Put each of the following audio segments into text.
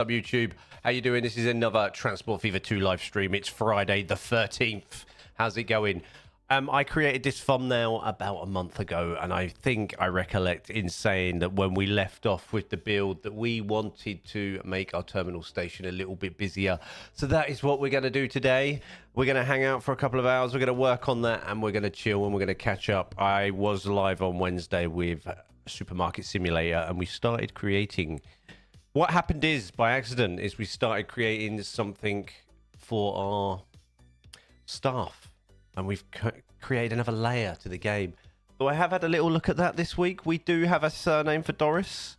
up, YouTube? How you doing? This is another Transport Fever 2 live stream. It's Friday the 13th. How's it going? I created this thumbnail about a month ago, and I think I recollect in saying that when we left off with the build that we wanted to make our terminal station a little bit busier. So that is what we're going to do today. We're going to hang out for a couple of hours. We're going to work on that, and we're going to chill, and we're going to catch up. I was live on Wednesday with Supermarket Simulator, and we started creating... What happened is, by accident, is we started creating something for our staff. And we've created another layer to the game. So I have had a little look at that this week. We do have a surname for Doris,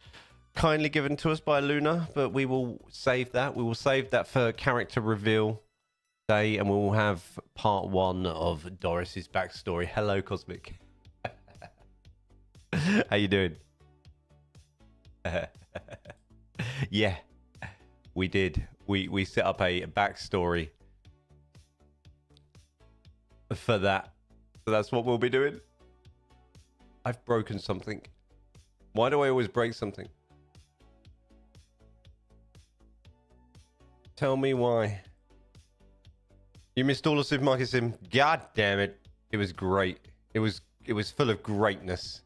kindly given to us by Luna, but we will save that. We will save that for character reveal day, and we will have part 1 of Doris's backstory. Hello, Cosmic. How you doing? Yeah, we did. We set up a backstory for that. So that's what we'll be doing. I've broken something. Why do I always break something? Tell me why. You missed all of Supermarket Sim. God damn it. It was great. It was full of greatness.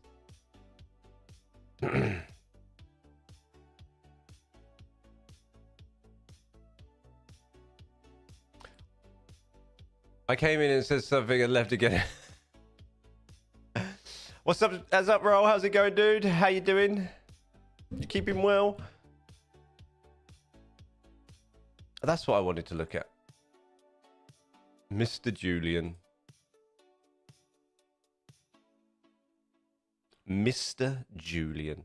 I came in and said something and left again. What's up? How's up, Roll? How's it going, dude? How you doing? You keeping well? That's what I wanted to look at. Mr. Julian. Mr. Julian.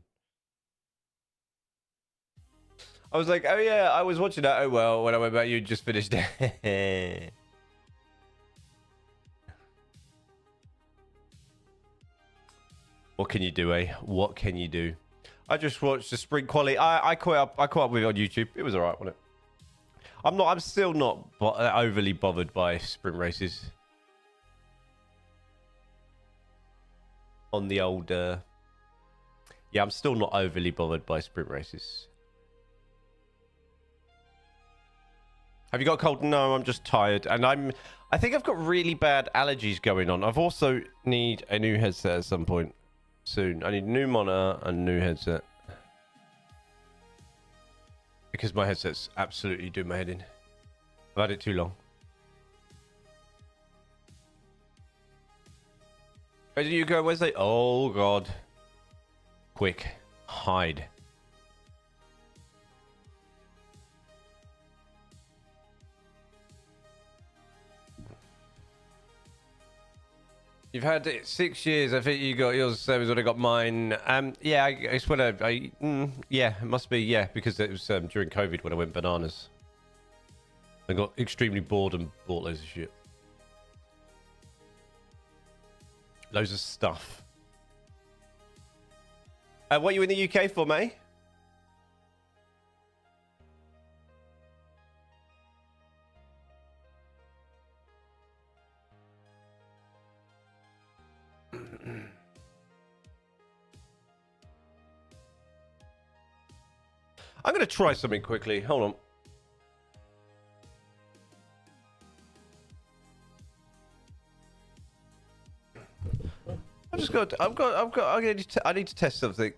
I was like, oh yeah, I was watching that. Oh well, when I went back, you just finished it. What can you do, eh? What can you do? I just watched the sprint quality. I caught up with it on YouTube. It was alright, wasn't it? I'm still not overly bothered by sprint races. On the old yeah, I'm still not overly bothered by sprint races. Have you got a cold? No, I'm just tired, and I think I've got really bad allergies going on. I've also need a new headset at some point soon. I need a new monitor and a new headset because my headset's absolutely doing my head in. I've had it too long. Where did you go Wednesday? Oh god. Quick. Hide. You've had it 6 years. I think you got yours. Same as when I got mine. Yeah, it's when yeah, it must be. Yeah, because it was during COVID when I went bananas. I got extremely bored and bought loads of shit. Loads of stuff. What are you in the UK for, May? I'm going to try something quickly. Hold on. I need to test something.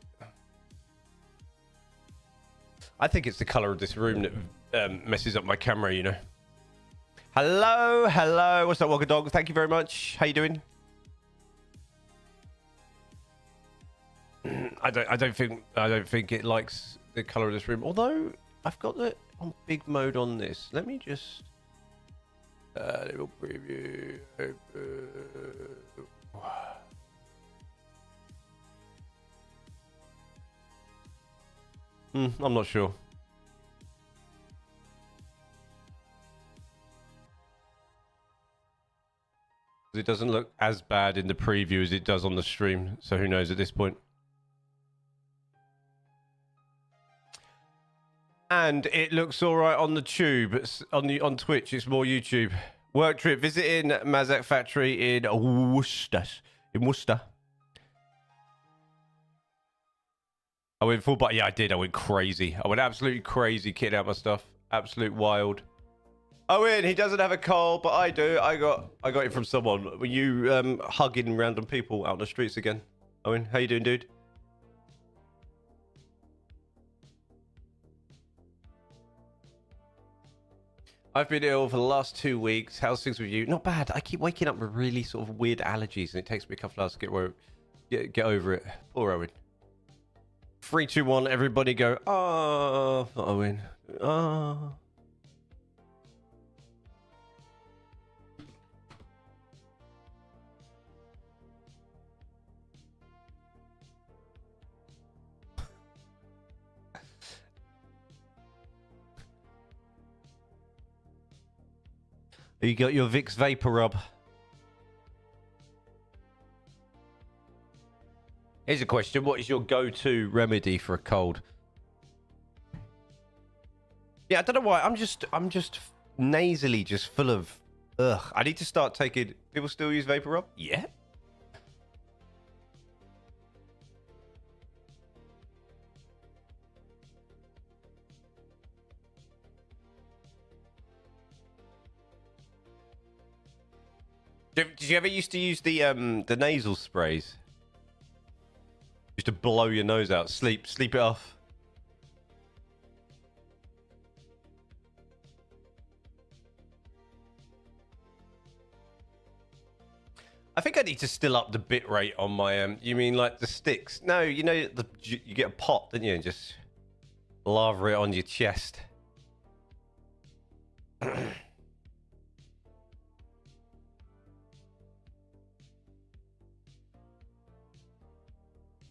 I think it's the color of this room that messes up my camera, you know. Hello, hello. What's up, Walker Dog? Thank you very much. How you doing? I don't think it likes the color of this room, although I've got it on big mode on this. Let me just little preview. I'm not sure. It doesn't look as bad in the preview as it does on the stream, so who knows at this point. And it looks all right on the tube. It's on Twitch. It's more YouTube. Work trip visiting Mazak factory in Worcester. I went full body. Yeah, I did. I went crazy. I went absolutely crazy, kitting out my stuff. Absolute wild. Owen, he doesn't have a cold, but I do. I got it from someone. Were you hugging random people out on the streets again? Owen, how you doing, dude? I've been ill for the last 2 weeks. How's things with you? Not bad. I keep waking up with really sort of weird allergies, and it takes me a couple of hours to get over it. Poor Owen. 3, 2, 1. Everybody go. Oh, Owen. Oh. You got your Vicks Vapor Rub. Here's a question. What is your go-to remedy for a cold? Yeah, I don't know why. I'm just nasally, just full of ugh. I need to start taking. People still use Vapor Rub? Yeah. Did you ever used to use the nasal sprays? Used to blow your nose out, sleep it off. I think I need to still up the bit rate on my you mean like the sticks? No, you know you get a pot, don't you, and just lather it on your chest.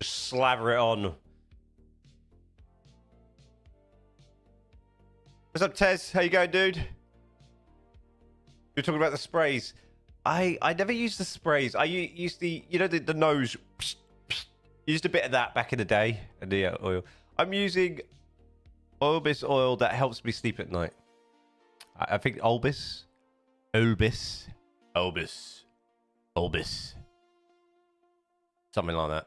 Just slather it on. What's up, Tez? How you going, dude? You're talking about the sprays. I never used the sprays. I used the, you know, the nose. Used a bit of that back in the day, and the oil. I'm using Olbis oil that helps me sleep at night. I think Olbis, something like that.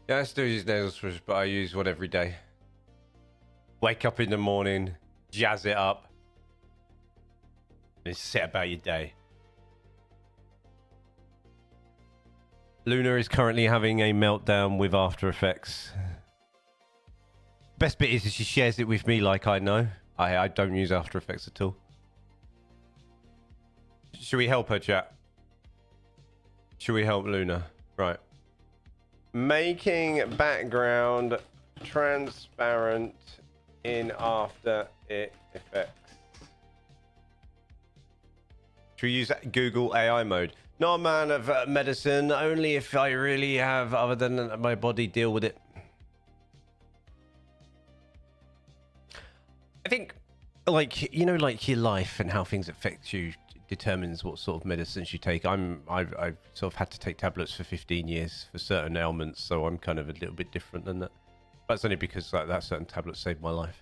Yeah, I still use nasal sprays, but I use one every day. Wake up in the morning, jazz it up, and set about your day. Luna is currently having a meltdown with After Effects. Best bit is she shares it with me like I know. I don't use After Effects at all. Should we help her, chat? Should we help Luna? Right. Making background transparent in After Effects. Should we use Google AI mode? Not a man of medicine, only if I really have, other than my body, deal with it. I think, like, you know, like your life and how things affect you determines what sort of medicines you take. I've sort of had to take tablets for 15 years for certain ailments, so I'm kind of a little bit different than that. That's only because like that certain tablet saved my life.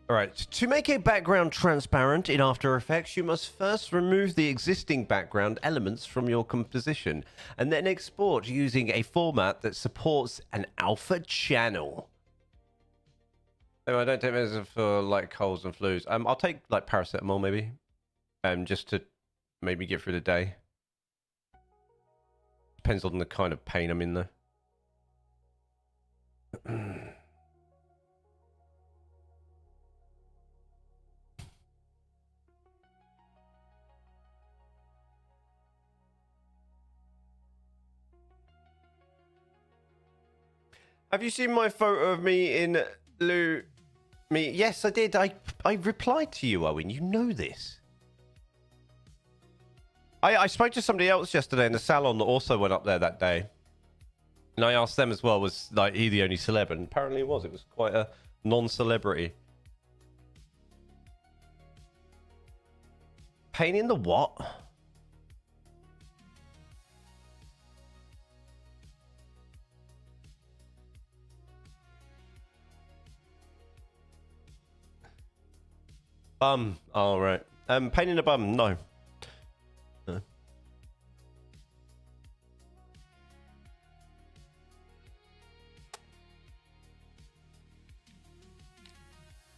All right, to make a background transparent in After Effects, you must first remove the existing background elements from your composition, and then export using a format that supports an alpha channel. No, I don't take medicine for like colds and flus. I'll take like paracetamol maybe. Just to maybe get through the day. Depends on the kind of pain I'm in, though. Have you seen my photo of me in me? Yes, I did. I replied to you, Owen. You know this. I spoke to somebody else yesterday in the salon that also went up there that day. And I asked them as well, was like he the only celeb? And apparently it was. It was quite a non-celebrity. Pain in the what? Bum. Oh, right. Pain in the bum, no.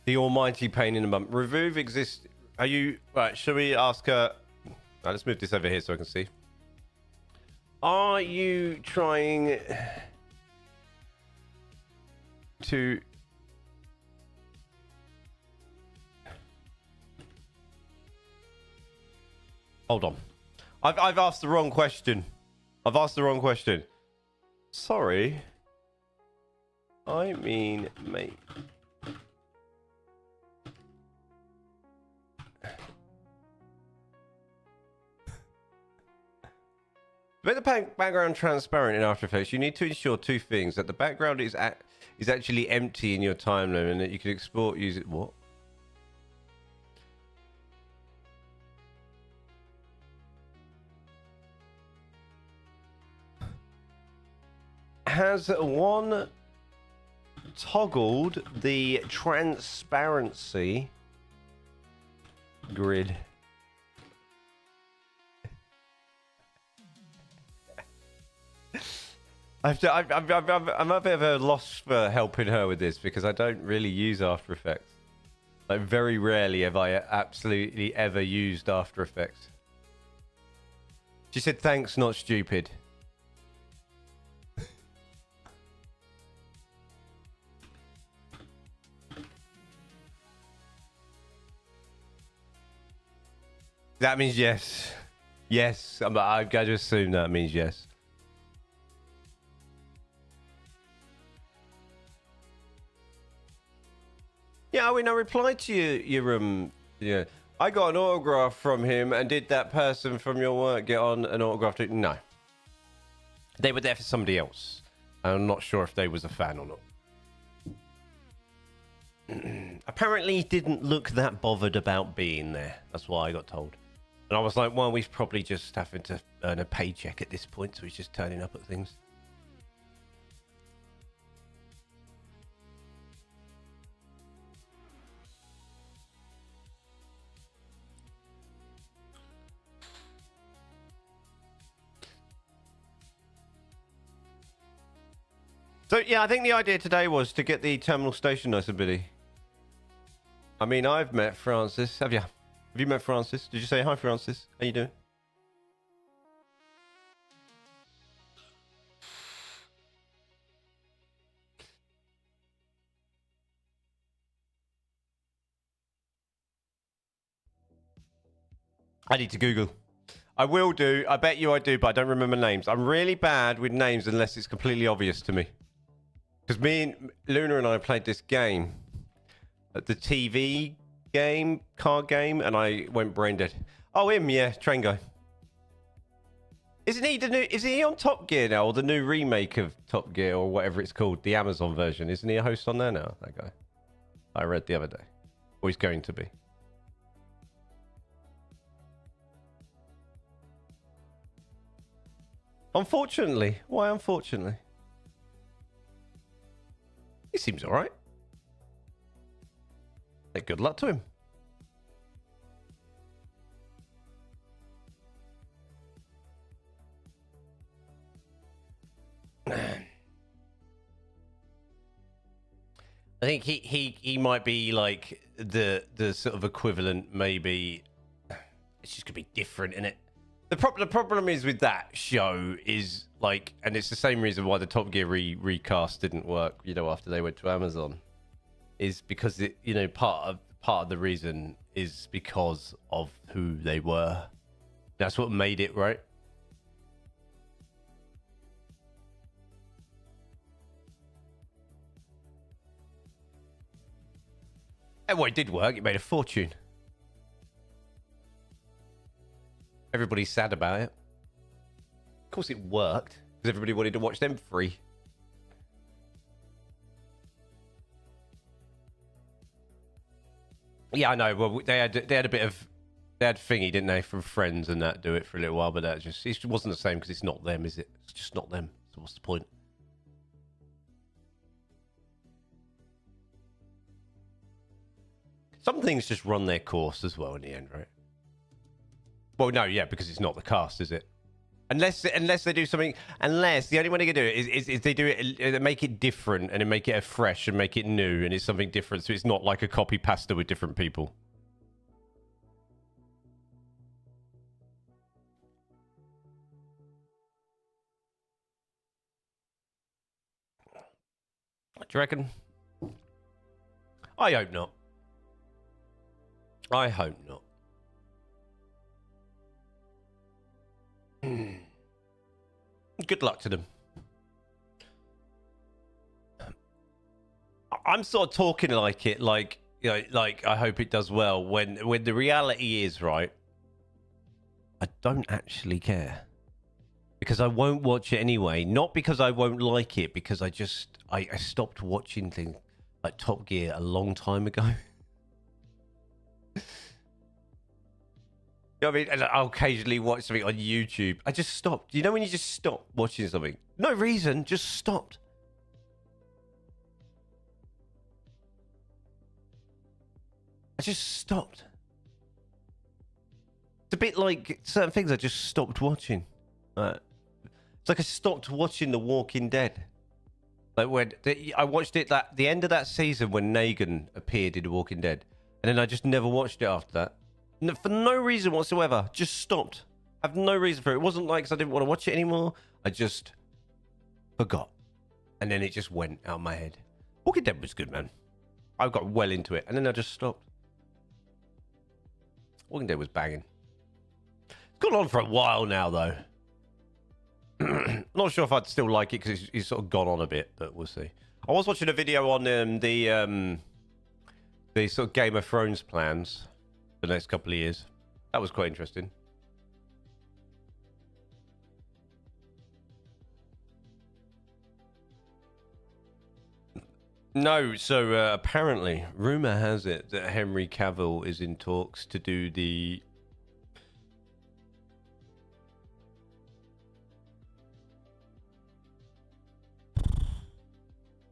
The almighty pain in the bum. Remove exist. Are you right? Shall we ask her? Right, let's move this over here so I can see. Are you trying to? Hold on. I've asked the wrong question. I've asked the wrong question. Sorry. I mean, mate. To make the background transparent in After Effects, you need to ensure two things: that the background is actually empty in your timeline, and that you can export use it. What? Has one toggled the transparency grid? I'm a bit of a loss for helping her with this because I don't really use After Effects. Like, very rarely have I absolutely ever used After Effects. She said, thanks, not stupid. That means yes. Yes, I'm going to assume that means yes. Yeah, I mean, I replied to your yeah. I got an autograph from him, and did that person from your work get on an autograph too? No. They were there for somebody else. I'm not sure if they was a fan or not. Apparently, he didn't look that bothered about being there. That's why I got told. And I was like, well, he's probably just having to earn a paycheck at this point, so he's just turning up at things. So, yeah, I think the idea today was to get the terminal station nice and bitty. I mean, I've met Francis. Have you? Have you met Francis? Did you say hi, Francis? How you doing? I need to Google. I will do. I bet you I do, but I don't remember names. I'm really bad with names unless it's completely obvious to me. Because Luna and I played this game, the TV game, card game, and I went brain dead. Oh, him, yeah, train guy. Isn't he the new? Is he on Top Gear now, or the new remake of Top Gear, or whatever it's called, the Amazon version? Isn't he a host on there now? That guy. I read the other day. Or he's going to be. Unfortunately. Why unfortunately? He seems all right. Hey, good luck to him. I think he might be like the sort of equivalent, maybe. It's just gonna be different, innit? The problem is with that show is like, and it's the same reason why the Top Gear recast didn't work, you know, after they went to Amazon, is because it, you know, part of the reason is because of who they were. That's what made it, right? And well, it did work. It made a fortune. Everybody's sad about it. Of course it worked, because everybody wanted to watch them free. Yeah, I know. Well, they had a bit of... They had Thingy, didn't they, from Friends and that, do it for a little while, but that just... It wasn't the same, because it's not them, is it? It's just not them. So what's the point? Some things just run their course as well in the end, right? Well, no, yeah, because it's not the cast, is it? Unless they do something, unless the only way they can do it is they do it, they make it different and then make it fresh and make it new and it's something different, so it's not like a copy pasta with different people. Do you reckon? I hope not. I hope not. Good luck to them. I'm sort of talking like it, like, you know, like I hope it does well. When the reality is, right, I don't actually care because I won't watch it anyway. Not because I won't like it, because I stopped watching things like Top Gear a long time ago. You know what I mean? And I'll occasionally watch something on YouTube. I just stopped. You know when you just stop watching something? No reason, just stopped. I just stopped. It's a bit like certain things I just stopped watching. It's like I stopped watching The Walking Dead. Like when I watched it at the end of that season when Negan appeared in The Walking Dead. And then I just never watched it after that. No, for no reason whatsoever. Just stopped. I have no reason for it. It wasn't like because I didn't want to watch it anymore. I just forgot. And then it just went out of my head. Walking Dead was good, man. I got well into it. And then I just stopped. Walking Dead was banging. It's gone on for a while now, though. Not sure if I'd still like it because it's sort of gone on a bit, but we'll see. I was watching a video on the sort of Game of Thrones plans for the next couple of years. That was quite interesting. No, so apparently, rumor has it that Henry Cavill is in talks to do the...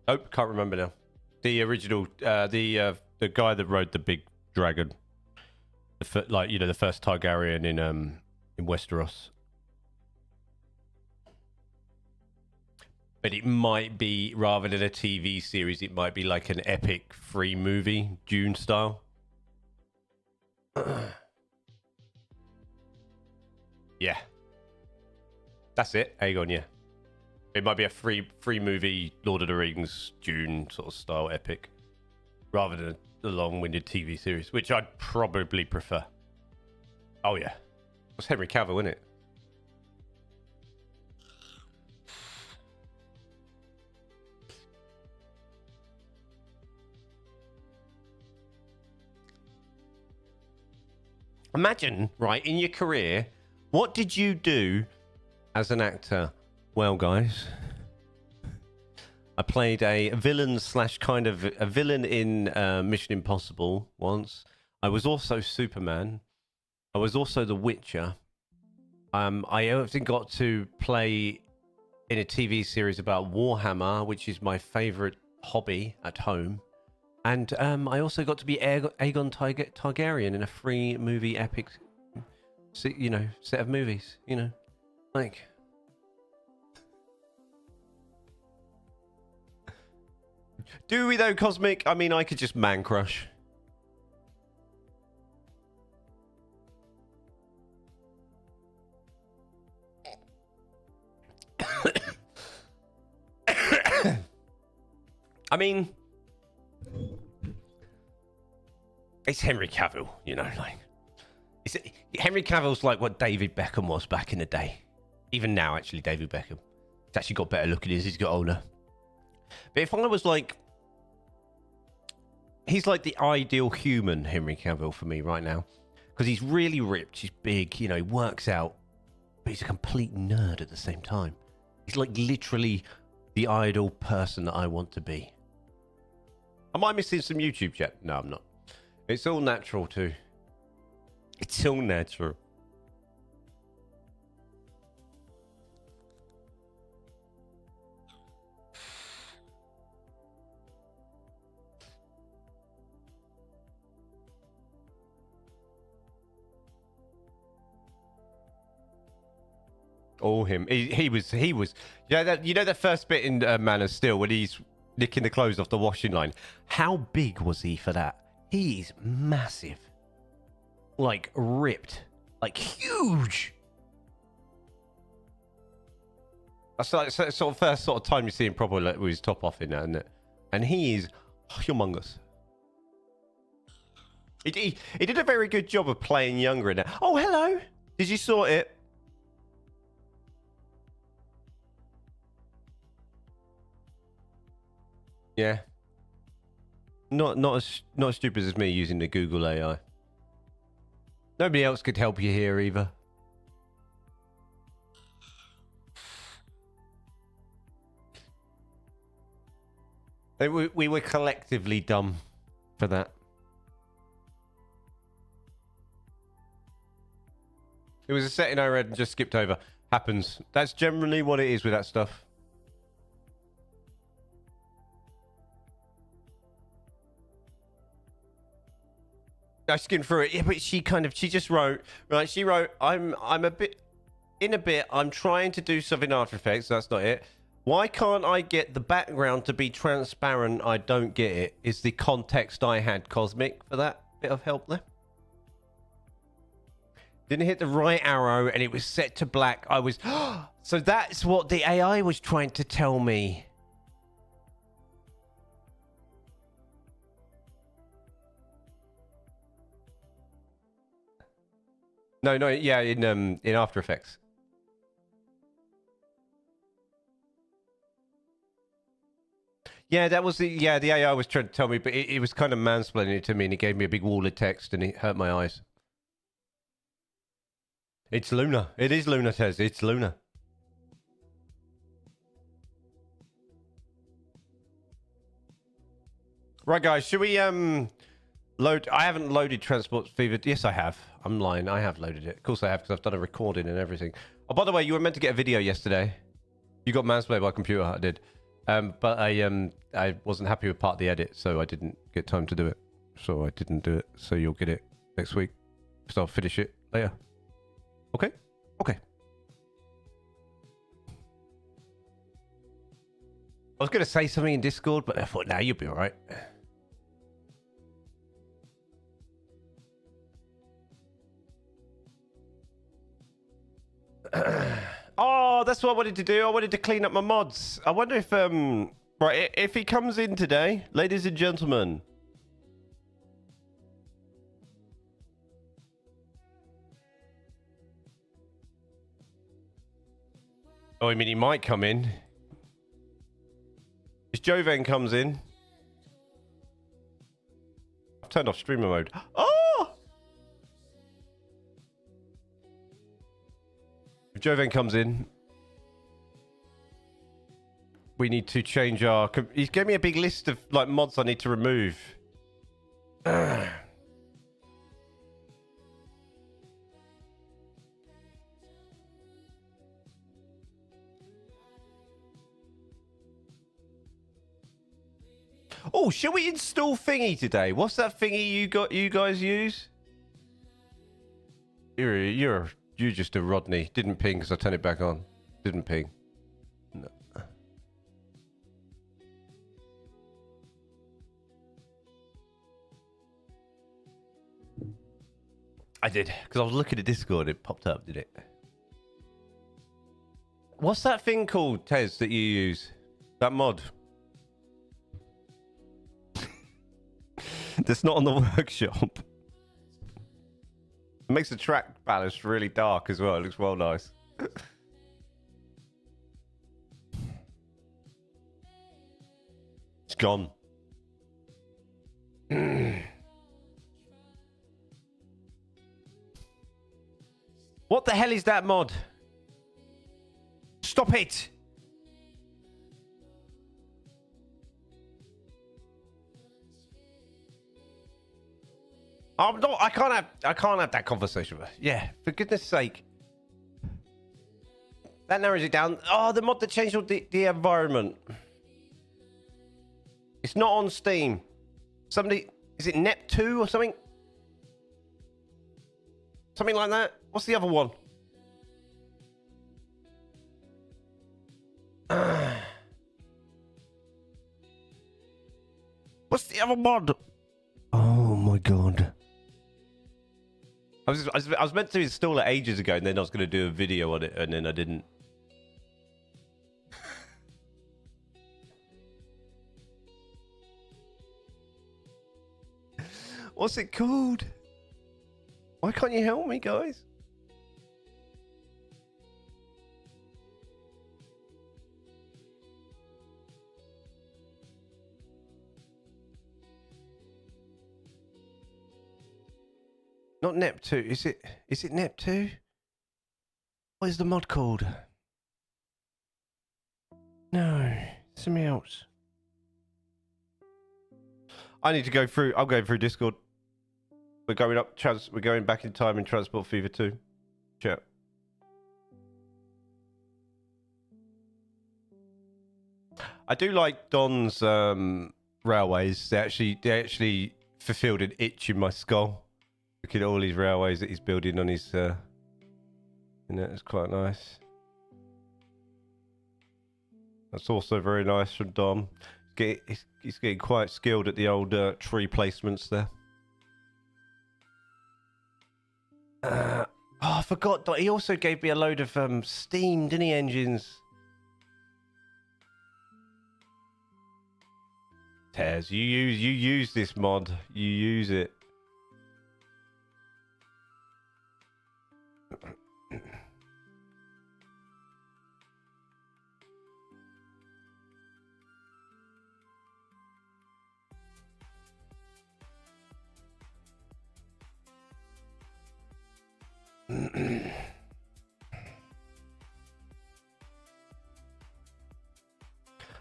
Oh, can't remember now. The original, the guy that rode the big dragon, like, you know, the first Targaryen in Westeros. But it might be, rather than a TV series, it might be like an epic free movie, Dune style. Yeah, that's it. Aegon, yeah. It might be a free movie, Lord of the Rings, Dune sort of style epic, rather than a long-winded TV series, which I'd probably prefer. Oh yeah, it's Henry Cavill, isn't it? Imagine, right, in your career, what did you do as an actor? Well, guys, I played a villain slash kind of a villain in Mission Impossible once. I was also Superman. I was also The Witcher. I often got to play in a TV series about Warhammer, which is my favorite hobby at home. And I also got to be Aegon Targaryen in a free movie epic, you know, set of movies, you know, like... Do we though, Cosmic? I mean, I could just man crush. I mean, it's Henry Cavill, you know, like Henry Cavill's like what David Beckham was back in the day. Even now, actually, David Beckham. He's actually got better looking as he's got older. But if I was like, he's like the ideal human, Henry Cavill, for me right now, because he's really ripped, he's big, you know, he works out, but he's a complete nerd at the same time. He's like literally the ideal person that I want to be. Am I missing some YouTube chat? No, I'm not. It's all natural too. It's all natural. all him. He was. You know that first bit in Man of Steel when he's nicking the clothes off the washing line. How big was he for that? He's massive, like ripped, like huge. That's like sort of first sort of time you see him properly like, with his top off in that, isn't it? And he is humongous. He did a very good job of playing younger in it. Oh, hello. Did you sort it? Yeah. Not as stupid as me using the Google AI. Nobody else could help you here either. We were collectively dumb for that. It was a setting I read and just skipped over. Happens. That's generally what it is with that stuff. I skimmed through it. Yeah, but she just wrote, right, she wrote, I'm trying to do something After Effects. That's not it. Why can't I get the background to be transparent? I don't get it. Is the context I had cosmic for that bit of help there? Didn't hit the right arrow and it was set to black. I was... So that's what the AI was trying to tell me. No, yeah, in After Effects. Yeah, that was the AI was trying to tell me, but it was kind of mansplaining it to me, and it gave me a big wall of text, and it hurt my eyes. It's Luna. It is Luna, Tez. It's Luna. Right, guys, should we load? I haven't loaded Transport Fever. Yes, I have. I'm lying. I have loaded it. Of course I have, because I've done a recording and everything. Oh, by the way, you were meant to get a video yesterday. You got mansplained by a computer. I did. But I wasn't happy with part of the edit, so I didn't get time to do it. So I didn't do it. So you'll get it next week. So I'll finish it later. Okay? Okay. I was going to say something in Discord, but I thought, nah, you'll be all right. Oh, that's what I wanted to do. I wanted to clean up my mods. I wonder if, right, if he comes in today, ladies and gentlemen. Oh, I mean, he might come in. If Joven comes in. I've turned off streamer mode. Oh! If Joven comes in, we need to change our... He gave me a big list of like mods I need to remove. Oh, shall we install thingy today? What's that thingy you guys use? You're just a Rodney. Didn't ping because I turned it back on. Didn't ping. No. I did, because I was looking at Discord. It popped up, did it? What's that thing called, Tez, that you use? That mod? That's not on the workshop. It makes the track balance really dark as well. It looks well nice. It's gone. What the hell is that mod? Stop it! I'm not. I can't have that conversation with her. Yeah, for goodness sake. That narrows it down. Oh, the mod that changed all the environment. It's not on Steam. Somebody, is it Nep 2 or something? Something like that. What's the other one? What's the other mod? Oh my god. I was meant to install it ages ago, and then I was going to do a video on it, and then I didn't. What's it called? Why can't you help me, guys? Not Nep2. Is it Nep2? What is the mod called? No, something else. I need to go through. I'm going through Discord. We're going up. We're going back in time in Transport Fever 2. Chat. I do like Don's railways. They actually fulfilled an itch in my skull. Look at all these railways that he's building on his. You know, it's quite nice. That's also very nice from Dom. He's getting quite skilled at the old tree placements there. Oh, I forgot. He also gave me a load of steam, didn't he, engines? Tez, you use this mod. You use it.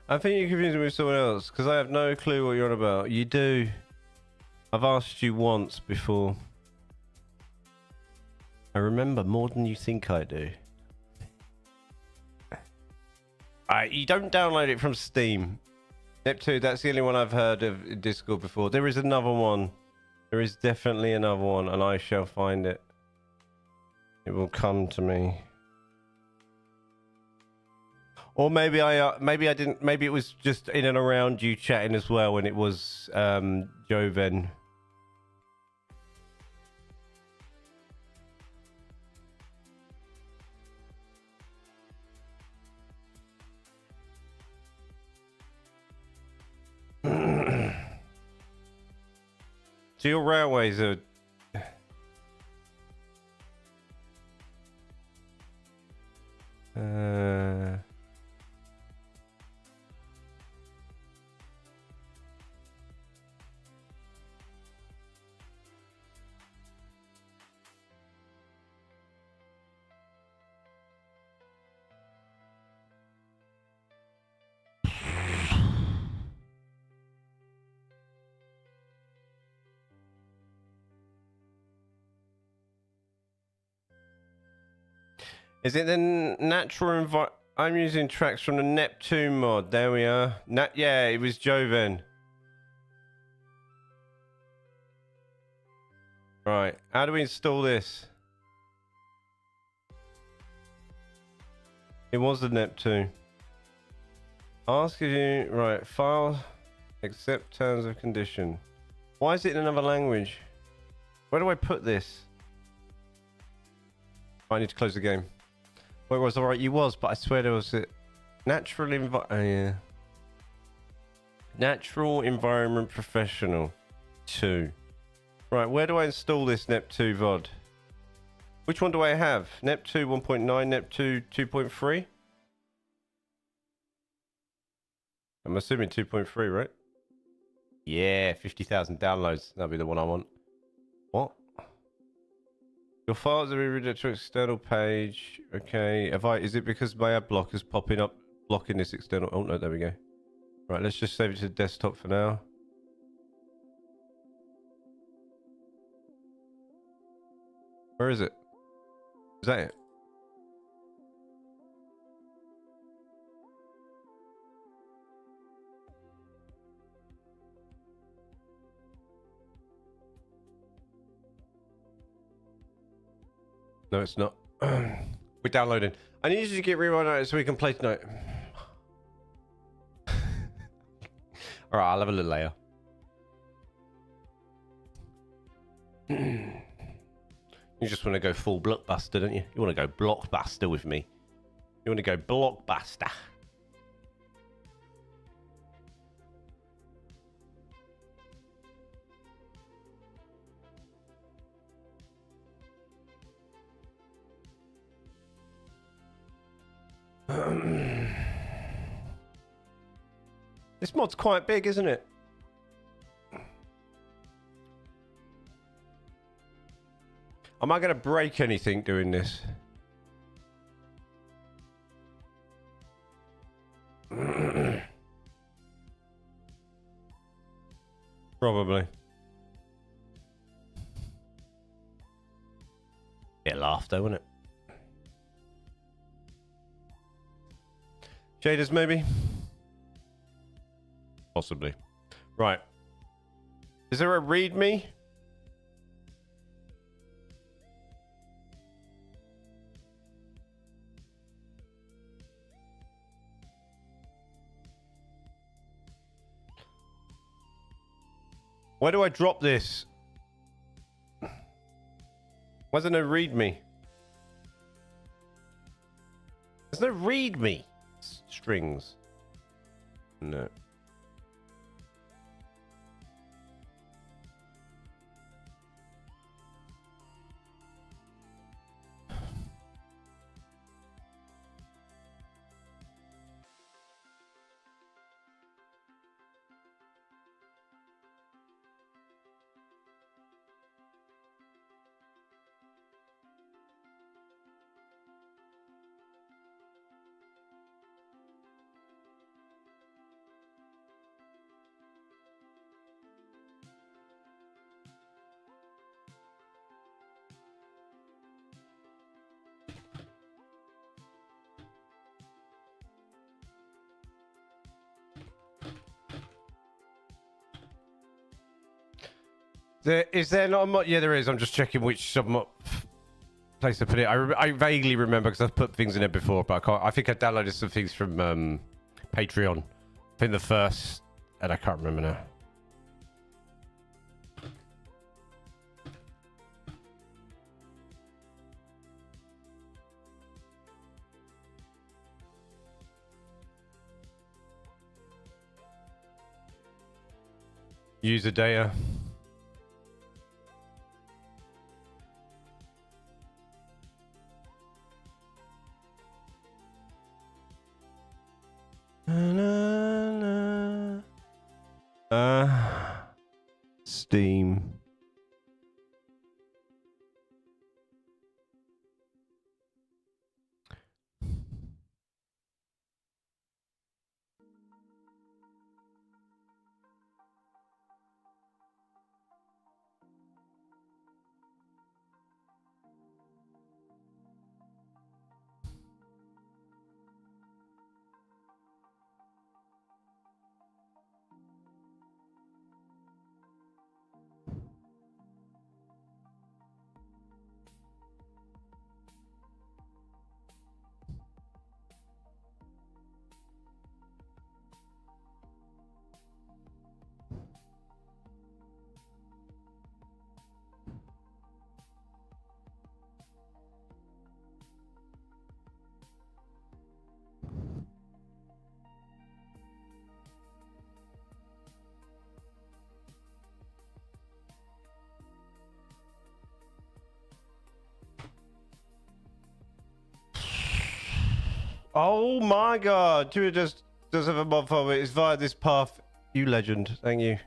I think you're confusing me with someone else because I have no clue what you're on about. You do. I've asked you once before. I remember more than you think I do. You don't download it from Steam. Nep2, that's the only one I've heard of in Discord before. There is another one. There is definitely another one, and I shall find it. It will come to me. Or maybe I didn't. Maybe it was just in and around you chatting as well when it was Joven. So your railways are. Is it the natural environment? I'm using tracks from the Neptune mod. There we are. Yeah, it was Joven. Right. How do we install this? It was the Neptune. Ask if you... Right. File. Accept terms of condition. Why is it in another language? Where do I put this? I need to close the game. Well, it was alright, you was, but I swear there was a natural Natural Environment Professional 2. Right, where do I install this Nep2 VOD? Which one do I have? Nep2 1.9, Nep2 2.3? I'm assuming 2.3, right? Yeah, 50,000 downloads. That'll be the one I want. What? Your files are redirected to external page. Okay. Is it because my ad block is popping up, blocking this external? Oh no, there we go. Right, let's just save it to the desktop for now. Where is it? Is that it? No, it's not. We're downloading. I need you to get rewind out so we can play tonight. Alright, I'll have a little later. You just want to go full blockbuster, don't you? You want to go blockbuster with me. You want to go blockbuster. This mod's quite big, isn't it? Am I going to break anything doing this? Probably. Bit of laughter, wouldn't it? Shaders, maybe? Possibly. Right. Is there a readme? Where do I drop this? Why doesn't it read me? There's no read me strings. No. Is there not a mod? Yeah, there is. I'm just checking which place to put it. I vaguely remember because I've put things in it before, but I can't. I think I downloaded some things from Patreon. I think the first, and I can't remember now. User data. Steam. Oh my god, Twitter just does have a mod for it. It's via this path. You legend. Thank you.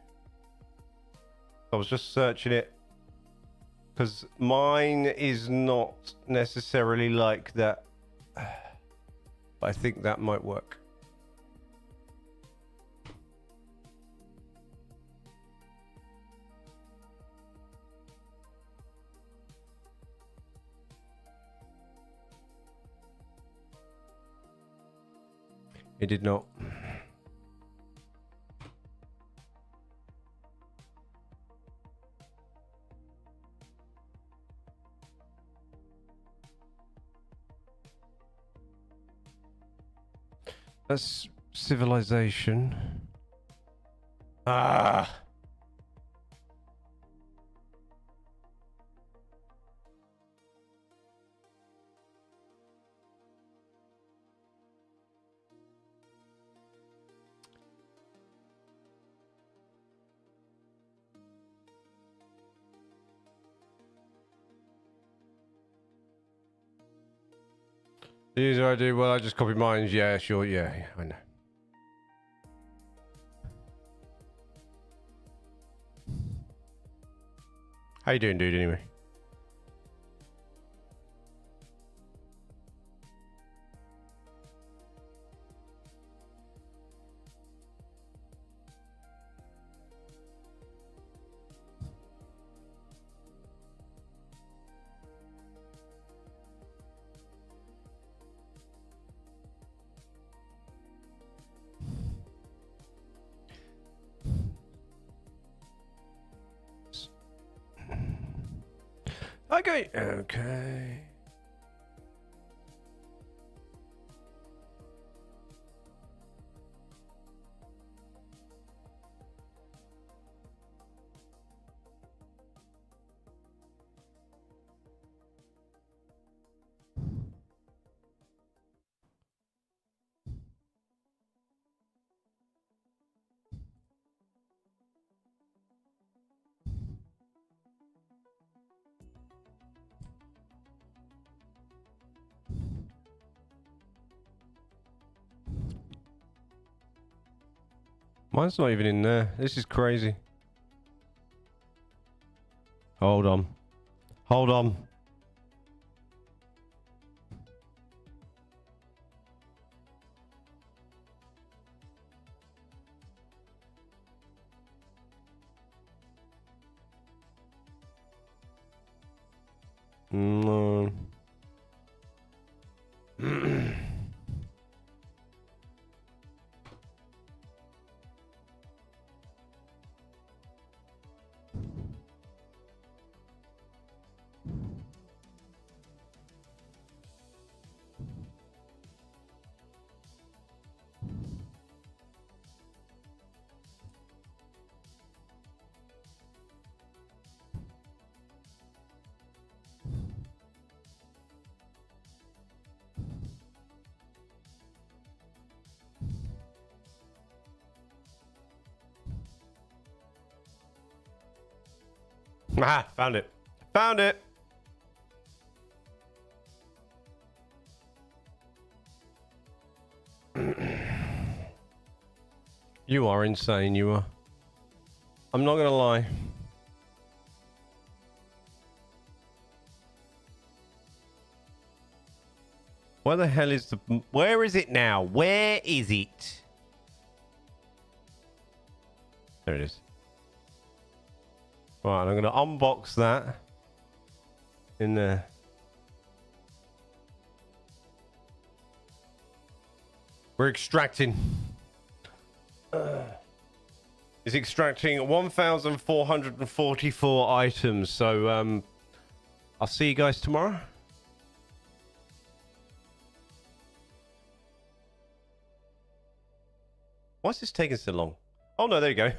I was just searching it because mine is not necessarily like that. I think that might work. It did not. That's civilization. Ah. User ID, well, I just copied mine. Yeah, sure, yeah, I know. How you doing, dude, anyway? Okay. Okay. Mine's not even in there. This is crazy. Hold on. Hold on. No. Ah, found it. Found it. You are insane, you are. I'm not gonna lie. Where the hell is the... Where is it now? Where is it? There it is. Right, I'm gonna unbox that. In there. We're extracting. It's extracting 1,444 items. So, I'll see you guys tomorrow. Why is this taking so long? Oh, no, there you go.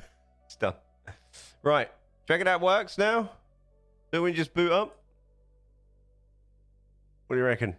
It's done. Right. Check it out. Works now. Do we just boot up? What do you reckon?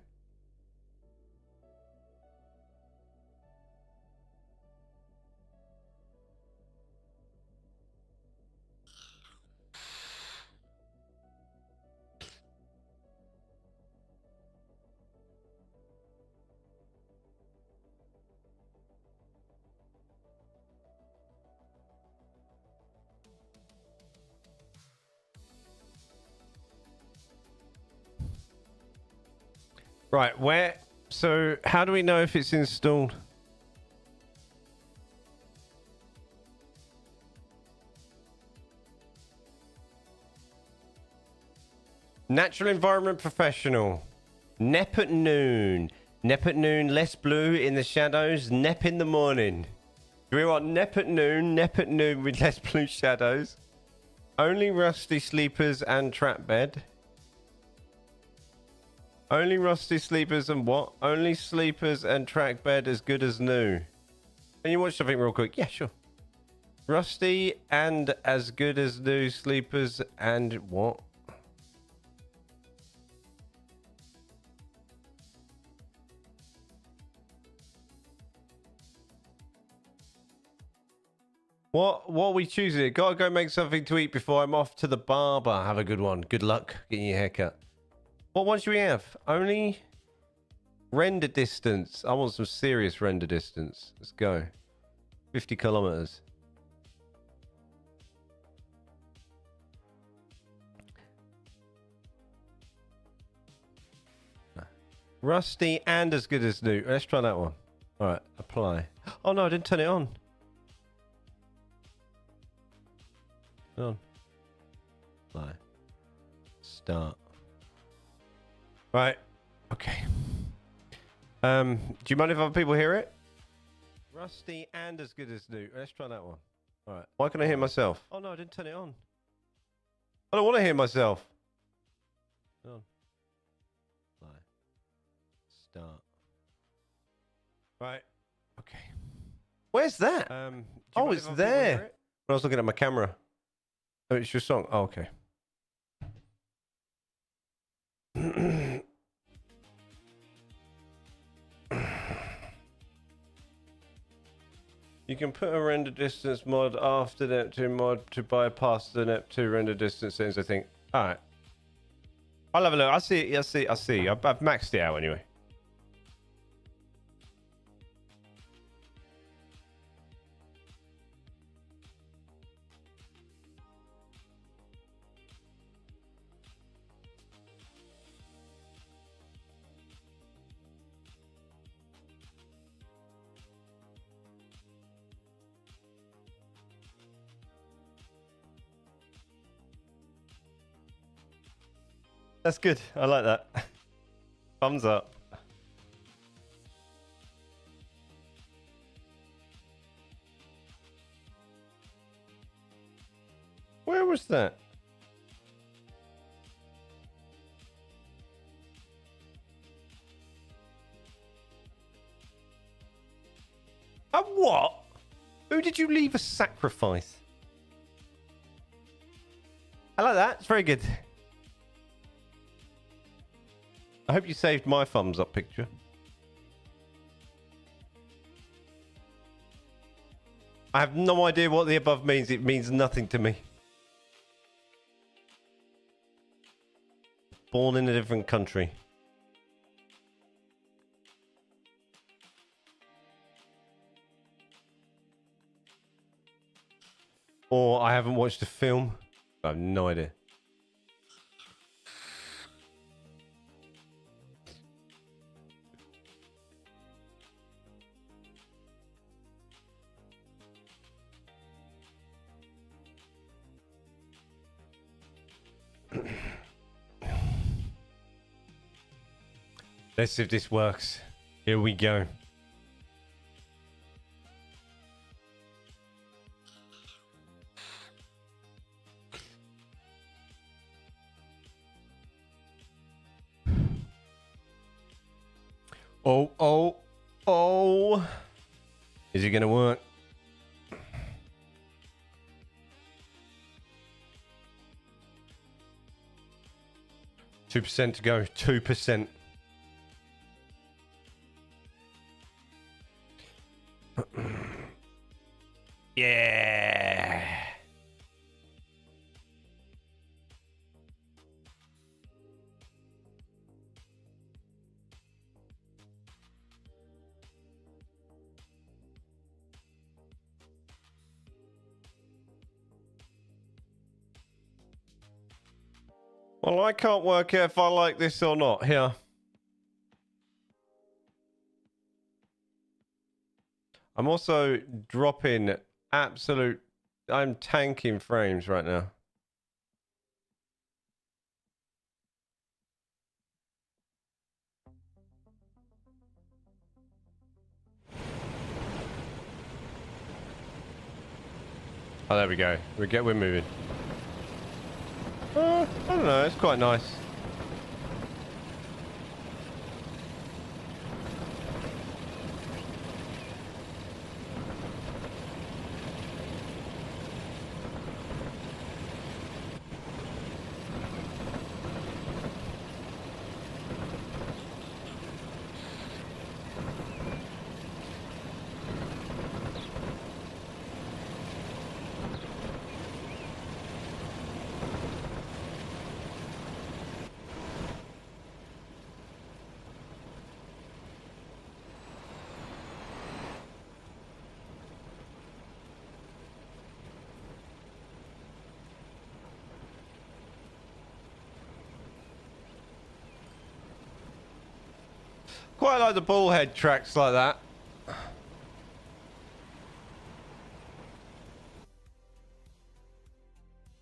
Right, where... So, how do we know if it's installed? Natural Environment Professional. Nep at noon. Nep at noon, less blue in the shadows. Nep in the morning. Do we want nep at noon with less blue shadows? Only rusty sleepers and trap bed. Only rusty sleepers and what? Only sleepers and track bed as good as new. Can you watch something real quick? Yeah, sure. Rusty and as good as new sleepers and what? What are we choosing? Gotta go make something to eat before I'm off to the barber. Have a good one. Good luck getting your haircut. What one should we have? Only Render distance. I want some serious render distance. Let's go. 50 kilometers. Rusty and as good as new. Let's try that one. All right, apply. Oh no, I didn't turn it on. On. Apply. Start. Right. Okay. Do you mind if other people hear it? Rusty and as good as new. Let's try that one. All right. Why can I hear myself? Oh no, I didn't turn it on. I don't want to hear myself. On. Apply. Start. Right. Okay. Where's that? Oh, it's there. When I was looking at my camera. Oh, it's your song. Oh, okay. You can put a render distance mod after Neptune mod to bypass the Neptune render distance settings, I think. All right. I'll have a look. I see. I see. I've maxed it out anyway. That's good. I like that. Thumbs up. Where was that? What? Who did you leave a sacrifice? I like that. It's very good. I hope you saved my thumbs up picture. I have no idea what the above means. It means nothing to me. Born in a different country. Or I haven't watched a film. I have no idea. Let's see if this works. Here we go. Oh. Is it going to work? %2 to go. 2%. Yeah. Well, I can't work out if I like this or not here. I'm also dropping absolute... I'm tanking frames right now. Oh, there we go. We're moving. I don't know. It's quite nice. Quite like the bullhead tracks like that.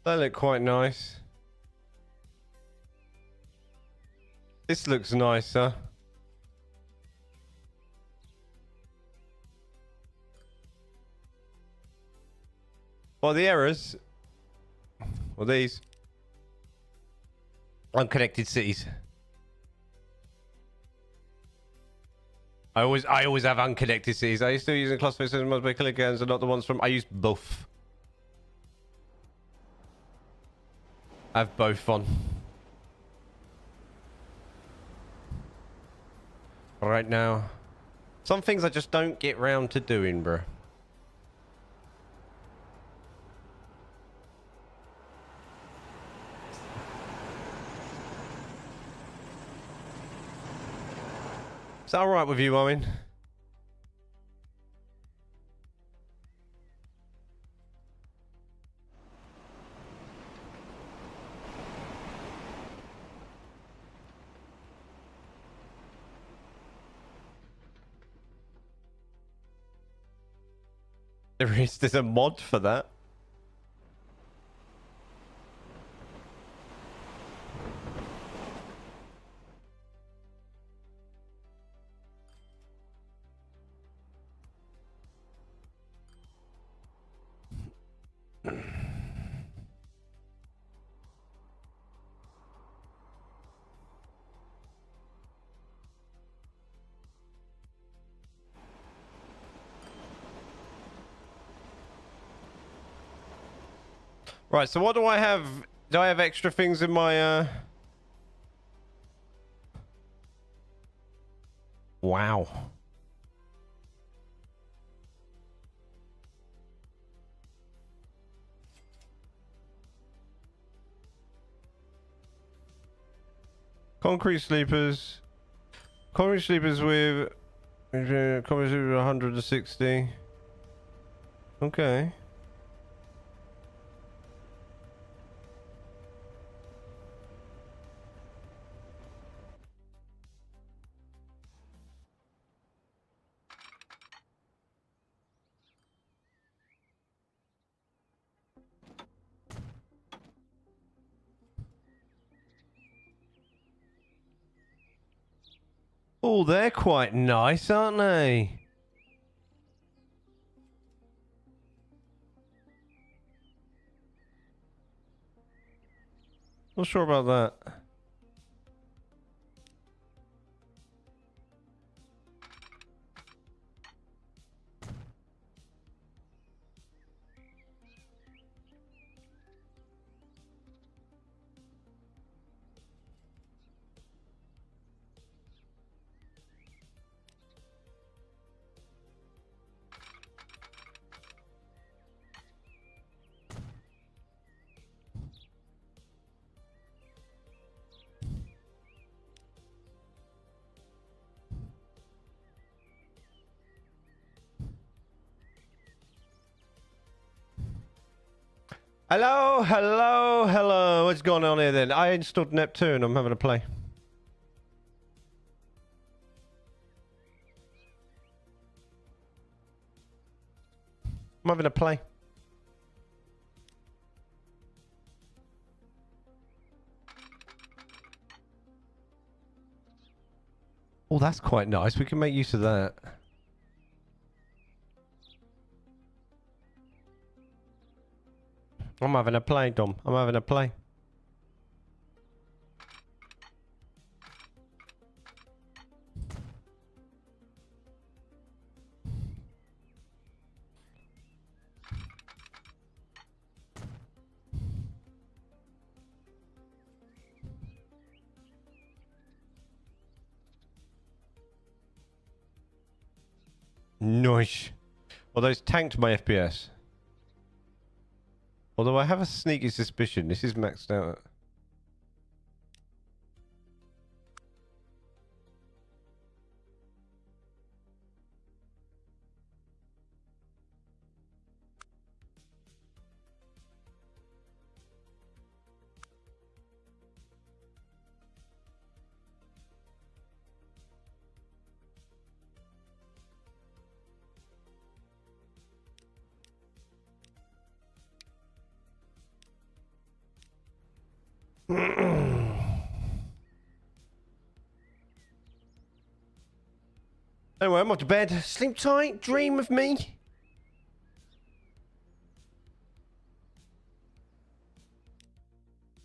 They look quite nice. This looks nicer. Well, the errors. Well, these. Unconnected cities. I always have unconnected cities. Are you still using cluster systems by kilograms and not the ones from... I use both. I have both on. Right now. Some things I just don't get round to doing, bro. Is that alright with you, Owen? There's a mod for that. Right, so what do I have? Do I have extra things in my, Wow. Concrete sleepers. Concrete sleepers with... Concrete sleepers 160. Okay. Oh, they're quite nice, aren't they? Not sure about that. Hello, hello, hello. What's going on here then? I installed Neptune. I'm having a play. I'm having a play. Oh, that's quite nice. We can make use of that. I'm having a play, Dom. I'm having a play. Nice. Well, those tanked my FPS. Although I have a sneaky suspicion this is maxed out. Anyway, I'm off to bed. Sleep tight. Dream of me.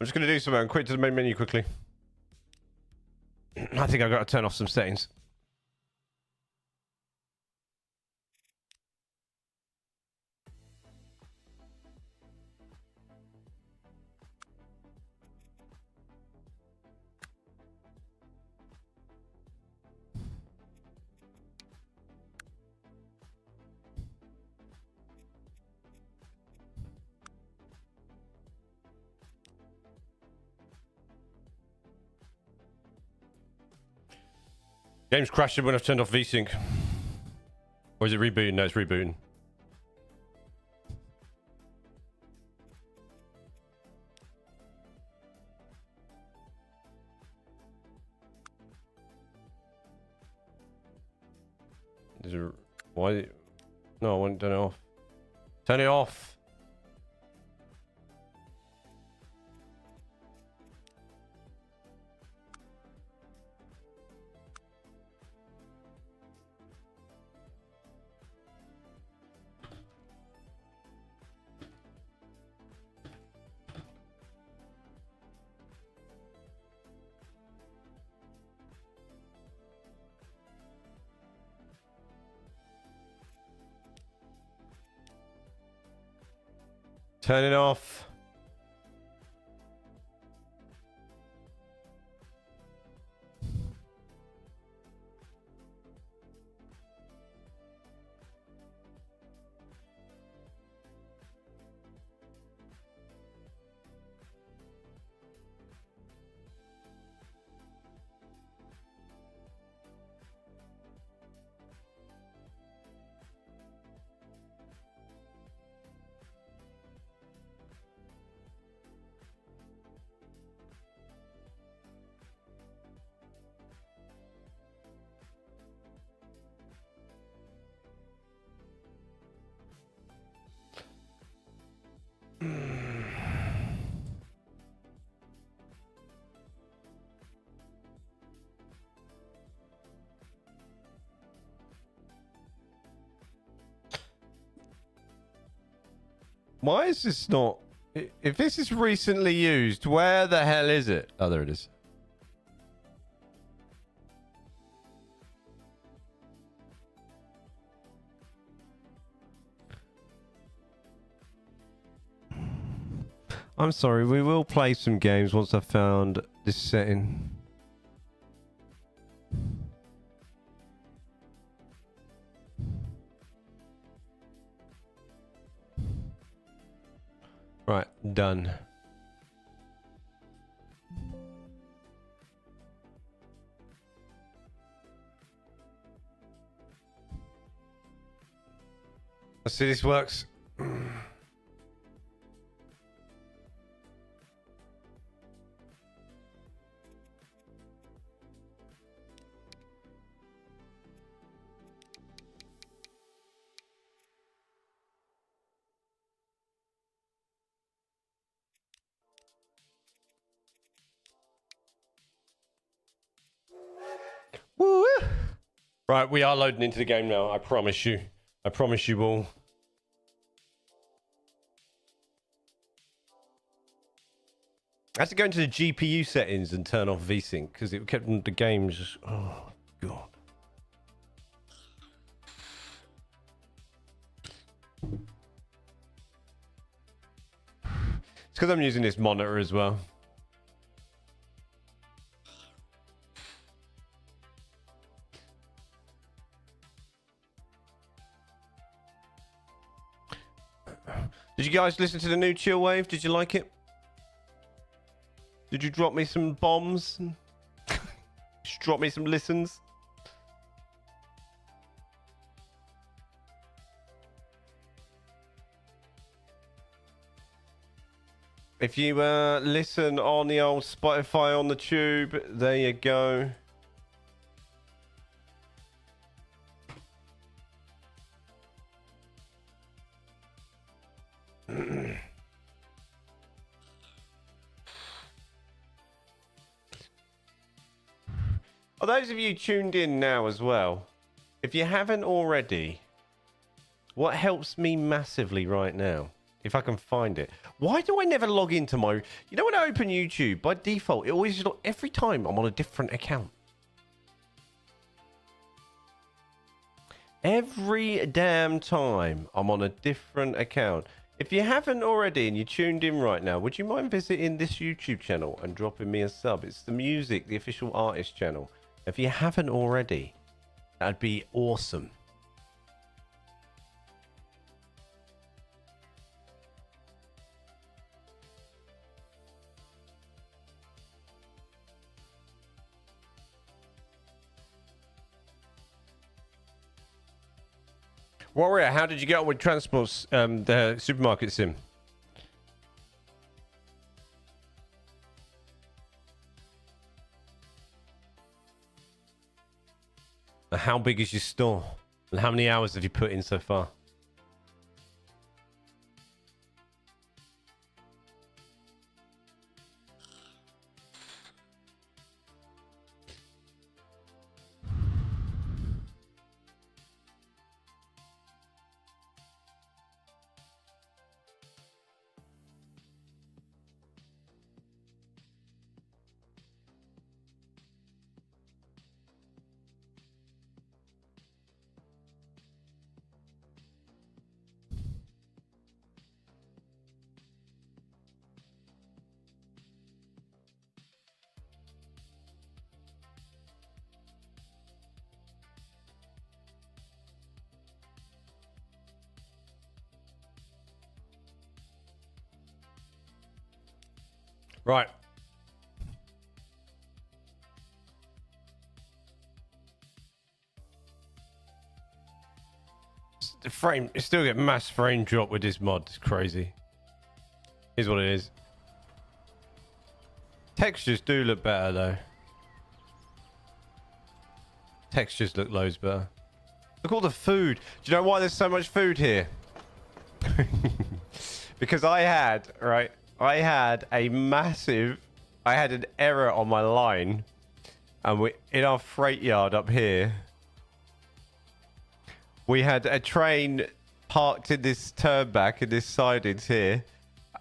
I'm just going to do something. Quick to the main menu quickly. I think I've got to turn off some settings. Game's crashing when I've turned off VSync. Or is it rebooting? No, it's rebooting. Is there, why? No, I want to turn it off. Turn it off. Turn it off. Why is this not... If this is recently used, where the hell is it? Oh, there it is. I'm sorry, we will play some games once I've found this setting. Right, done. Let's see, this works. Woo! Right, we are loading into the game now. I promise you. I promise you all. I had to go into the GPU settings and turn off VSync because it kept the game just... Oh, God. It's because I'm using this monitor as well. Did you guys listen to the new Chill Wave? Did you like it? Did you drop me some bombs? Just drop me some listens? If you listen on the old Spotify on the tube, there you go. Oh, those of you tuned in now as well, If you haven't already, what helps me massively right now, if I can find it. Why do I never log into my... You know when I open YouTube, by default, it always... Every time I'm on a different account. Every damn time I'm on a different account. If you haven't already and you tuned in right now, would you mind visiting this YouTube channel and dropping me a sub? It's the music, the official artist channel. If you haven't already, that'd be awesome. Warrior, how did you get on with transports, the supermarket sim? How big is your store? And how many hours have you put in so far? Right. The frame, you still get mass frame drop with this mod. It's crazy. Here's what it is. Textures do look better though. Textures look loads better. Look at all the food. Do you know why there's so much food here? Because I had a massive... I had an error on my line. And we in our freight yard up here, we had a train parked in this turnback in this sidings here.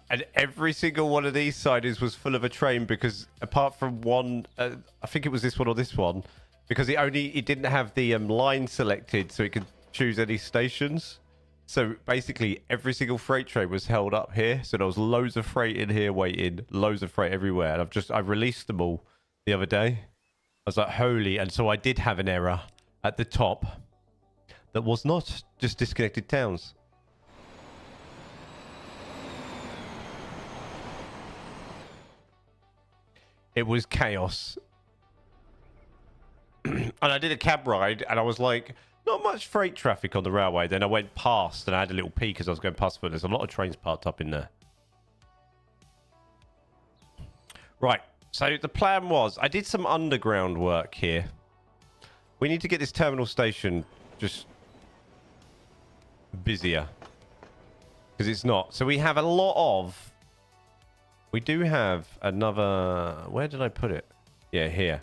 And every single one of these sidings was full of a train because apart from one, I think it was this one or this one, because it didn't have the line selected so it could choose any stations. So basically every single freight train was held up here. So there was loads of freight in here waiting, loads of freight everywhere. And I released them all the other day. I was like, holy. And so I did have an error at the top that was not just disconnected towns. It was chaos. And I did a cab ride and I was like, not much freight traffic on the railway. Then I went past and I had a little peek as I was going past, but there's a lot of trains parked up in there. Right. So the plan was, I did some underground work here. We need to get this terminal station just busier. Because it's not. So we have a lot of... We do have another... Where did I put it? Yeah, here.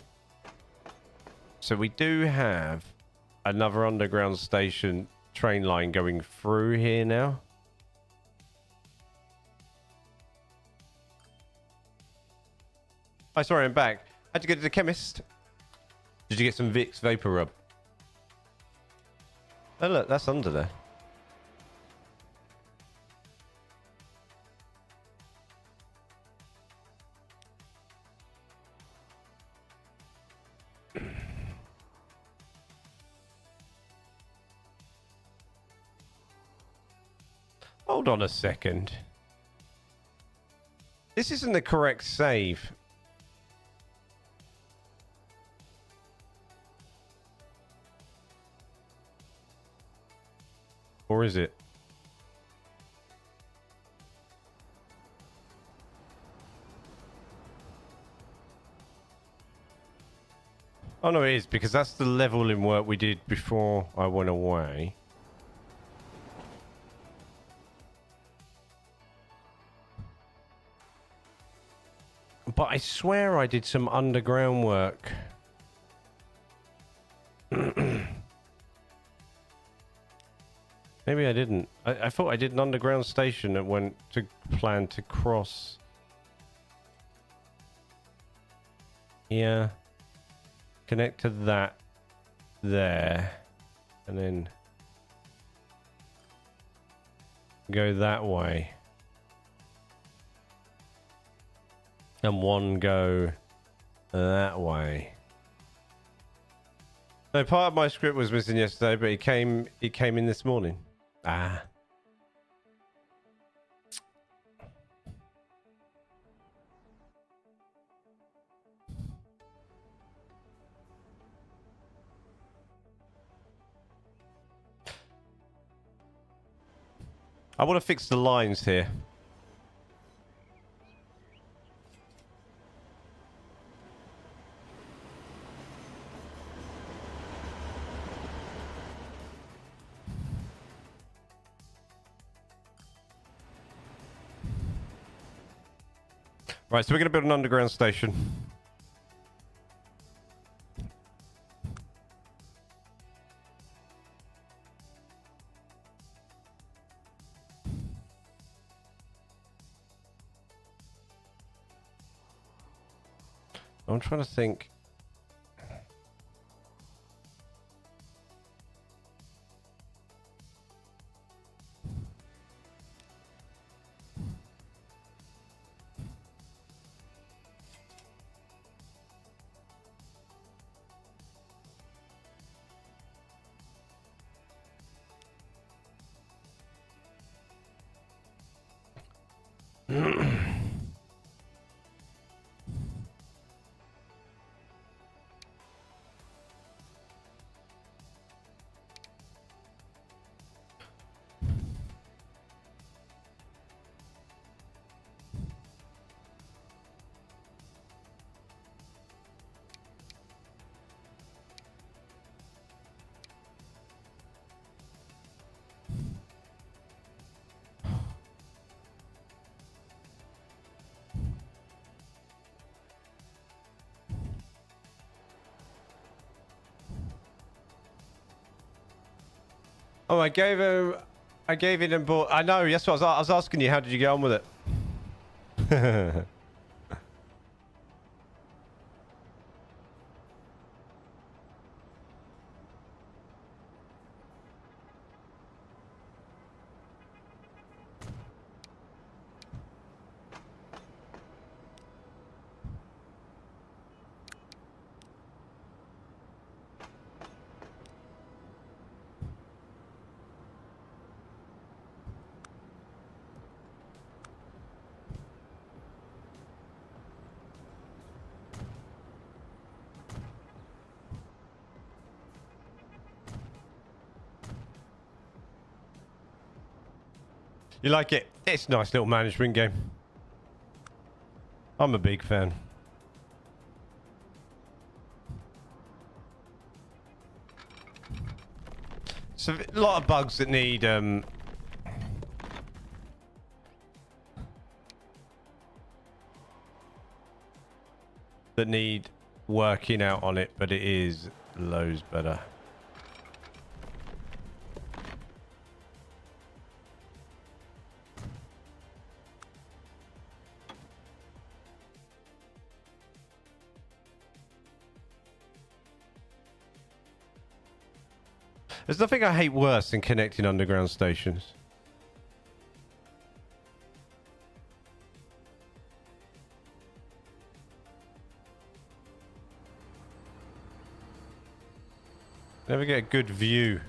So we do have another underground station train line going through here now. Oh, sorry, I'm back. How'd you go to the chemist? Did you get some Vicks Vapor Rub? Oh, look, that's under there. Hold on a second. This isn't the correct save. Or is it? Oh no, it is, because that's the leveling work we did before I went away. But I swear I did some underground work. maybe I didn't. I thought I did an underground station that went to plan to cross. Yeah. Connect to that there. And then go that way. And one go that way. No, part of my script was missing yesterday, but it came in this morning. Ah. I want to fix the lines here. Right, so we're going to build an underground station. I'm trying to think. Oh, I gave it and bought. I know. Yes, what I was asking you. How did you get on with it? You like it? It's a nice little management game. I'm a big fan. So a lot of bugs that need working out on it, but it is loads better. There's nothing I hate worse than connecting underground stations. Never get a good view.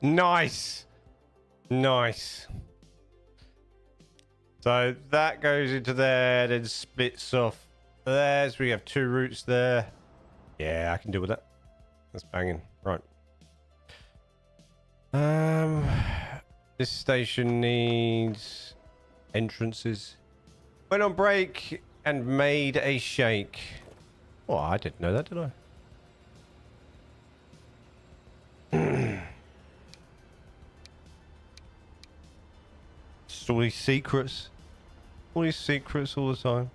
Nice. Nice. So that goes into there, then splits off there. So we have 2 routes there. Yeah, I can deal with that. That's banging. Right. This station needs entrances. Went on break and made a shake. Oh, I didn't know that, did I? Just all these secrets. All these secrets all the time.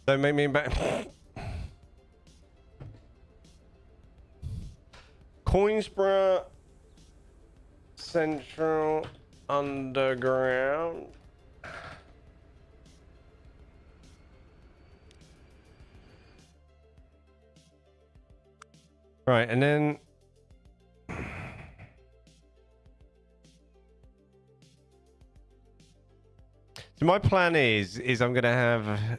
Don't make me back. Coinsborough Central Underground. Right, and then so my plan is I'm gonna have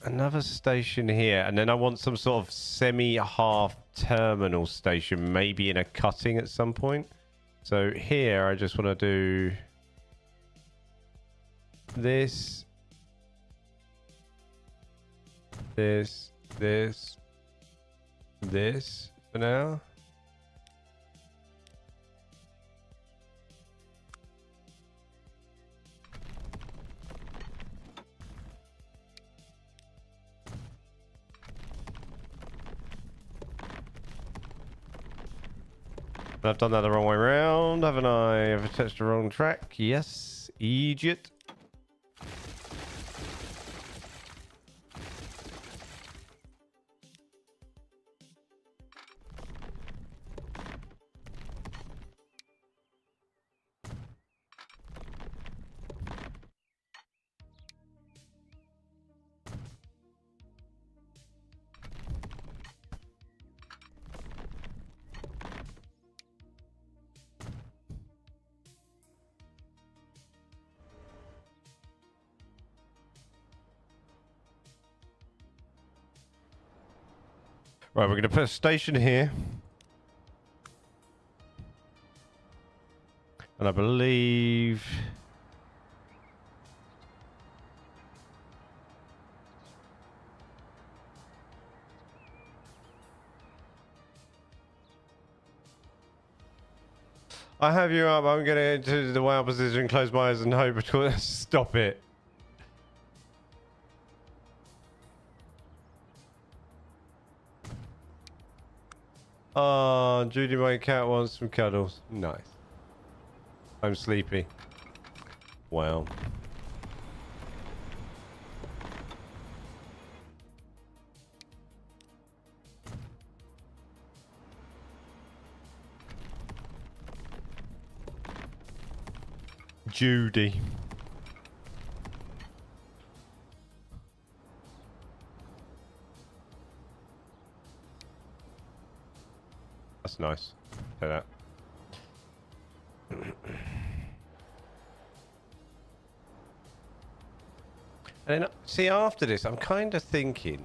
another station here, and then I want some sort of semi-half terminal station, maybe in a cutting at some point. So here I just want to do this, this for now. I've done that the wrong way around, haven't I? Have I touched the wrong track? Yes, Egypt. Right, we're going to put a station here. And I believe... I have you up. I'm going to into the wild position, close my eyes and hope. Stop it. Oh, Judy, my cat wants some cuddles. Nice. I'm sleepy. Wow. Judy. That's nice. Say that. And then, see, after this, I'm kind of thinking...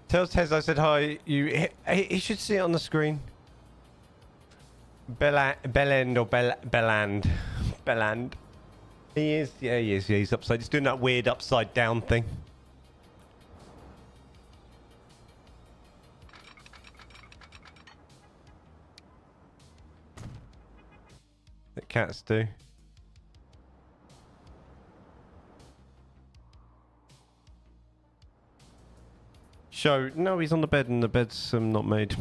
Tell Tez I said hi. He should see it on the screen. Bellend or Belland. Belland. He is. Yeah, he is. Yeah, he's upside. He's doing that weird upside down thing. That cats do. Show. No, he's on the bed and the bed's not made.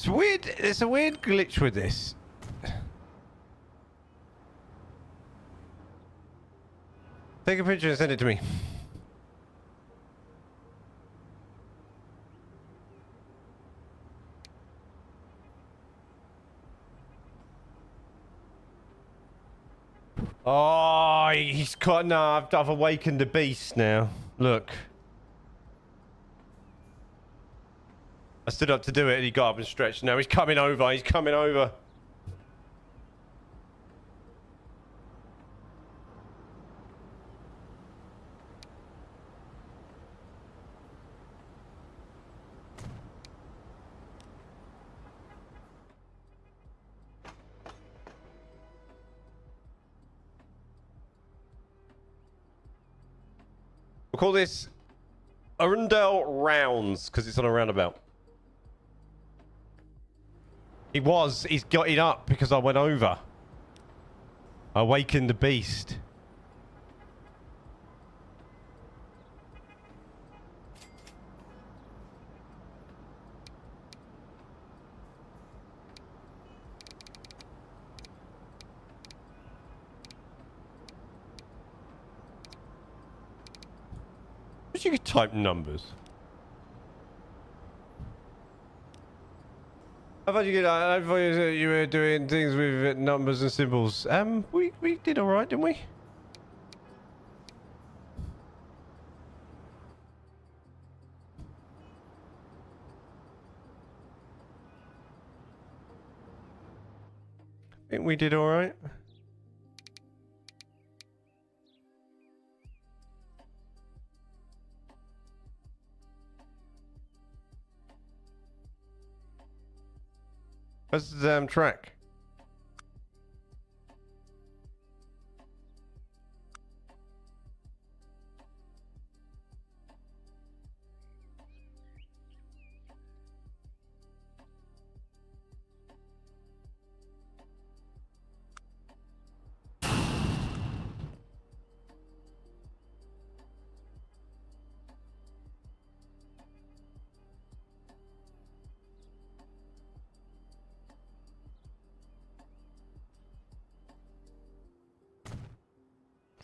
It's weird. There's a weird glitch with this. Take a picture and send it to me. Oh, he's got... No, I've awakened the beast now. Look. I stood up to do it and he got up and stretched. Now he's coming over. He's coming over. We'll call this Arundel Rounds because it's on a roundabout. He's got it up because I went over. I awakened the beast. You could type numbers. I thought you were doing things with numbers and symbols. We did all right, didn't we? I think we did all right. What's the damn track?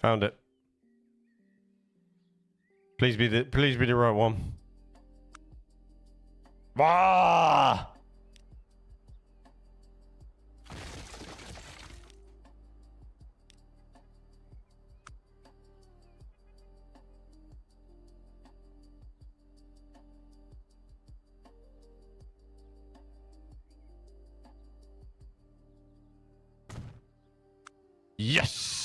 Found it. Please be the right one. Ah! Yes!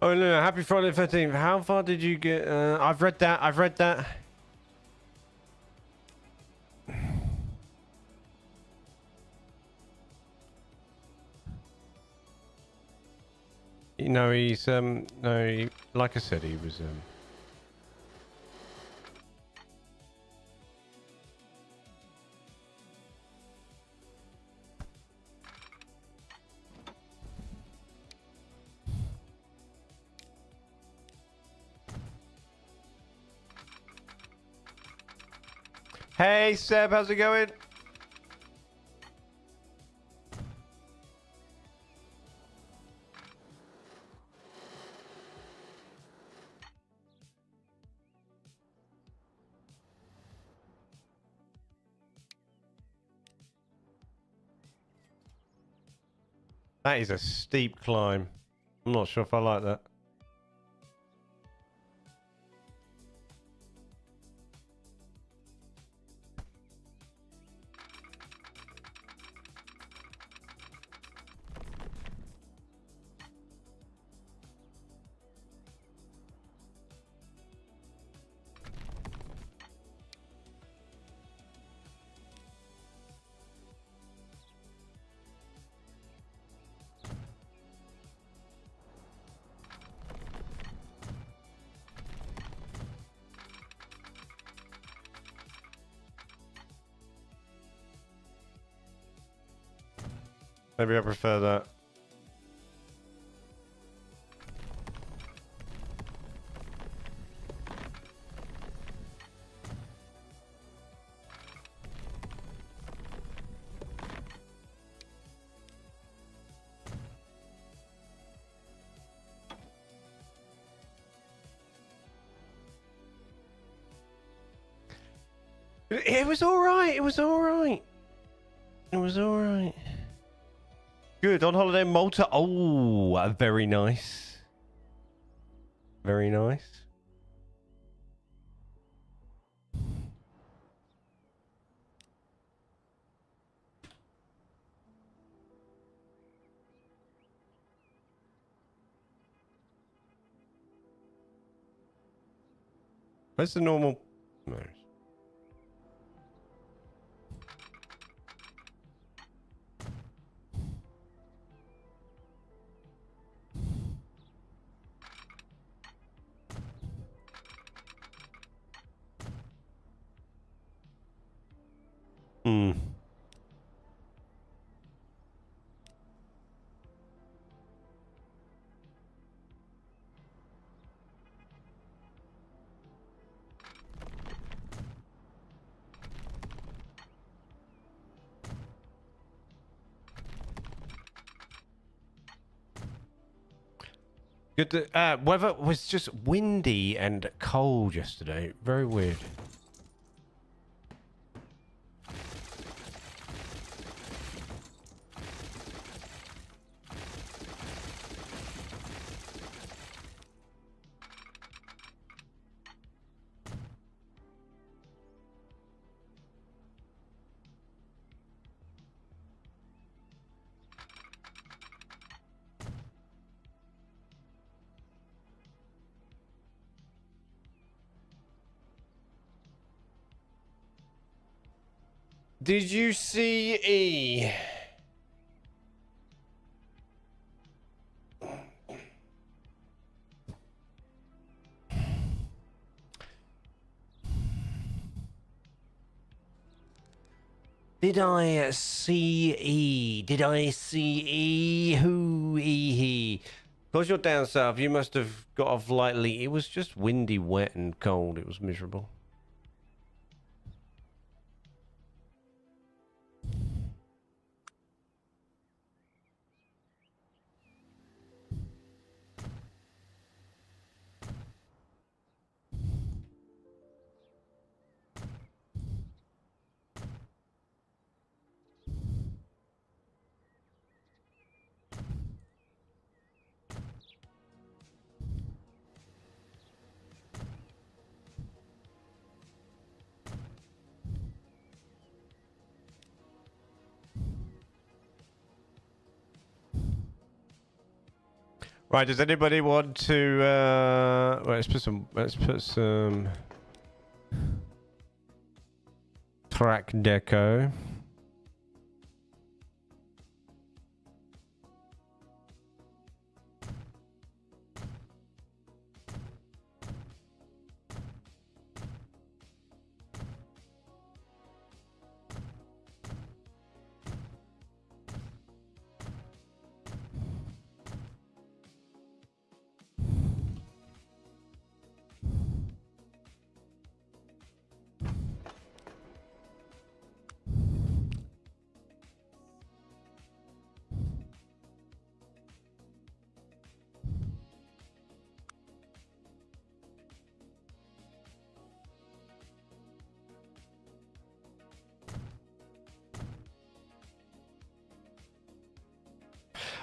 Oh no, happy Friday the 13th. How far did you get? I've read that. I've read that. You know, he's no, like I said, he was Hey, Seb, how's it going? That is a steep climb. I'm not sure if I like that. Maybe I prefer that. It was all right. It was all right. It was all right. Good. On holiday in Malta. Oh, very nice. Very nice. Where's the normal? No. Hmm. Good. Weather was just windy and cold yesterday. Very weird. Did you see E? Did I see E? Did I see E? Who E he? Because you're down south, you must have got off lightly. It was just windy, wet, and cold. It was miserable. Right, does anybody want to well, let's put some track deco.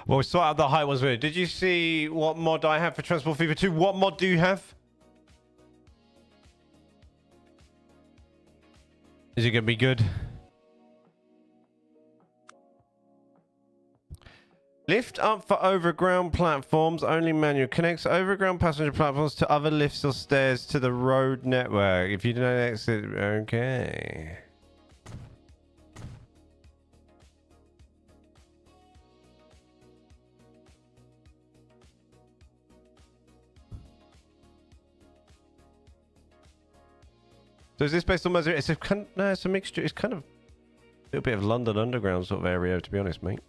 Well, we sort out the height ones. Did you see what mod I have for Transport Fever 2? What mod do you have? Is it going to be good? Lift up for overground platforms. Only manual. Connects overground passenger platforms to other lifts or stairs to the road network. If you don't exit... Okay. So is this based on... It's a, no, it's a mixture. It's kind of a little bit of London Underground sort of area, to be honest, mate.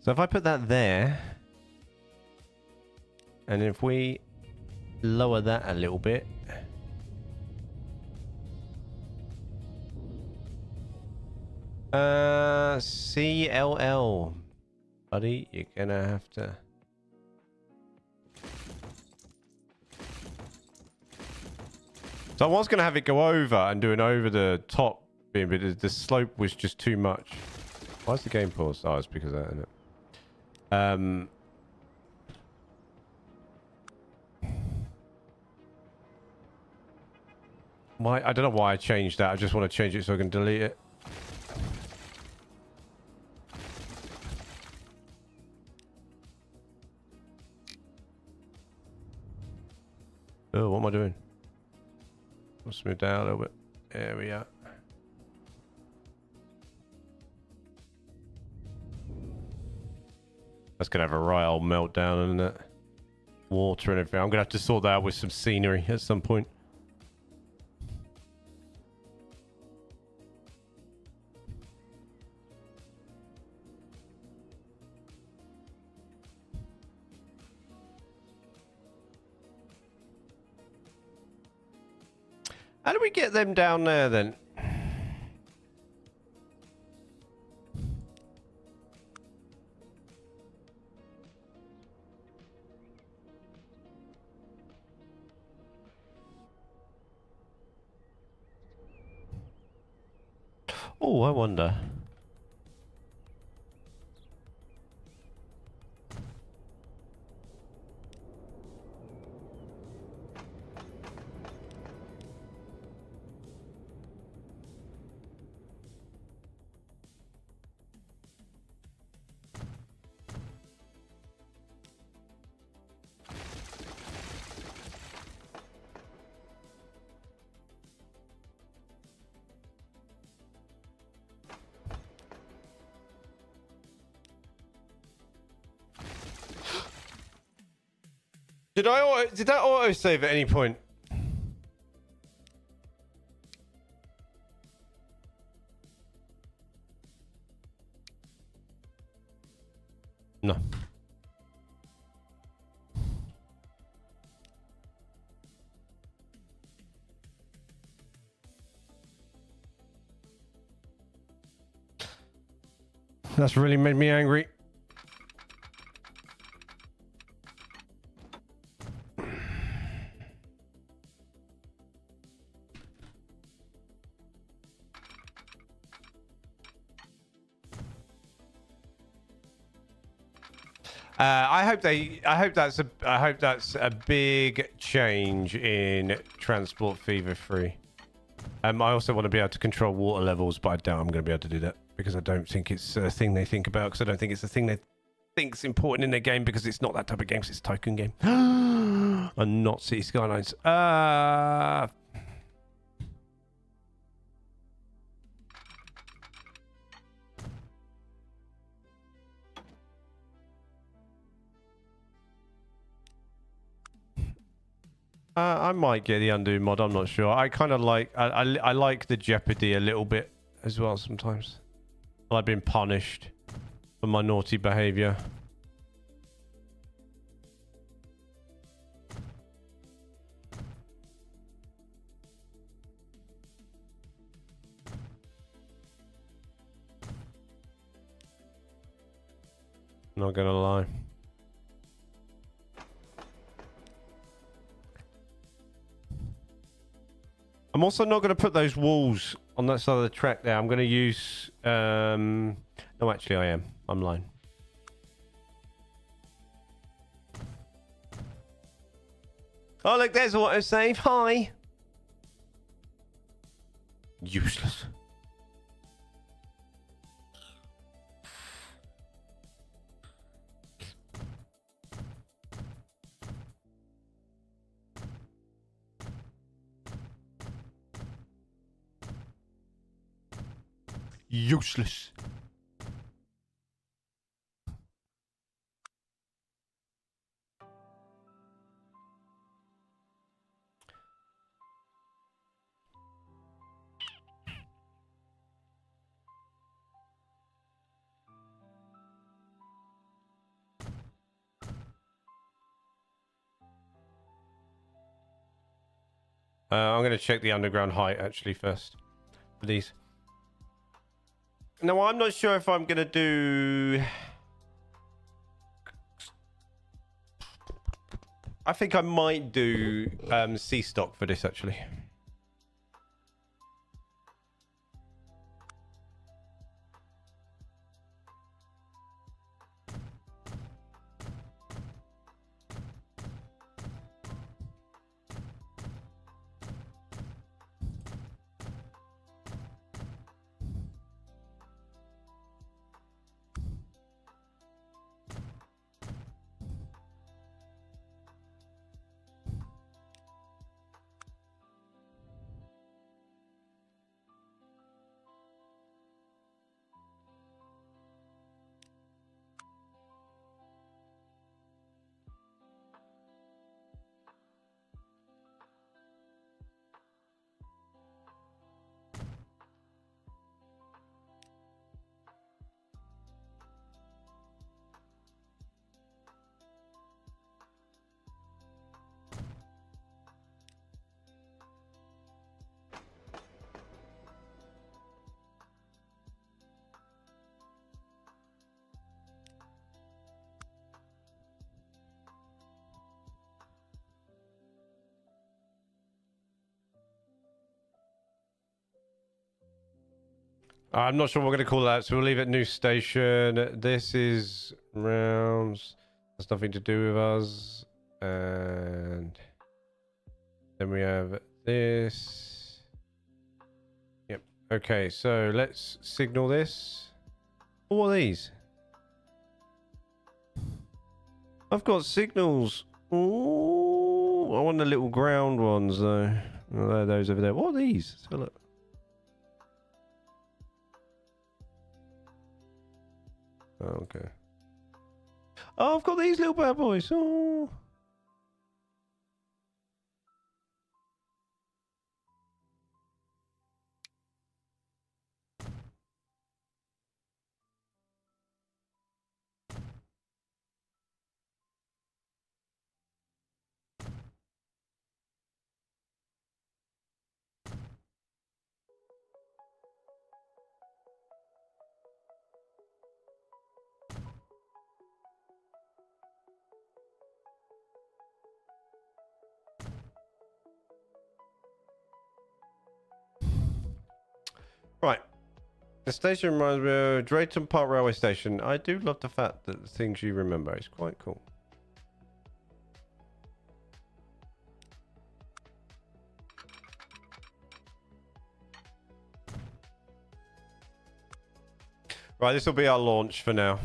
So if I put that there, and if we lower that a little bit, CLL, buddy, you're gonna have to. So I was gonna have it go over and do an over the top beam, but the slope was just too much. Why is the game paused? Oh, it's because of that, isn't it? I don't know why I changed that. I just want to change it so I can delete it. Oh, what am I doing? I'll smooth down a little bit. There we are. That's gonna have a right old meltdown, isn't it? Water and everything. I'm gonna have to sort that out with some scenery at some point. How do we get them down there then? Oh, I wonder. Did that auto save at any point? No. That's really made me angry. I hope that's a big change in Transport Fever 3. I also want to be able to control water levels, but I doubt I'm going to be able to do that because I don't think it's a thing they think about. Because I don't think it's a thing they think's important in their game because it's not that type of game. It's a tycoon game, and not City Skylines. I might get the undo mod. I'm not sure. I kind of like I like the jeopardy a little bit as well sometimes. I've been punished for my naughty behavior. Not gonna lie. I'm also not going to put those walls on that side of the track there. I'm going to use... no, actually I am. I'm lying. Oh, look, there's autosave. Hi. Useless. Useless. I'm going to check the underground height actually first for these. No, I'm not sure if I'm going to do... I think I might do C stock for this actually. I'm not sure what we're going to call that, so we'll leave it new station. This is rounds. Has nothing to do with us. And then we have this. Yep. Okay, so let's signal this. What are these? I've got signals. Ooh, I want the little ground ones though. Oh, there are those over there. What are these? Let's have a look. Oh, okay. Oh, I've got these little bad boys. Oh. Right. The station reminds me of Drayton Park Railway Station. I do love the fact that the things you remember. It's quite cool. Right, this will be our launch for now.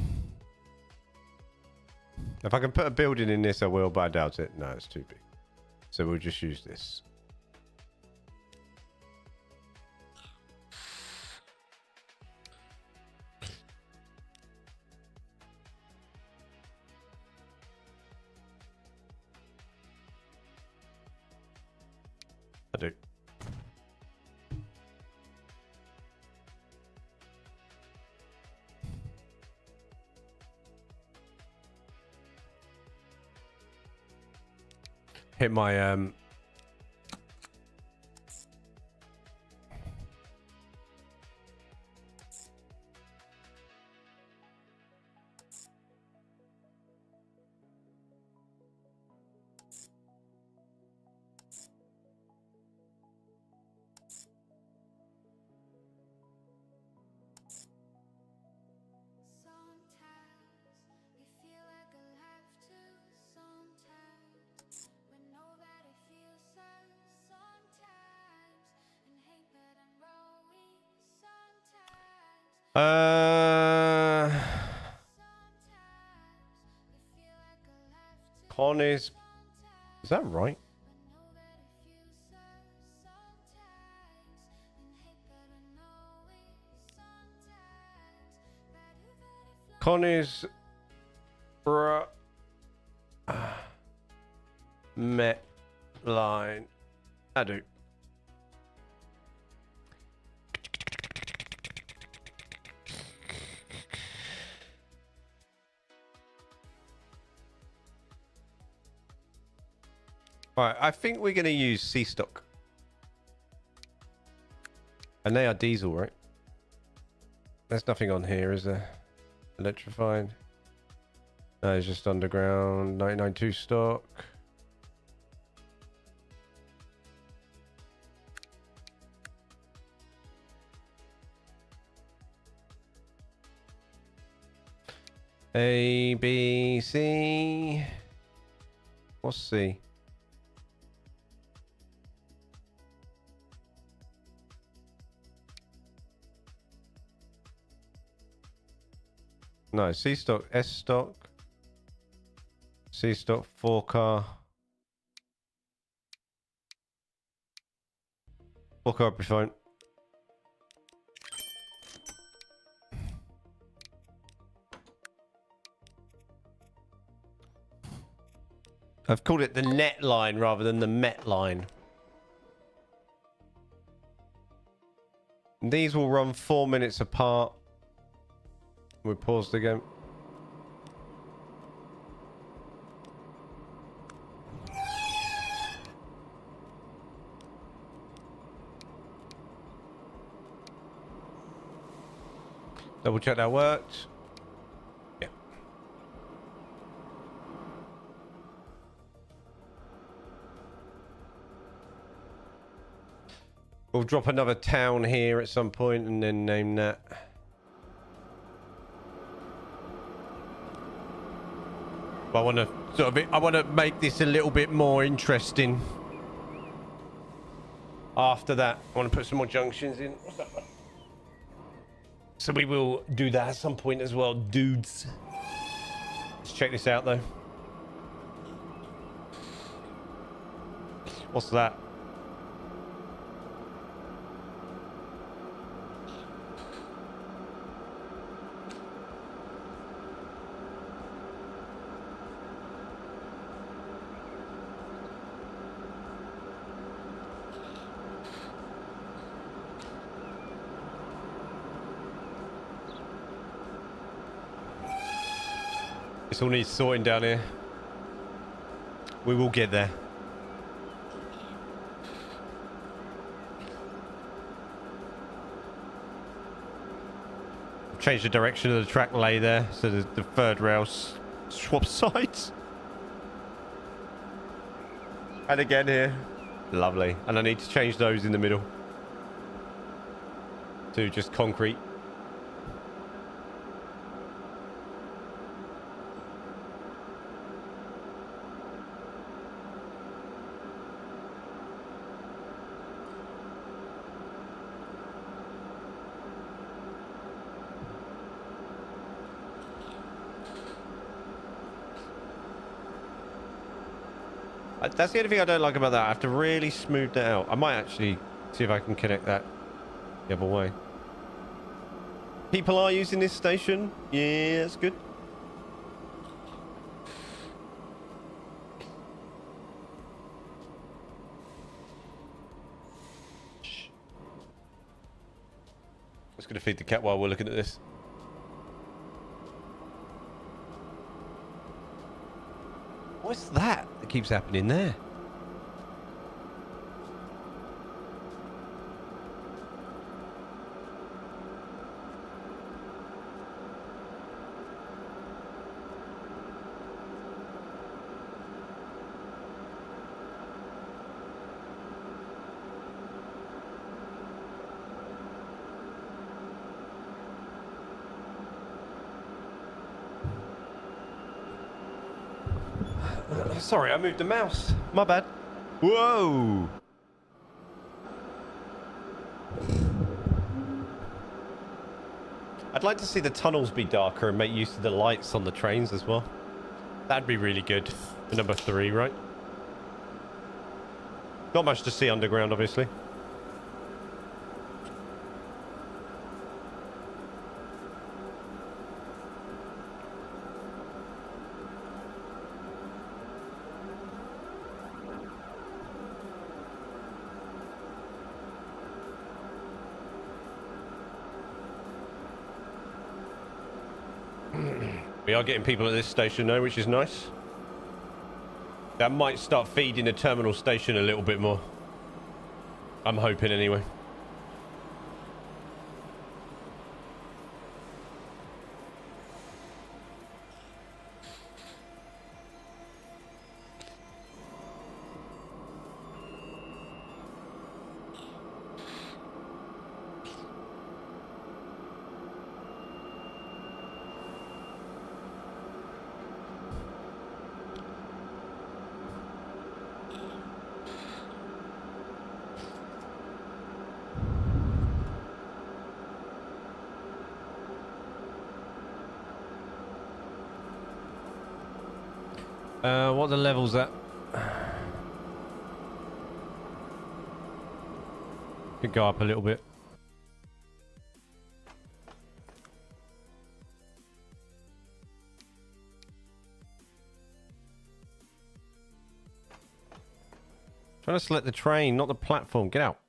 If I can put a building in this, I will, but I doubt it. No, it's too big. So we'll just use this. I do. Hit my Con is that right? Con is Met line. I do. Alright, I think we're going to use C stock. And they are diesel, right? There's nothing on here, is there? Electrified. No, it's just underground. 992 stock. A, B, C. What's C? No, C stock, S stock, C stock, 4-car. 4-car would be fine. I've called it the net line rather than the Met line. These will run 4 minutes apart. We paused again. Double check that worked. Yeah. We'll drop another town here at some point and then name that. I want to I want to make this a little bit more interesting. After that, I want to put some more junctions in. So we will do that at some point as well, dudes. Let's check this out though. What's that? This all needs sorting down here. We will get there. Change the direction of the track lay there, so the third rail swaps sides. And again here. Lovely. And I need to change those in the middle to just concrete. That's the only thing I don't like about that. I have to really smooth that out. I might actually see if I can connect that the other way. People are using this station. Yeah, that's good. Shh. Just going to feed the cat while we're looking at this. What's that keeps happening there? Sorry, I moved the mouse. My bad. Whoa! I'd like to see the tunnels be darker and make use of the lights on the trains as well. That'd be really good. Number 3, right? Not much to see underground, obviously. We are getting people at this station though, which is nice. That might start feeding the terminal station a little bit more. I'm hoping anyway. What are the levels at? Could go up a little bit. Trying to select the train, not the platform. Get out.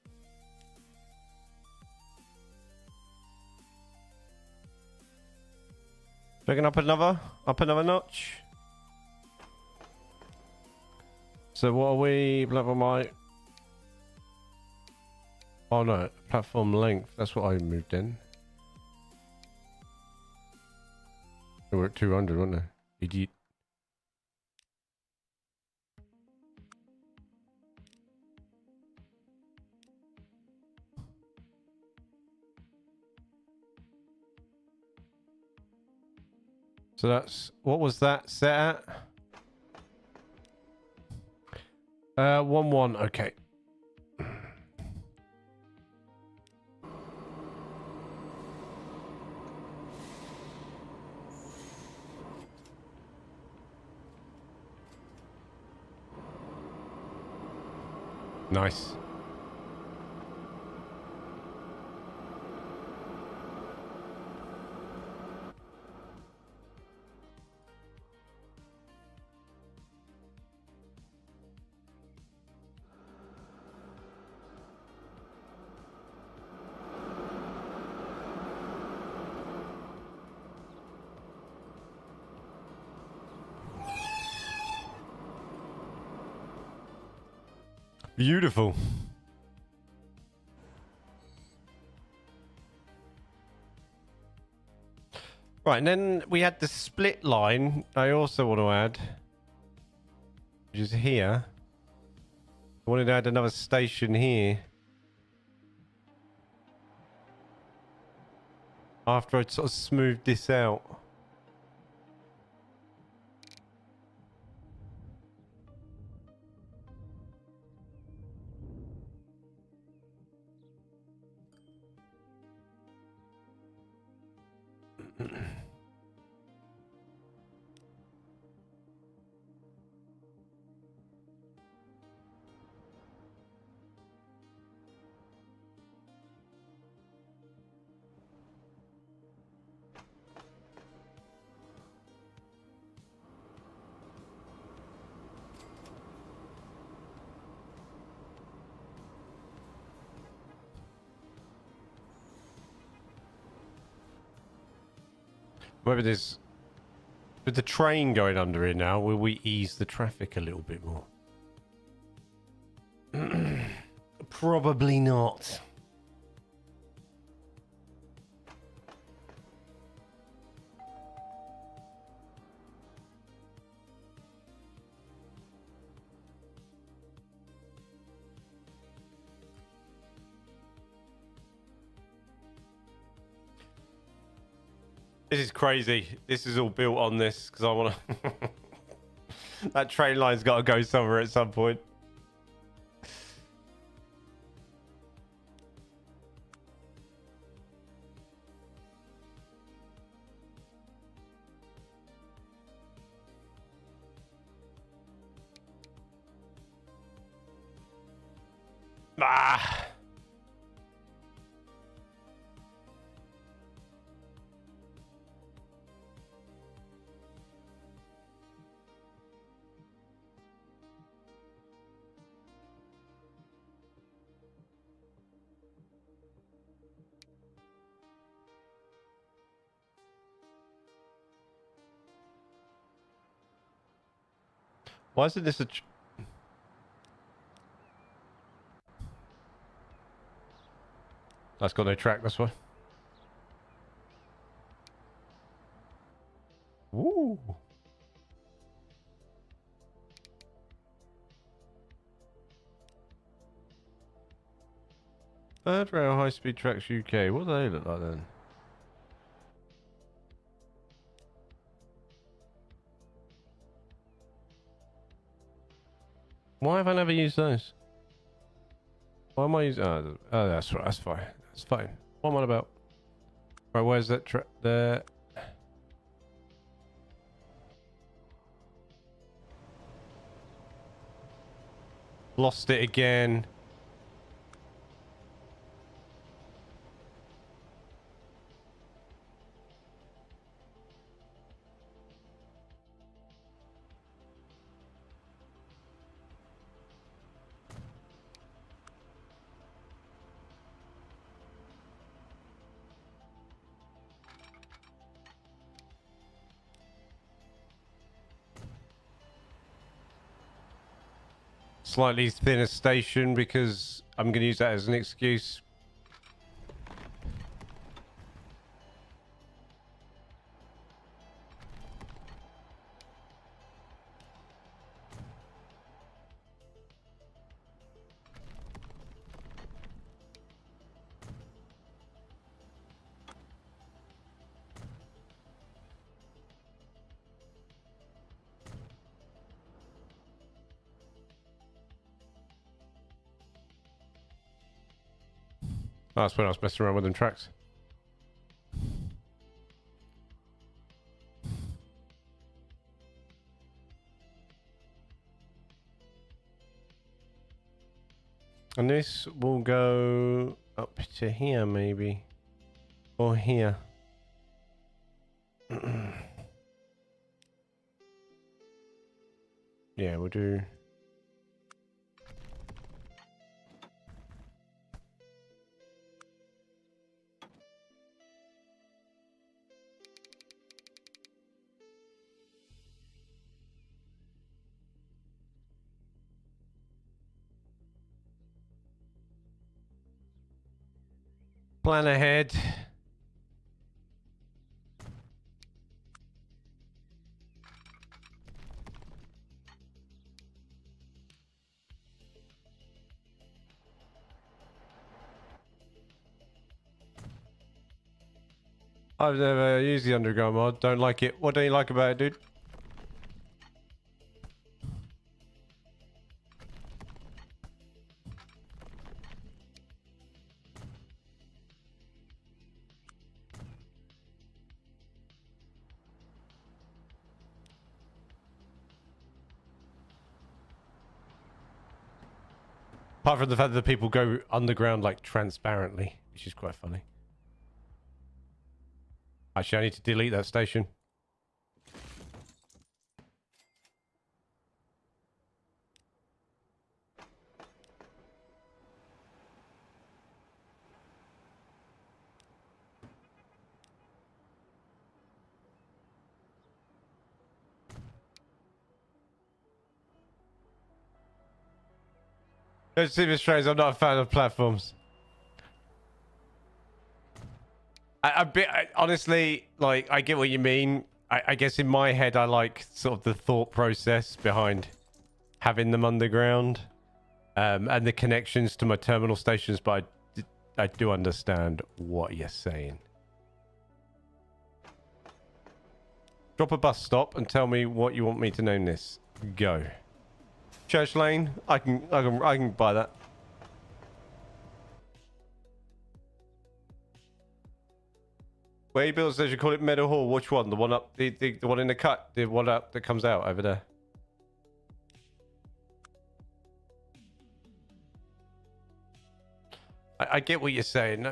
Picking up another notch. So what are we? Platform height. Oh no, platform length. That's what I moved in. They were at 200, weren't they? Idiot. So that's, what was that set at? 1-1, okay. Nice. Beautiful. Right, and then we had the split line. I also want to add, which is here. I wanted to add another station here. After I'd sort of smoothed this out. Maybe there's... With the train going under here now, will we ease the traffic a little bit more? Probably not. This is crazy. This is all built on this because I want to... That train line's got to go somewhere at some point. Ah. Why isn't this a... That's got no track, that's why. Woo. Third rail high-speed tracks UK. What do they look like then? Why have I never used those? Why am I using... Oh, that's right. That's fine. That's fine. What am I on about? Right, where's that track there? Lost it again. Slightly thinner station because I'm going to use that as an excuse. Oh, that's when I was messing around with them tracks. And this will go up to here, maybe. Or here. Yeah, we'll do... Plan ahead. I've never used the underground mod. Don't like it. What don't you like about it, dude? Apart from the fact that people go underground like transparently, which is quite funny. Actually, I need to delete that station. It's super strange. I'm not a fan of platforms. Honestly, like, I get what you mean. I guess in my head, I like sort of the thought process behind having them underground, and the connections to my terminal stations. But I do understand what you're saying. Drop a bus stop and tell me what you want me to name this. Go. Church Lane. I can buy that. Where you built says you call it Meadow Hall. Which one? The one up, the one in the cut, the one up that comes out over there. I get what you're saying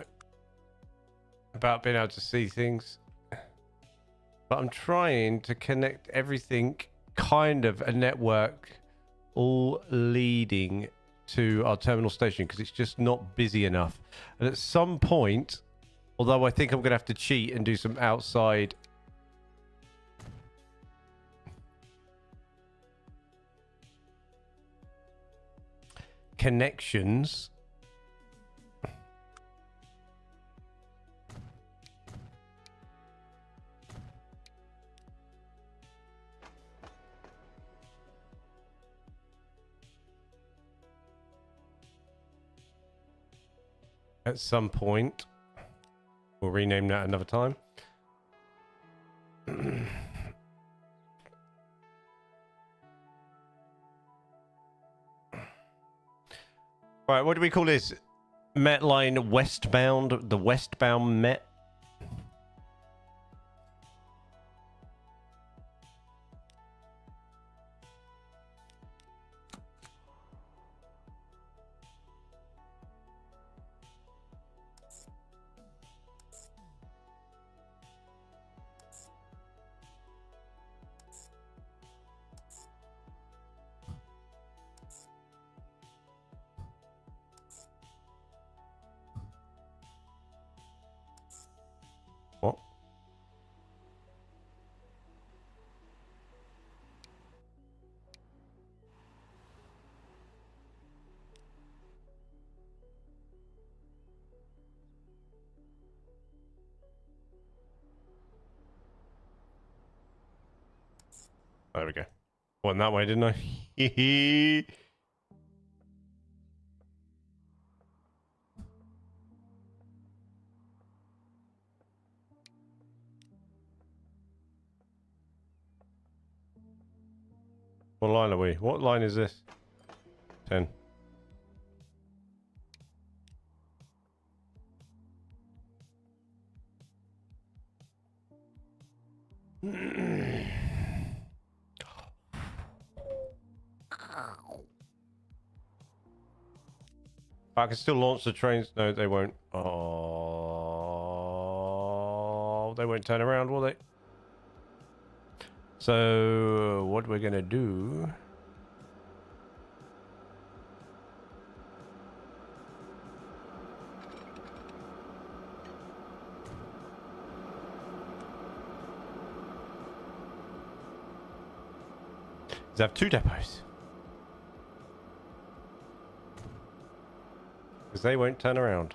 about being able to see things, but I'm trying to connect everything, kind of a network, all leading to our terminal station because it's just not busy enough. And at some point, although I think I'm going to have to cheat and do some outside connections. At some point, we'll rename that another time. Right, what do we call this? Met line westbound, the westbound Met. What? There we go. Went that way, didn't I? What line are we? What line is this? 10. I can still launch the trains. No, they won't. Oh, they won't turn around, will they? So, what we're gonna do? Is have 2 depots. Because they won't turn around.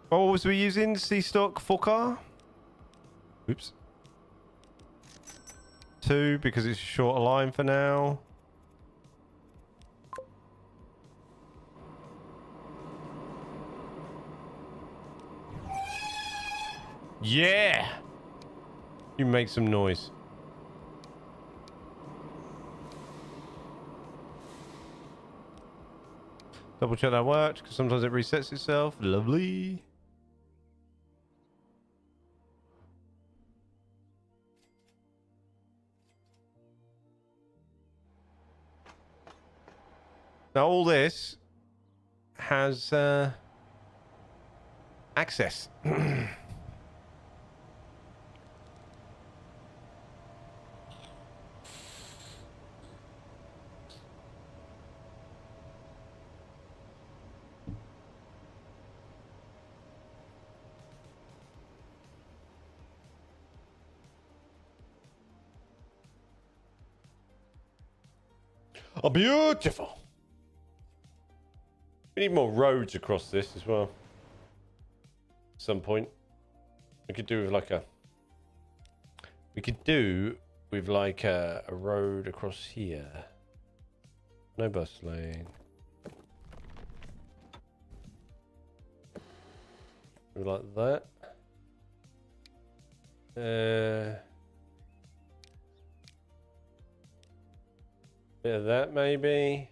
What was we using? C-stock 4-car? Oops. 2 because it's a shorter line for now. Yeah! You make some noise. Double check that worked, because sometimes it resets itself. Lovely. Now all this has access. Oh, beautiful. We need more roads across this as well. At some point. We could do with like a... We could do with like a road across here. No bus lane. Like that. Bit of that maybe.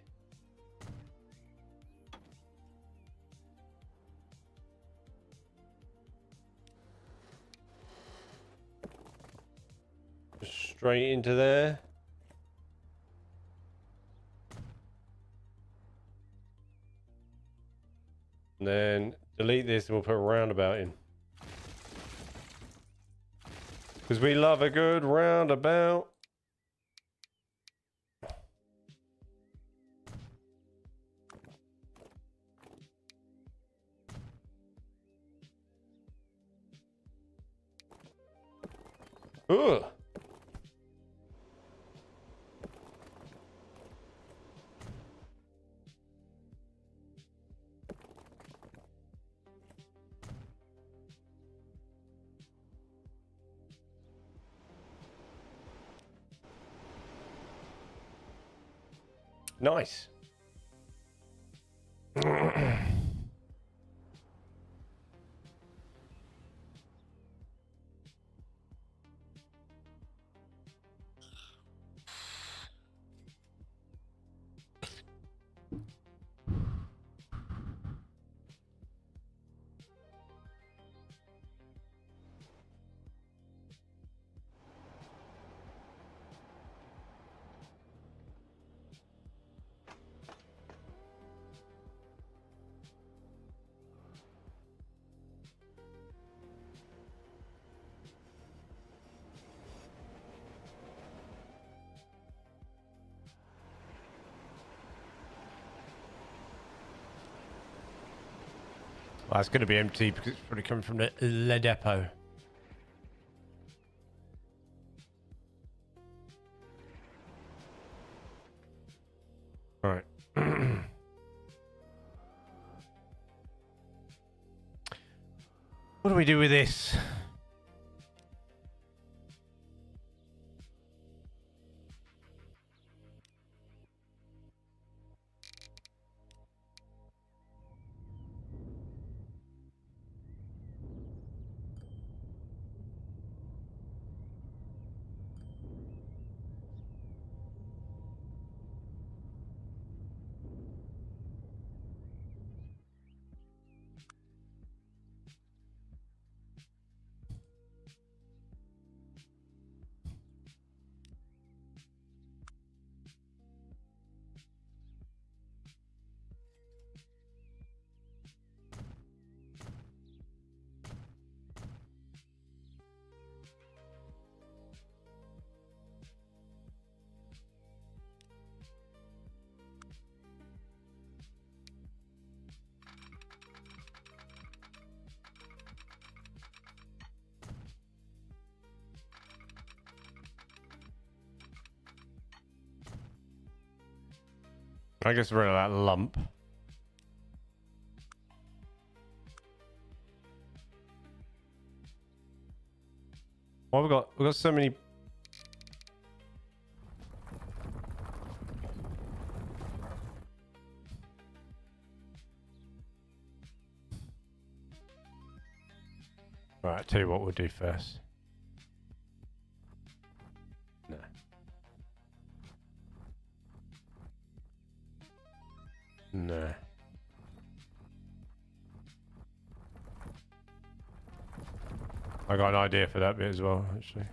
Just straight into there. And then delete this and we'll put a roundabout in. Because we love a good roundabout. Ugh. Nice. Well, it's going to be empty because it's probably coming from the depot. All right. What do we do with this? I guess rid of that lump. Well, we've got so many. Right, I'll tell you what we'll do first. No. No. I got an idea for that bit as well, actually.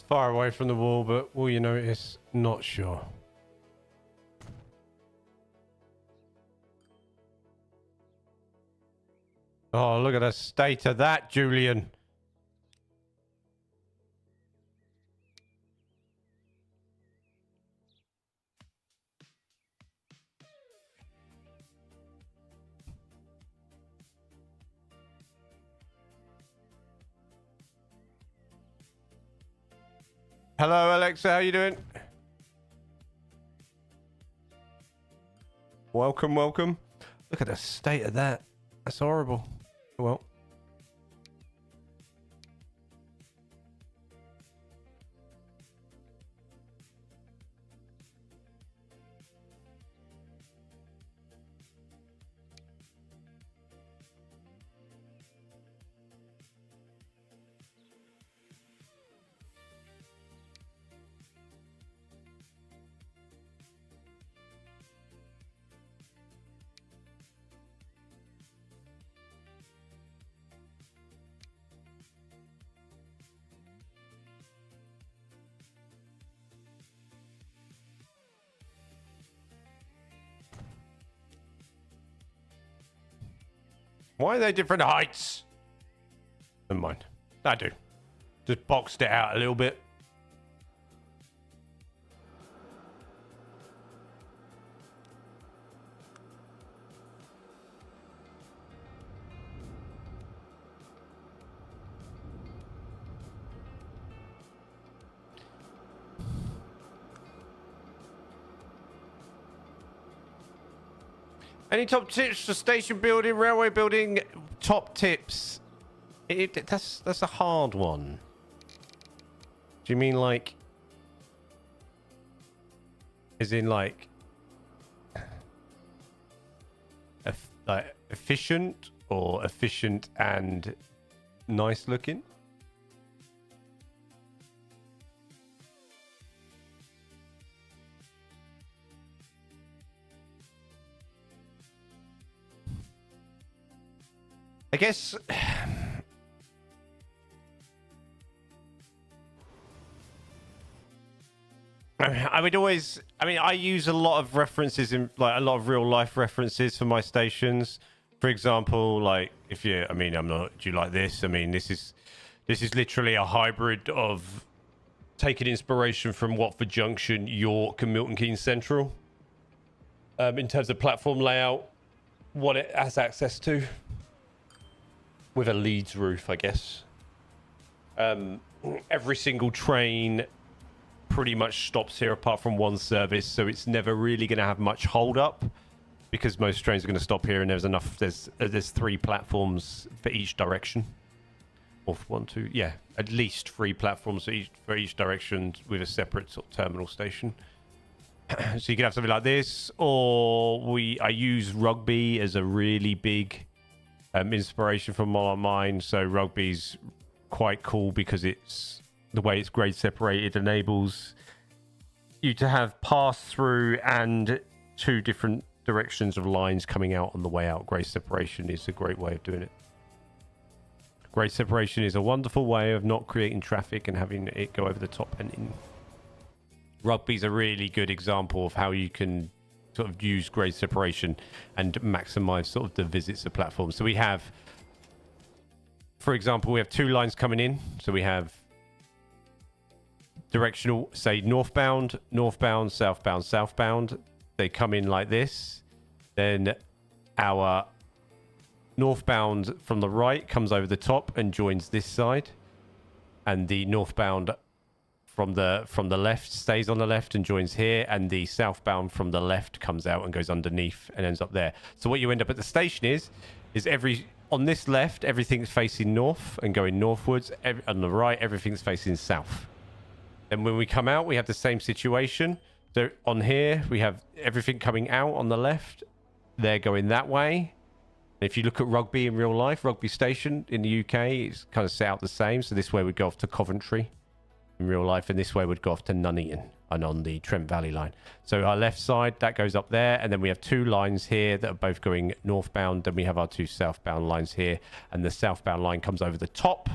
far away from the wall, but will you notice? Not sure. Oh, look at the state of that, Julian. Hello, Alexa. How you doing? Welcome, welcome. Look at the state of that. That's horrible. Well. Why are they different heights? Never mind. I do. Just boxed it out a little bit. Any top tips for station building, railway building? Top tips. That's a hard one. Do you mean like, as in like efficient or efficient and nice looking? I guess I would always, I mean, I use a lot of references in, like, a lot of real life references for my stations. For example, like, if you, I mean, I'm not, do you like this? I mean, this is literally a hybrid of taking inspiration from Watford Junction, York, and Milton Keynes Central. In terms of platform layout, what it has access to. With a Leeds roof, I guess. Every single train pretty much stops here apart from one service, so it's never really going to have much hold up because most trains are going to stop here, and there's 3 platforms for each direction. Or 1, 2, yeah, at least 3 platforms for each direction with a separate sort of terminal station. So you can have something like this, or I use Rugby as a really big inspiration from mine. So Rugby's quite cool because it's the way it's grade separated enables you to have pass through and 2 different directions of lines coming out on the way out. Grade separation is a great way of doing it. Grade separation is a wonderful way of not creating traffic and having it go over the top and in. Rugby's a really good example of how you can sort of use grade separation and maximize sort of the visits of platforms. So we have, for example, we have 2 lines coming in. So we have directional, say northbound, northbound, southbound, southbound. They come in like this. Then our northbound from the right comes over the top and joins this side. And the northbound from the left stays on the left and joins here, and the southbound from the left comes out and goes underneath and ends up there. So what you end up at the station is on this left everything's facing north and going northwards. On the right everything's facing south. And when we come out we have the same situation. So on here we have everything coming out on the left. They're going that way. And if you look at Rugby in real life, Rugby Station in the UK, it's kind of set out the same. So this way would go off to Coventry in real life, and this way would go off to Nuneaton and on the Trent Valley line. So our left side, that goes up there, and then we have 2 lines here that are both going northbound. Then we have our 2 southbound lines here, and the southbound line comes over the top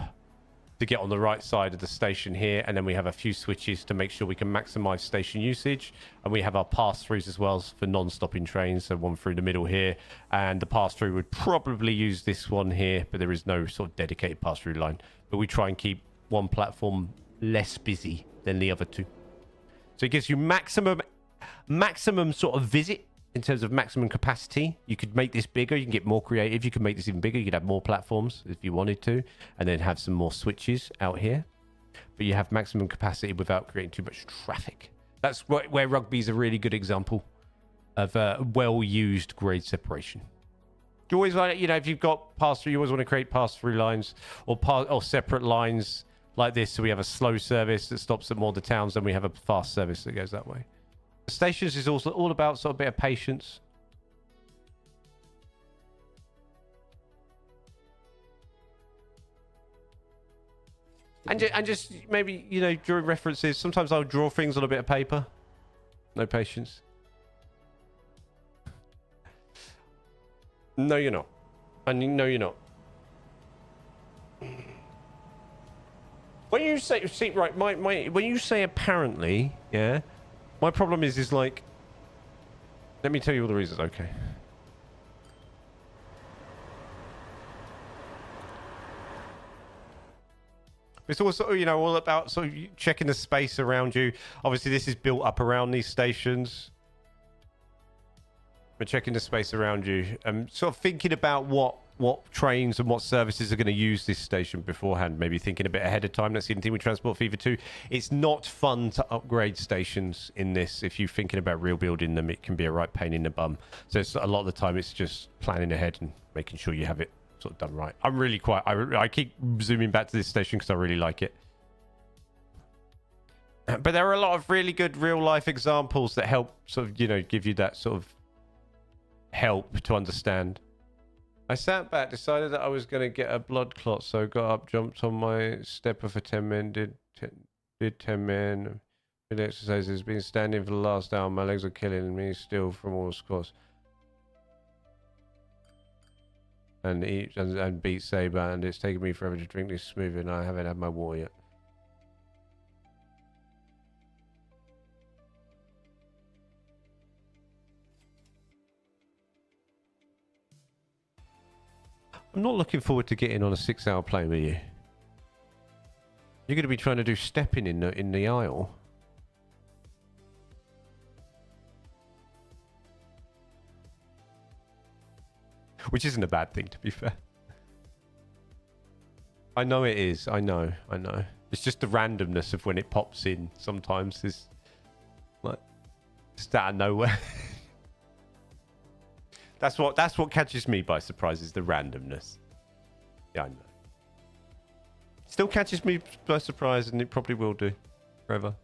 to get on the right side of the station here, and then we have a few switches to make sure we can maximize station usage, and we have our pass-throughs as well for non-stopping trains, so one through the middle here, and the pass-through would probably use this one here, but there is no sort of dedicated pass-through line, but we try and keep one platform less busy than the other two, so it gives you maximum sort of visit in terms of maximum capacity. You could make this bigger, you can get more creative, you can make this even bigger, you could have more platforms if you wanted to, and then have some more switches out here, but you have maximum capacity without creating too much traffic. That's where rugby is a really good example of well-used grade separation. You always want, you know, if you've got pass-through, you always want to create pass-through lines or separate lines like this, so we have a slow service that stops at more of the towns, and we have a fast service that goes that way. Stations is also all about sort of a bit of patience. And just maybe, you know, during references, sometimes I'll draw things on a bit of paper. No patience. No, you're not. And no, you're not. When you say, see, right, when you say apparently, yeah, my problem is like, let me tell you all the reasons, okay. It's also, you know, all about sort of checking the space around you. Obviously, this is built up around these stations. But checking the space around you. Sort of thinking about what trains and what services are going to use this station beforehand. Maybe thinking a bit ahead of time. That's the only thing with Transport Fever 2. It's not fun to upgrade stations in this. If you're thinking about real building them, it can be a right pain in the bum. So it's, a lot of the time, it's just planning ahead and making sure you have it sort of done right. I'm really quite... I keep zooming back to this station because I really like it. But there are a lot of really good real-life examples that help sort of, you know, give you that sort of help to understand. I sat back, decided that I was going to get a blood clot, so got up, jumped on my stepper for 10 men, did 10 men, did exercises, been standing for the last hour, my legs are killing me still from all squats. And eat and beat Saber, and it's taken me forever to drink this smoothie, and I haven't had my water yet. I'm not looking forward to getting on a 6-hour plane with you. You're going to be trying to do stepping in the aisle. Which isn't a bad thing, to be fair. I know it is. I know. It's just the randomness of when it pops in sometimes is like just out of nowhere. That's what catches me by surprise, is the randomness. Yeah, I know. Still catches me by surprise, and it probably will do forever.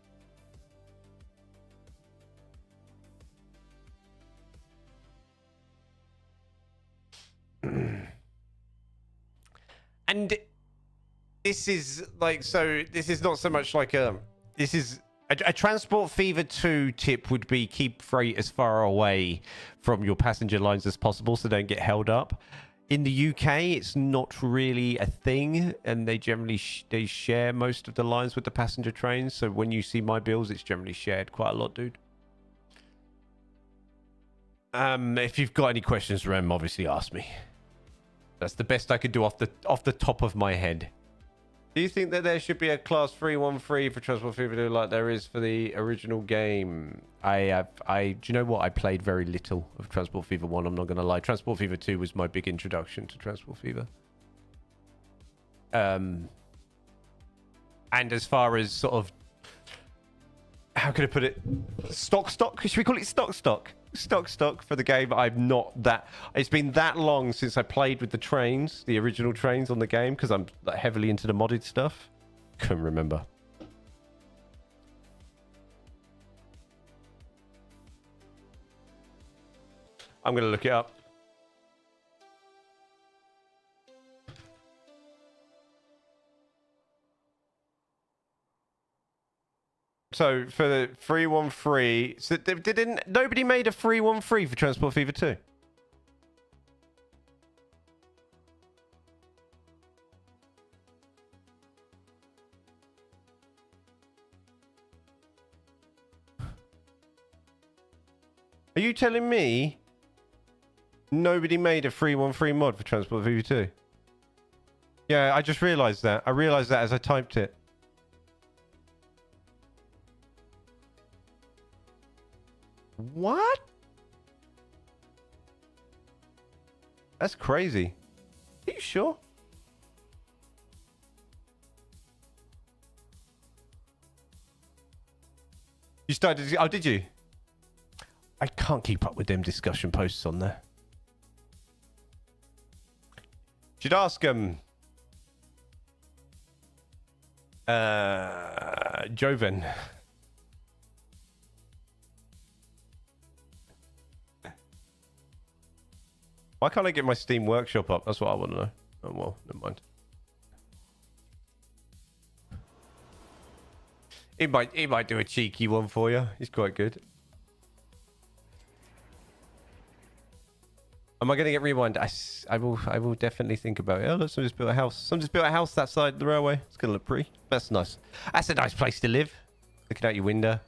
And this is like, so this is not so much like this is a Transport Fever 2 tip would be keep freight as far away from your passenger lines as possible so don't get held up. In the UK, it's not really a thing, and they generally they share most of the lines with the passenger trains. So when you see my bills, it's generally shared quite a lot, dude. If you've got any questions, Rem, obviously ask me. That's the best I could do off the top of my head. Do you think that there should be a class 313 for Transport Fever 2 like there is for the original game? Do you know what? I played very little of Transport Fever 1, I'm not going to lie. Transport Fever 2 was my big introduction to Transport Fever. And as far as sort of, how can I put it? Stock? Should we call it stock? Stock for the game. I'm not that. It's been that long since I played with the trains, the original trains on the game, because I'm like, heavily into the modded stuff. Couldn't remember. I'm gonna look it up. So for the 313, so nobody made a 313 for Transport Fever 2. Are you telling me nobody made a 313 mod for Transport Fever 2? Yeah, I just realised that. I realised that as I typed it. What? That's crazy. Are you sure? You started... Oh, did you? I can't keep up with them discussion posts on there. Should ask Joven. Why can't I get my Steam Workshop up? That's what I want to know. Oh well, never mind. He might do a cheeky one for you. He's quite good. Am I going to get rewind? I will definitely think about it. Oh, look, someone just built a house. Someone just built a house that side of the railway. It's going to look pretty. That's nice. That's a nice place to live. Looking out your window.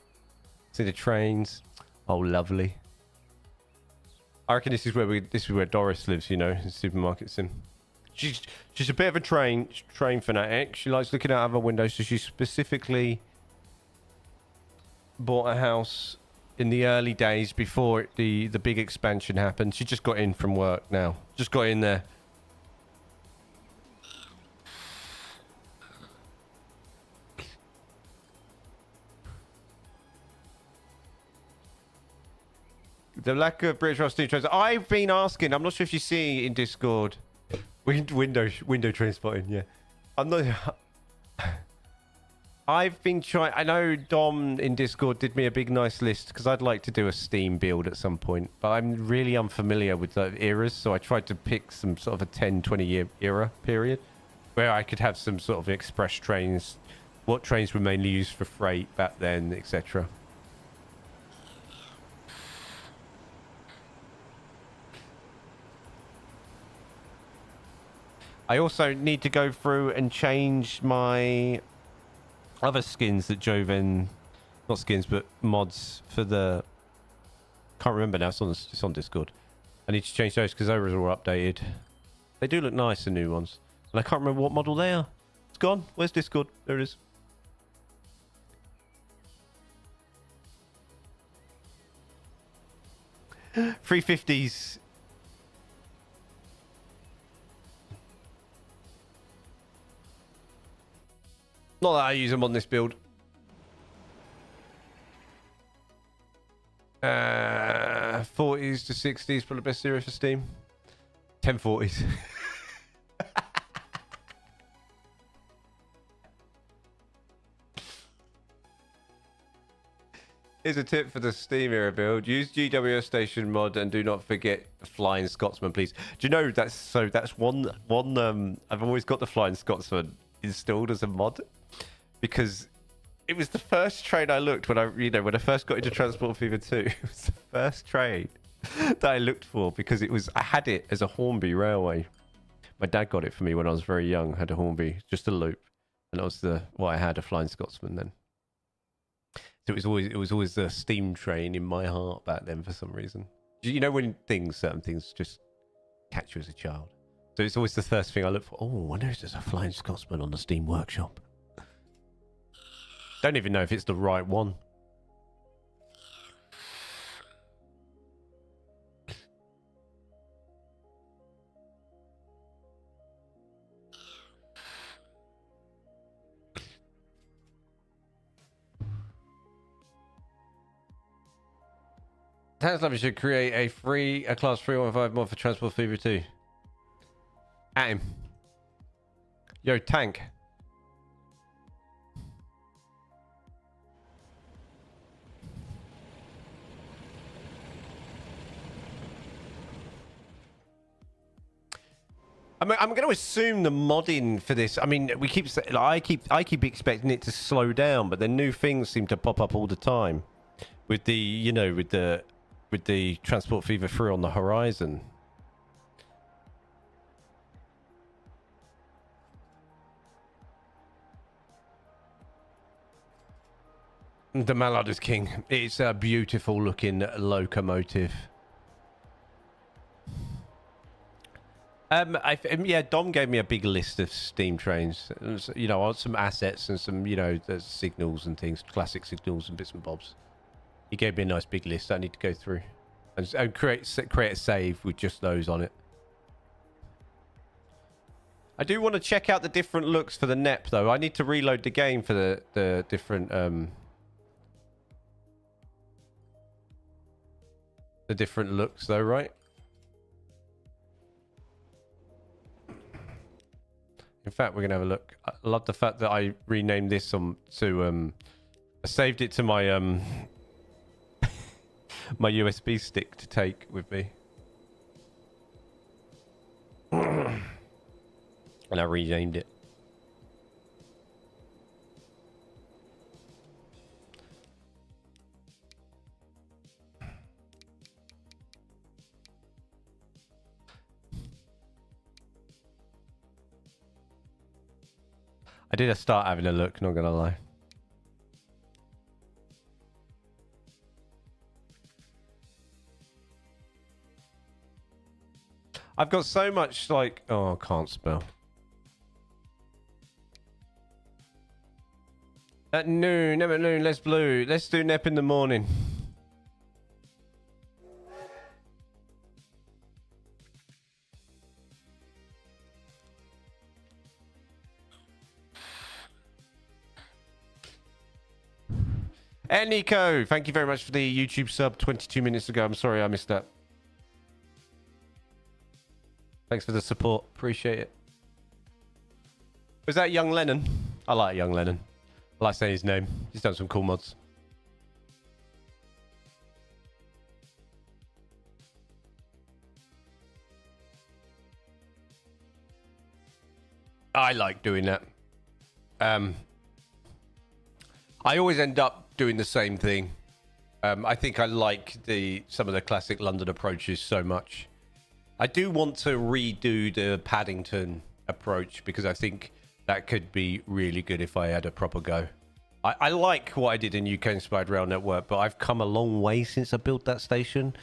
See the trains. Oh, lovely. I reckon this is where Doris lives, you know, in supermarket sim. She's a bit of a train fanatic. She likes looking out of her window, so she specifically bought a house in the early days before the big expansion happened. She just got in from work now. Just got in there. The lack of British Ross Steam trains. I've been asking. I'm not sure if you see in Discord. Window train spotting. Yeah, I'm not. I've been trying. I know Dom in Discord did me a big nice list because I'd like to do a Steam build at some point, but I'm really unfamiliar with the eras, so I tried to pick some sort of a 10-20 year era period where I could have some sort of express trains, what trains were mainly used for freight back then, etc. I also need to go through and change my other skins that Joven, not skins, but mods for the... Can't remember now. It's on Discord. I need to change those because those are all updated. They do look nice, the new ones. And I can't remember what model they are. It's gone. Where's Discord? There it is. $350s. Not that I use them on this build. 40s to 60s for the best series for Steam. 1040s. Here's a tip for the Steam era build. Use GWS Station mod and do not forget the Flying Scotsman, please. Do you know that's one I've always got the Flying Scotsman installed as a mod because it was the first train I looked when I first got into Transport Fever 2. It was the first train that I looked for because I had it as a Hornby railway. My dad got it for me when I was very young. Had a Hornby, just a loop, and that was I had, a Flying Scotsman then. So it was always the steam train in my heart back then for some reason. You know when certain things just catch you as a child. So it's always the first thing I look for. Oh, I wonder if there's a Flying Scotsman on the Steam Workshop. Don't even know if it's the right one. Tanslab should create a class 315 mod for Transport Fever 2. At him. Yo, Tank. I'm going to assume the modding for this. I mean, I keep expecting it to slow down, but then new things seem to pop up all the time. With the with the Transport Fever 3 on the horizon. The Mallard is king. It's a beautiful looking locomotive. Yeah, Dom gave me a big list of steam trains. You know, some assets and some, you know, the signals and things, classic signals and bits and bobs. He gave me a nice big list I need to go through and create a save with just those on it. I do want to check out the different looks for the NEP though. I need to reload the game for the different looks though, right? In fact, we're gonna have a look. I love the fact that I renamed this to I saved it to my my USB stick to take with me. And I renamed it. I did start having a look, not gonna lie. I've got so much like, oh, I can't spell. At noon, never noon, let's blue. Let's do NEP in the morning. Hey, Nico, thank you very much for the YouTube sub 22 minutes ago. I'm sorry I missed that. Thanks for the support. Appreciate it. Was that Young Lennon? I like Young Lennon. I like saying his name. He's done some cool mods. I like doing that. I always end up doing the same thing. I think I like some of the classic London approaches so much. I do want to redo the Paddington approach because I think that could be really good if I had a proper go. I like what I did in UK Inspired Rail Network, but I've come a long way since I built that station.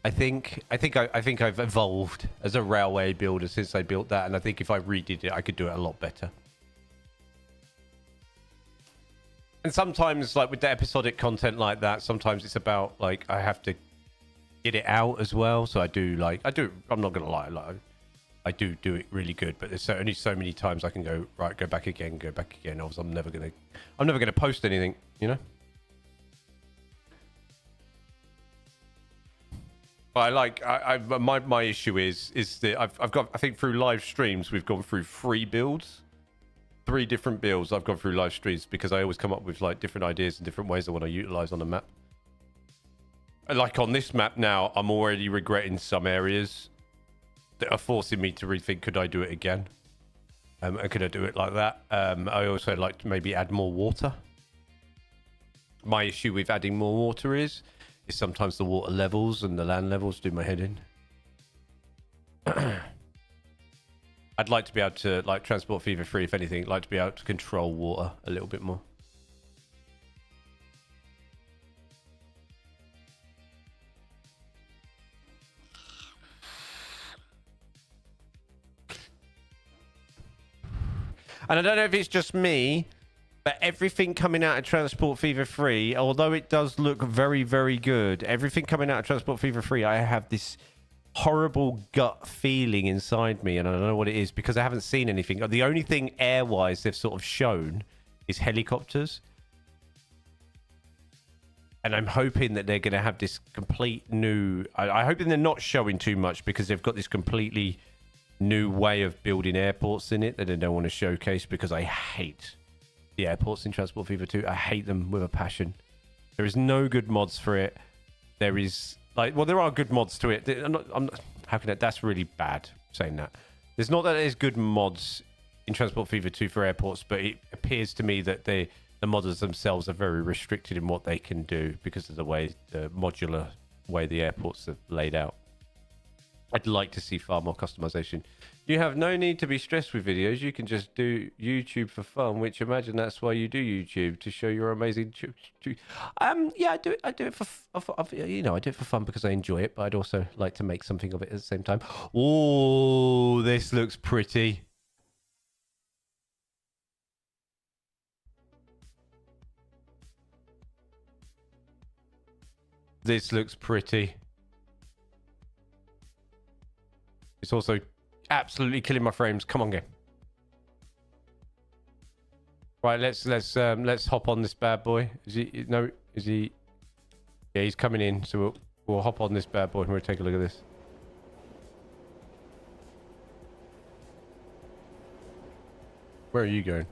I think I've evolved as a railway builder since I built that, and I think if I redid it, I could do it a lot better. And sometimes, like with the episodic content like that, sometimes it's about like I have to get it out as well. So I'm not gonna lie, like I do it really good, but there's only so many times I can go back again. Obviously, I'm never gonna post anything, you know. But my issue is that I've got, I think through live streams we've gone through 3 different builds I've gone through live streams because I always come up with like different ideas and different ways I want to utilize on the map. Like on this map now, I'm already regretting some areas that are forcing me to rethink, could I do it again? And could I do it like that? I also like to maybe add more water. My issue with adding more water is sometimes the water levels and the land levels do my head in. I'd like to be able to, like Transport Fever 3, if anything, like to be able to control water a little bit more. And I don't know if it's just me, but everything coming out of Transport Fever 3, although it does look very, very good, everything coming out of Transport Fever 3, I have this horrible gut feeling inside me, and I don't know what it is because I haven't seen anything. The only thing air-wise they've sort of shown is helicopters. And I'm hoping that they're going to have this complete new... I hope they're not showing too much because they've got this completely new way of building airports in it that they don't want to showcase because I hate the airports in Transport Fever 2. I hate them with a passion. There is no good mods for it. There is... well, there are good mods to it. How can that's really bad saying that. There's not that there's good mods in Transport Fever 2 for airports, but it appears to me that the modders themselves are very restricted in what they can do because of the modular way the airports are laid out. I'd like to see far more customization. You have no need to be stressed with videos. You can just do YouTube for fun, which imagine that's why you do YouTube, to show your amazing. Yeah, I do it you know, I do it for fun because I enjoy it, but I'd also like to make something of it at the same time. Oh, this looks pretty. This looks pretty. It's also absolutely killing my frames. Come on, game. Right, let's hop on this bad boy. Is he? No, is he? Yeah, he's coming in. So we'll hop on this bad boy and we'll take a look at this. Where are you going?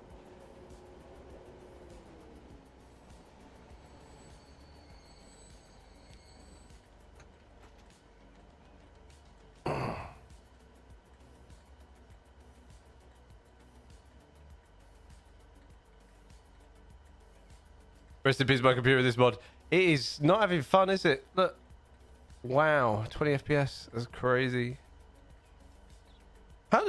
Rest in peace, my computer with this mod. It is not having fun, is it? Look. Wow, 20 FPS. That's crazy.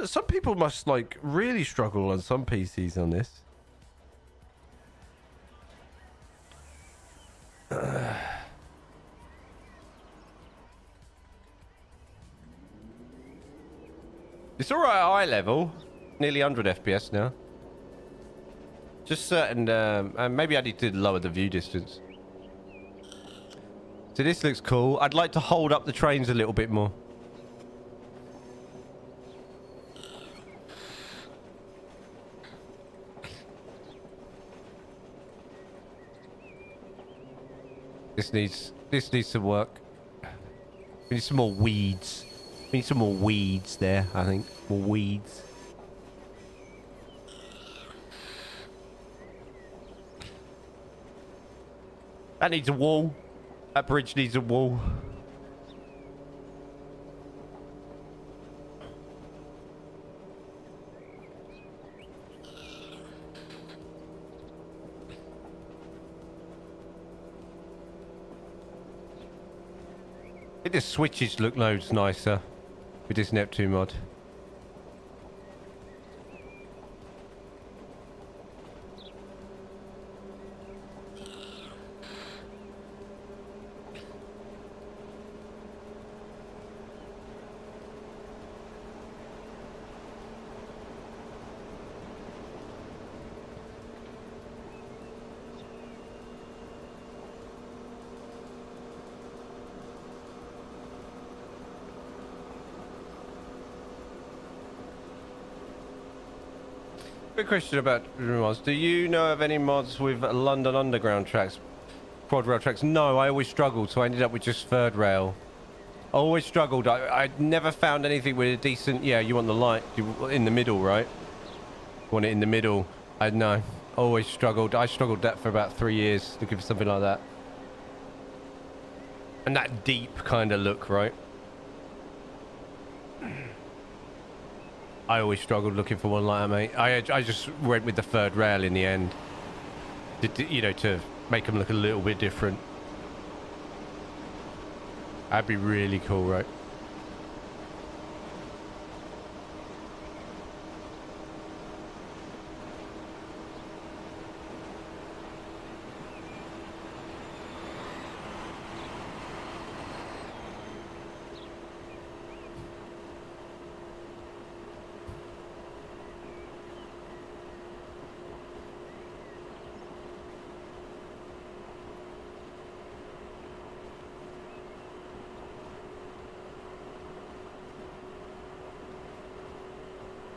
Some people must like really struggle on some PCs on this. It's alright at eye level. Nearly 100 FPS now. Just certain, maybe I need to lower the view distance. So this looks cool. I'd like to hold up the trains a little bit more. This needs some work. We need some more weeds. We need some more weeds there, I think. More weeds. That needs a wall. That bridge needs a wall. I think the switches look loads nicer with this Neptune mod. Quick question about mods. Do you know of any mods with London Underground tracks, quad rail tracks? No, I always struggled, so I ended up with just third rail. I always struggled. I never found anything with a decent. Yeah, you want the light in the middle, right? You want it in the middle. I know. Always struggled. I struggled that for about 3 years looking for something like that. And that deep kind of look, right? I always struggled looking for one like that, mate. I just went with the third rail in the end. You know, to make them look a little bit different. That'd be really cool, right?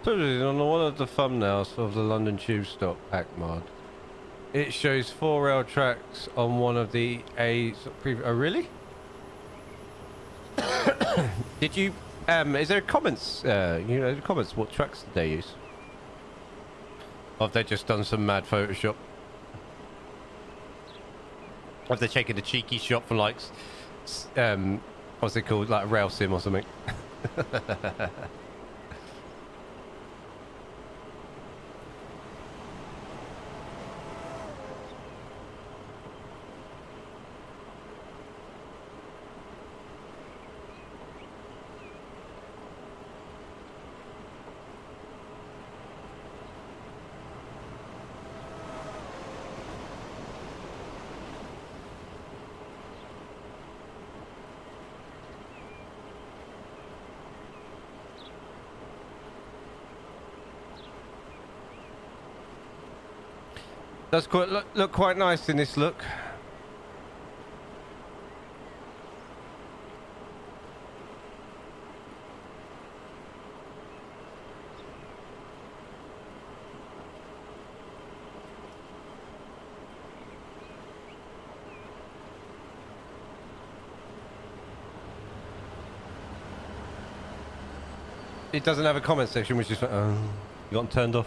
So on one of the thumbnails of the London Tube Stop pack mod, it shows 4 rail tracks on one of the oh really? Did you is there comments you know, comments what tracks did they use? Or have they just done some mad Photoshop? Have they taken a cheeky shot for like what's it called, like a rail sim or something? Does quite look quite nice in this look. It doesn't have a comment section, which is you got turned off.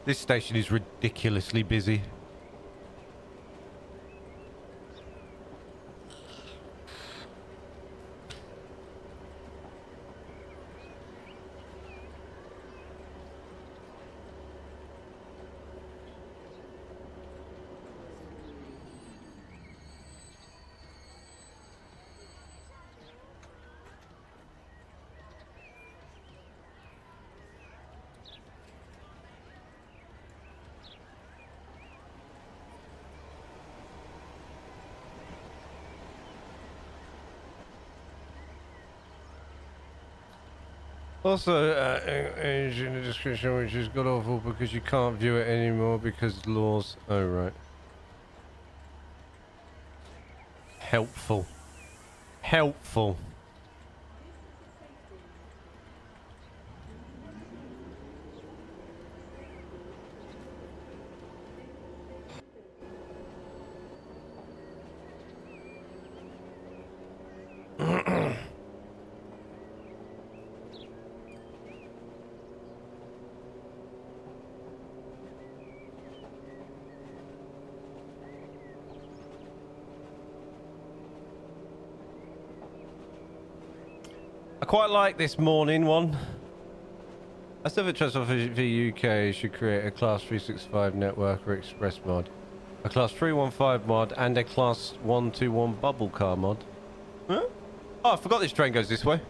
This station is ridiculously busy. Also, in the description, which is god awful because you can't view it anymore because laws. Oh, right. Helpful. Helpful. I quite like this morning one. I still think Transport for UK should create a Class 365 network or express mod, a Class 315 mod, and a Class 121 bubble car mod. Huh? Oh, I forgot this train goes this way.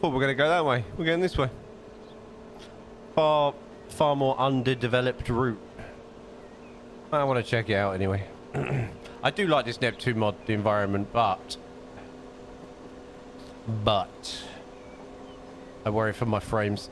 Thought we were going to go that way. We're going this way. Far more underdeveloped route. I want to check it out anyway. I do like this Neptune mod, the environment, but I worry for my frames.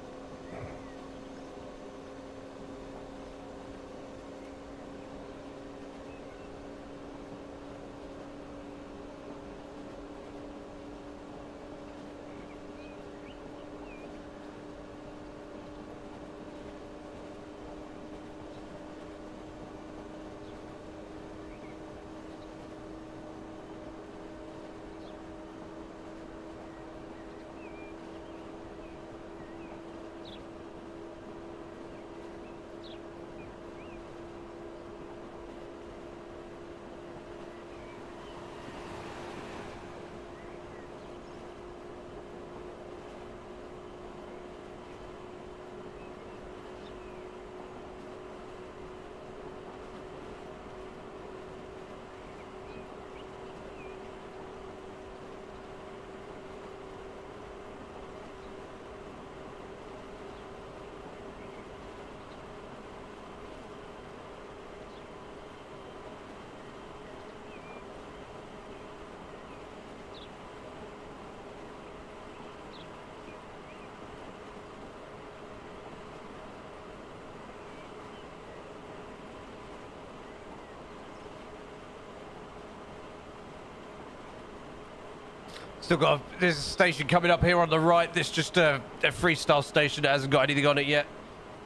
Still got there's a station coming up here on the right. This just a freestyle station that hasn't got anything on it yet.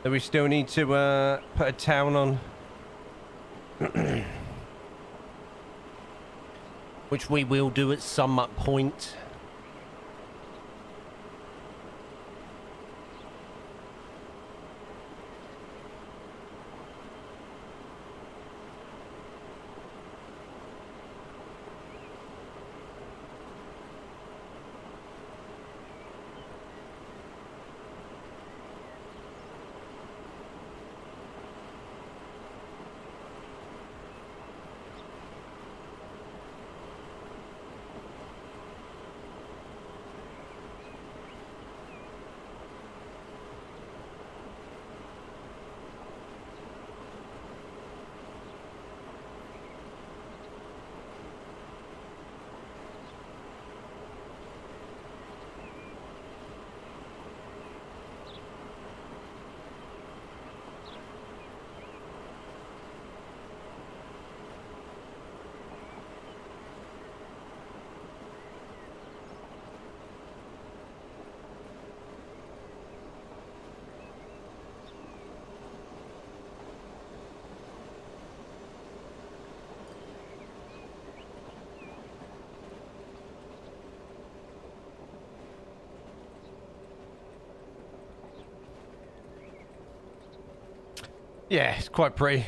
That we still need to put a town on. Which we will do at some point. Yeah, it's quite pretty.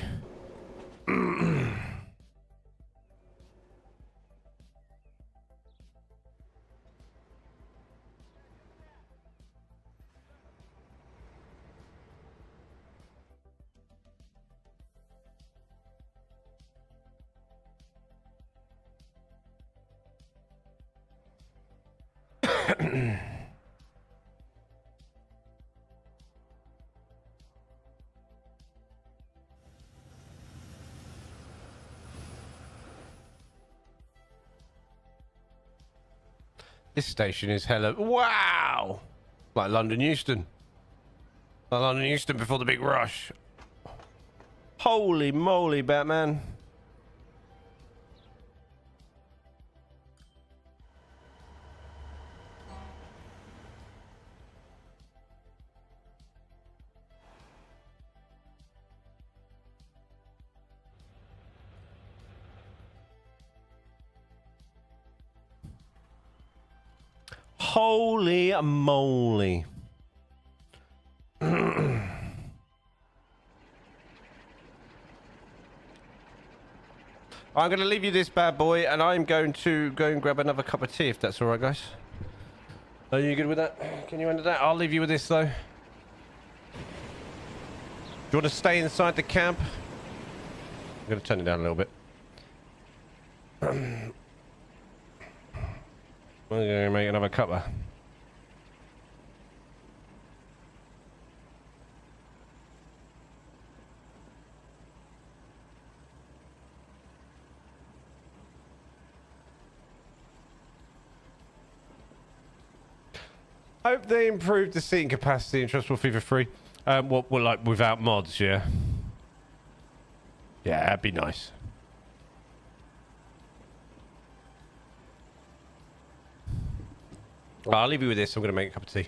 This station is hella... Wow! Like London Euston. Like London Euston before the big rush. Holy moly, Batman. Holy moly. I'm going to leave you this bad boy, and I'm going to go and grab another cup of tea, if that's all right, guys. Are you good with that? Can you handle that? I'll leave you with this, though. Do you want to stay inside the camp? I'm going to turn it down a little bit. I'm going to make another cuppa. Hope they improved the seating capacity in Trustful FIFA 3. What, like, without mods, yeah? Yeah, that'd be nice. Well, I'll leave you with this. I'm going to make a cup of tea.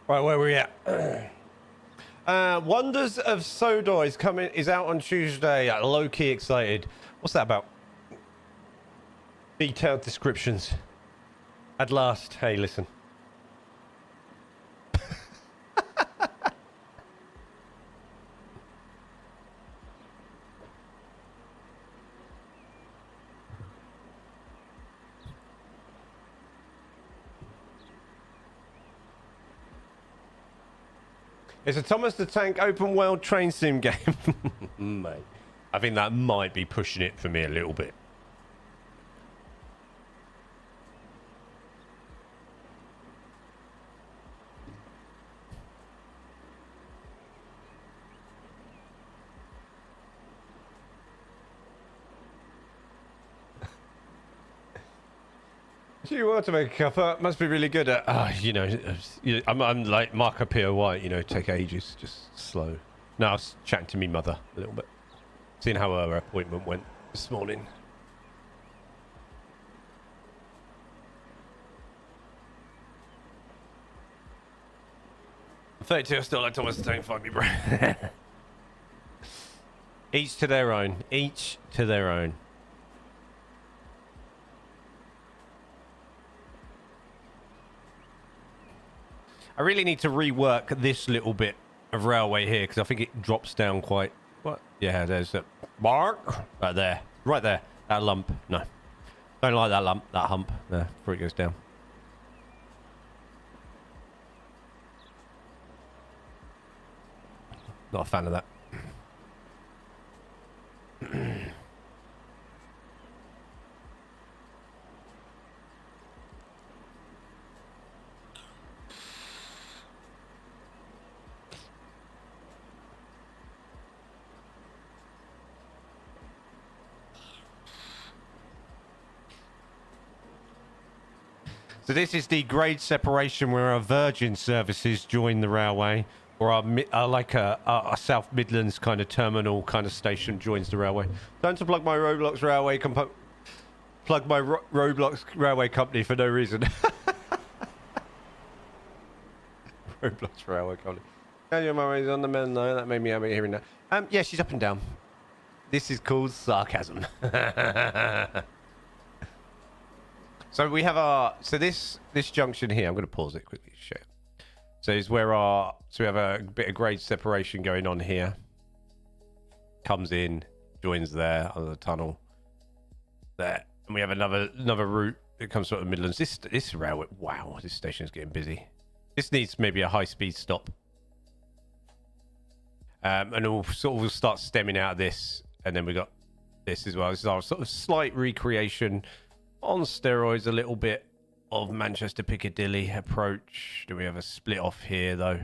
Right, where are we at? Wonders of Sodor is out on Tuesday. Low key excited. What's that about? Detailed descriptions. At last. Hey, listen. It's a Thomas the Tank open world train sim game. Mate, I think that might be pushing it for me a little bit. You want to make a cuppa? Must be really good at, I'm like Marco Pio White, take ages, just slow. No, I was chatting to me mother a little bit, seeing how her appointment went this morning. I'm 32, I still like Thomas the Tank, fuck me, bro. Each to their own. Each to their own. I really need to rework this little bit of railway here because I think it drops down quite... What? Yeah, there's a mark right there. Right there. That lump. No. Don't like that lump, that hump there before it goes down. Not a fan of that. So this is the grade separation where our Virgin services join the railway, or our South Midlands kind of terminal kind of station joins the railway. Don't to plug my Roblox railway Roblox railway company for no reason. Roblox railway company. Your mum is on the men though. That made me happy hearing that. Yeah, she's up and down. This is called sarcasm. So we have this junction here. I'm going to pause it quickly to show you. So is where we have a bit of grade separation going on here. Comes in, joins there under the tunnel. There, and we have another route that comes sort of Midlands. This railway, wow, this station is getting busy. This needs maybe a high speed stop. And we'll start stemming out of this, and then we got this as well. This is our sort of slight recreation. On steroids, a little bit of Manchester Piccadilly approach. Do we have a split off here though?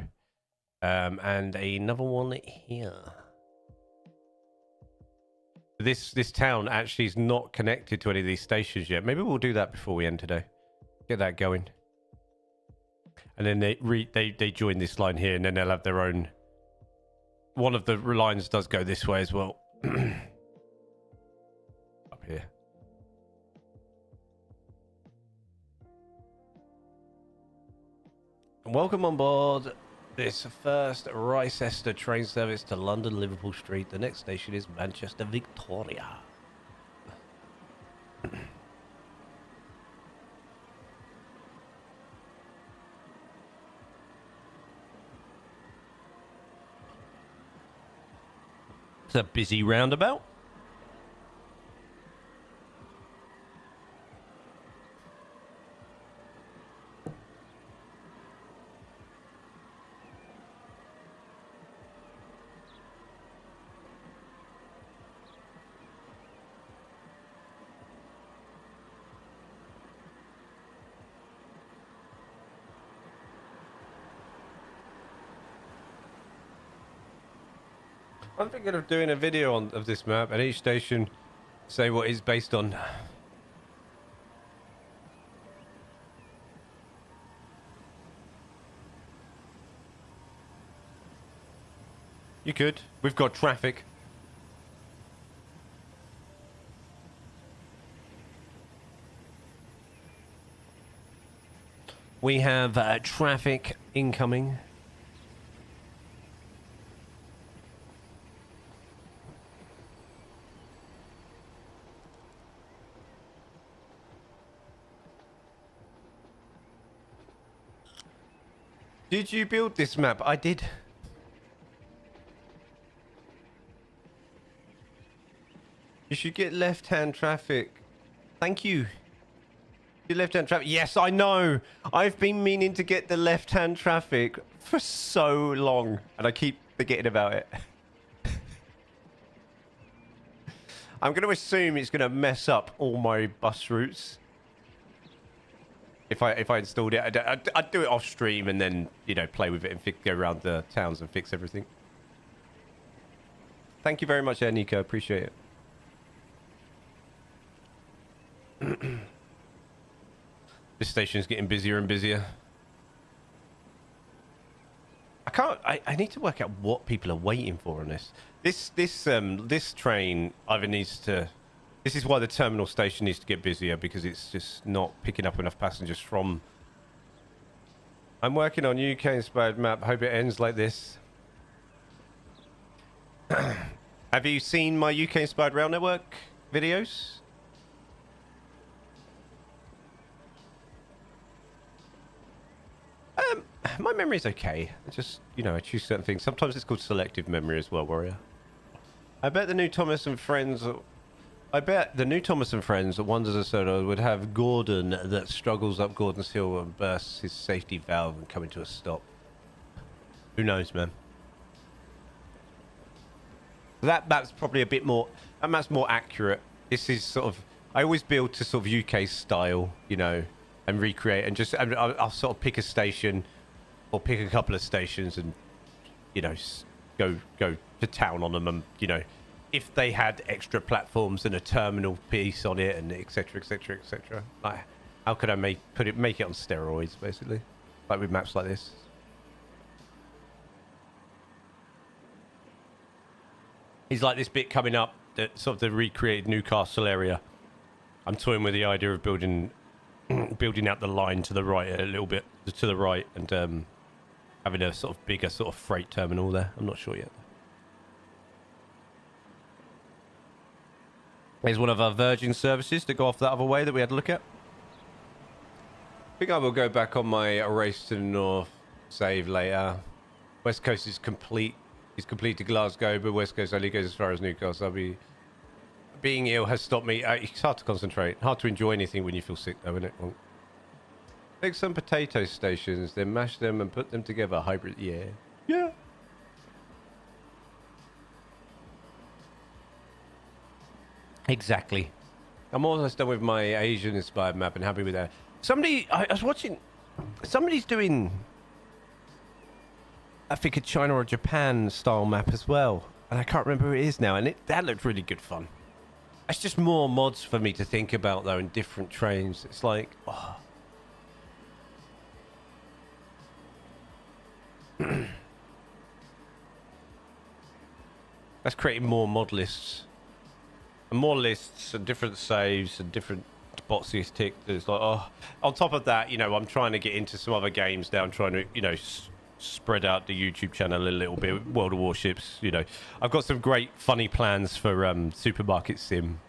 And another one here. This town actually is not connected to any of these stations yet. Maybe we'll do that before we end today. Get that going. And then they join this line here, and then they'll have their own. One of the lines does go this way as well. Up here. Welcome on board this first Ricester train service to London Liverpool Street. The next station is Manchester Victoria. It's a busy roundabout. I'm thinking of doing a video of this map and each station say what it's based on. You could. We've got traffic. We have traffic incoming. Did you build this map? I did. You should get left-hand traffic. Thank you. Your left-hand traffic. Yes, I know. I've been meaning to get the left-hand traffic for so long, and I keep forgetting about it. I'm going to assume it's going to mess up all my bus routes. If I installed it, I'd do it off stream and then, you know, play with it and go around the towns and fix everything. Thank you very much, Nico. Appreciate it. This station's getting busier and busier. I need to work out what people are waiting for on this. This train either needs to. This is why the terminal station needs to get busier, because it's just not picking up enough passengers from. I'm working on UK Inspired map. Hope it ends like this. Have you seen my UK Inspired Rail Network videos? My memory's okay. I just, you know, I choose certain things. Sometimes it's called selective memory as well, Warrior. I bet the new Thomas and Friends Wonders of Soda would have Gordon that struggles up Gordon's Hill and bursts his safety valve and coming to a stop. Who knows, man? That's probably a bit more. That map's more accurate. This is sort of. I always build to sort of UK style, you know, and recreate, and just. I'll sort of pick a station, or pick a couple of stations, and, you know, go to town on them, and, you know, if they had extra platforms and a terminal piece on it, and etc, etc, etc. Like, how could I make it on steroids, basically, like with maps like this. He's like this bit coming up, that sort of the recreated Newcastle area. I'm toying with the idea of building out the line to the right a little bit, to the right, and having a sort of bigger sort of freight terminal there. I'm not sure yet. Here's one of our Virgin services to go off that other way that we had to look at. I think I will go back on my race to the north save later. West Coast is complete. He's complete to Glasgow, but West Coast only goes as far as Newcastle. Being ill has stopped me. It's hard to concentrate. Hard to enjoy anything when you feel sick, though, isn't it? Well, take some potato stations, then mash them and put them together. Hybrid, yeah. Yeah. Exactly. I'm almost done with my Asian inspired map and happy with that. I was watching. Somebody's doing, I think, a China or Japan style map as well, and I can't remember who it is now. And that looked really good fun. It's just more mods for me to think about, though, in different trains. It's like, oh. That's creating more mod lists. And more lists and different saves and different boxes ticked. It's like, oh. On top of that, you know, I'm trying to get into some other games now. I'm trying to, you know, spread out the YouTube channel a little bit. World of Warships, you know. I've got some great funny plans for Supermarket Sim.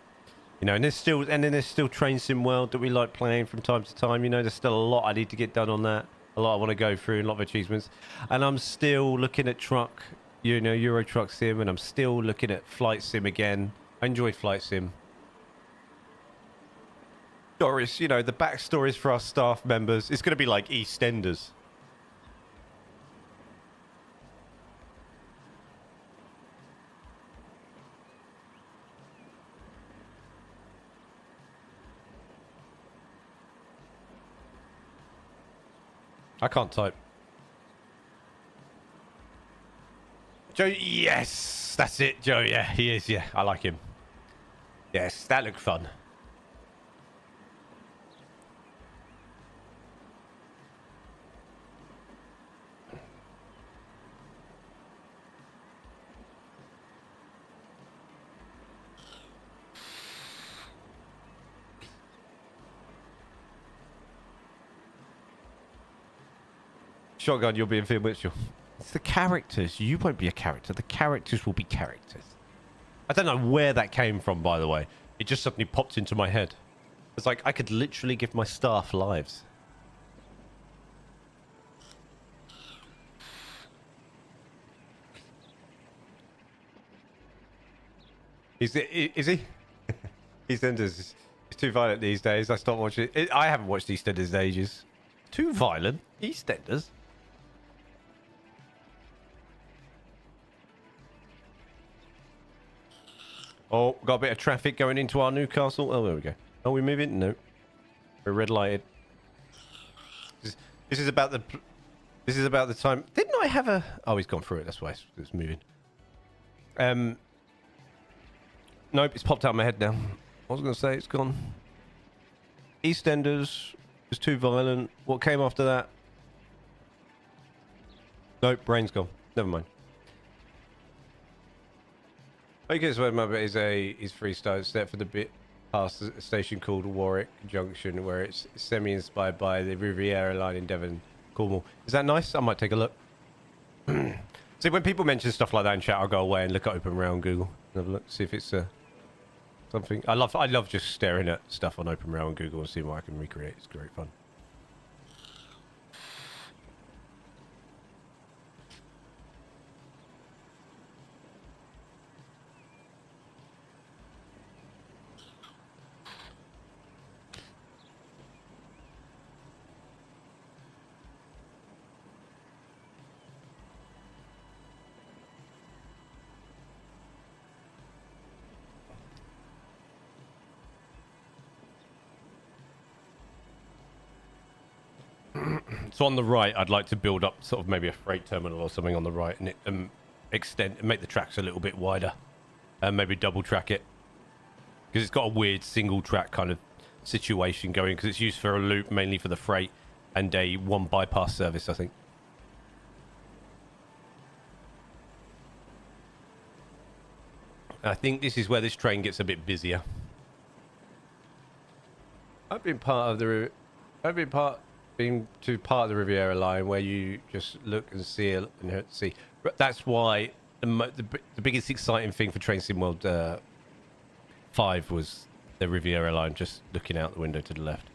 You know, and there's still Train Sim World that we like playing from time to time. You know, there's still a lot I need to get done on that. A lot I want to go through, and a lot of achievements. And I'm still looking at truck, you know, Euro Truck Sim, and I'm still looking at Flight Sim again. I enjoy Flight Sim. Doris, you know, the backstories for our staff members, it's going to be like EastEnders. I can't type. Joe, yes, that's it, Joe. Yeah, he is. Yeah, I like him. Yes, that looked fun. Shotgun, you'll be in Phil Mitchell. It's the characters. You won't be a character. The characters will be characters. I don't know where that came from, by the way. It just suddenly popped into my head. It's like I could literally give my staff lives. Is he? EastEnders. It's too violent these days. I stopped watching it. I haven't watched EastEnders in ages. Too violent? EastEnders? Oh, got a bit of traffic going into our Newcastle. Oh, there we go. Are we moving? No. We're red lighted. This is about the... This is about the time... Didn't I have a... Oh, he's gone through it. That's why it's moving. Nope, it's popped out of my head now. I was going to say it's gone. EastEnders is too violent. What came after that? Nope, brain's gone. Never mind. I guess what my bit is freestyle set for the bit past a station called Warwick Junction, where it's semi-inspired by the Riviera line in Devon, Cornwall. Is that nice? I might take a look. See, when people mention stuff like that in chat, I'll go away and look at Open Rail on Google and have a look, see if it's something. I love just staring at stuff on Open Rail on Google and seeing what I can recreate. It's great fun. So on the right, I'd like to build up sort of maybe a freight terminal or something on the right, and it, extend and make the tracks a little bit wider, and maybe double track it, because it's got a weird single track kind of situation going, because it's used for a loop mainly for the freight and a one bypass service, I think. I think this is where this train gets a bit busier. I've been to part of the Riviera line where you just look and see and see. That's why the biggest exciting thing for Train Sim World 5 was the Riviera line, just looking out the window to the left.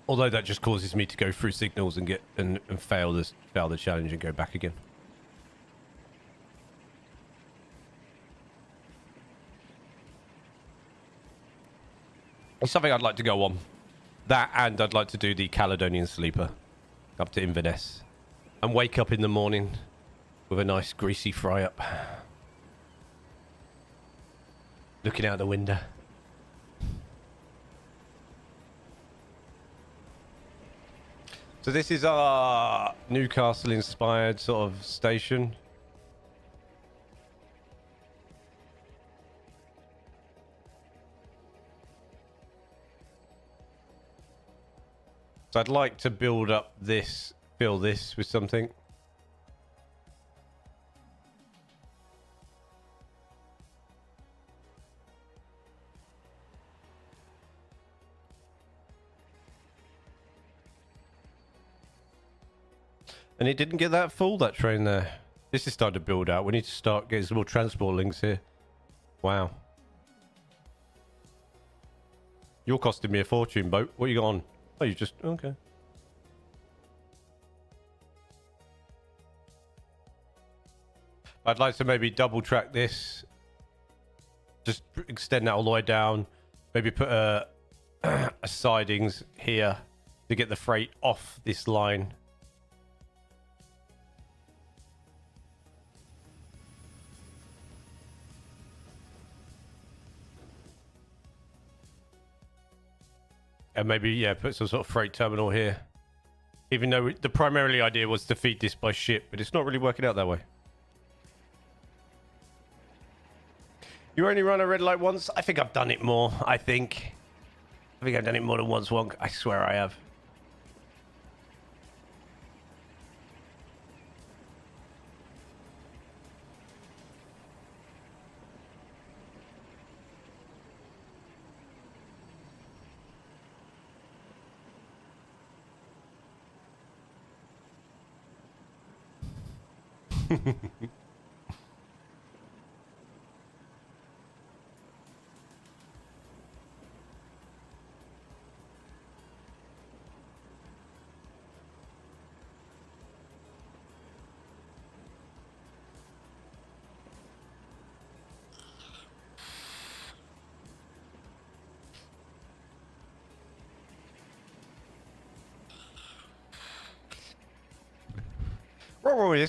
Although that just causes me to go through signals and fail the challenge and go back again. It's something I'd like to go on. That, and I'd like to do the Caledonian Sleeper up to Inverness and wake up in the morning with a nice greasy fry up, looking out the window. So this is our Newcastle Inspired sort of station. So I'd like to build up this, fill this with something. And it didn't get that full, that train there. This is starting to build out. We need to start getting some more transport links here. Wow. You're costing me a fortune, boat. What you got on? Oh, you just... Okay. I'd like to maybe double track this. Just extend that all the way down. Maybe put a sidings here to get the freight off this line. And maybe, yeah, put some sort of freight terminal here. Even though the primarily idea was to feed this by ship, but it's not really working out that way. You only run a red light once? I think I've done it more, I think I've done it more than once, Wonk. I swear I have.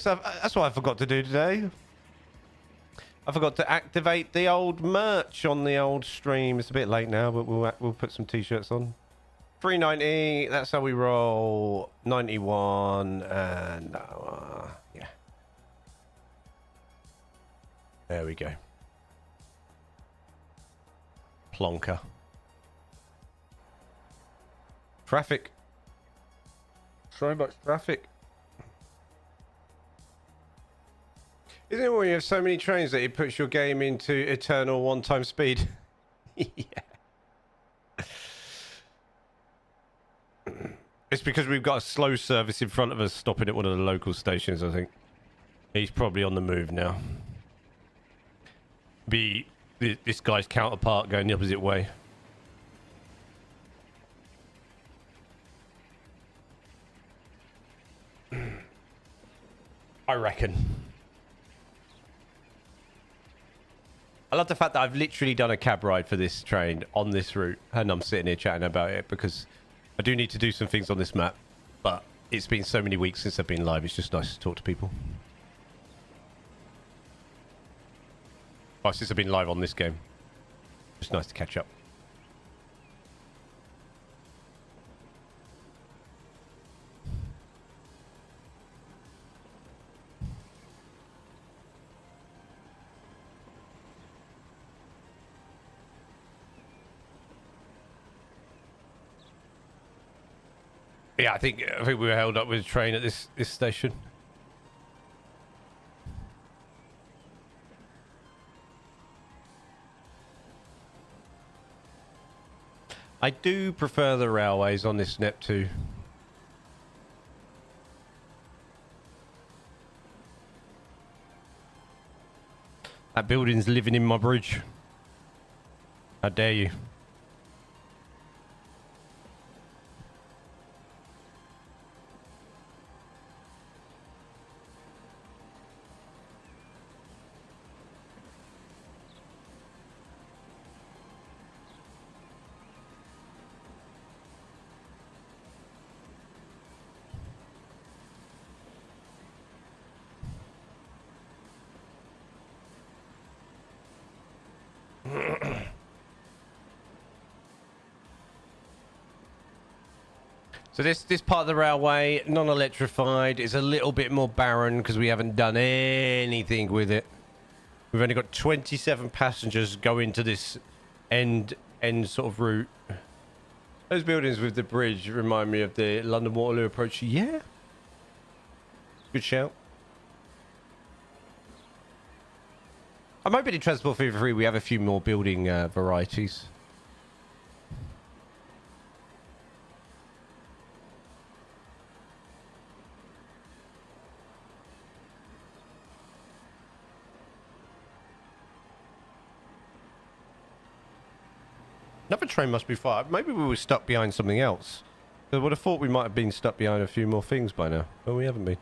That's what I forgot to do today. I forgot to activate the old merch on the old stream. It's a bit late now, but we'll put some t-shirts on. 390. That's how we roll. 91 and yeah. There we go. Plonker. Traffic. So much traffic. Isn't it when you have so many trains that it puts your game into eternal one-time speed? Yeah. It's because we've got a slow service in front of us stopping at one of the local stations, I think. He's probably on the move now. Be this guy's counterpart going the opposite way. I reckon. I love the fact that I've literally done a cab ride for this train on this route, and I'm sitting here chatting about it because I do need to do some things on this map, but it's been so many weeks since I've been live, it's just nice to talk to people. Oh, since I've been live on this game. Just nice to catch up. Yeah, I think we were held up with a train at this station. I do prefer the railways on this Nep 2. That building's living in my bridge. How dare you? So this part of the railway, non-electrified, is a little bit more barren because we haven't done anything with it. We've only got 27 passengers going to this end sort of route. Those buildings with the bridge remind me of the London Waterloo approach. Yeah. Good shout. I'm hoping in Transport Fever 3 we have a few more building varieties. Another train must be far. Maybe we were stuck behind something else. I would have thought we might have been stuck behind a few more things by now. But we haven't been.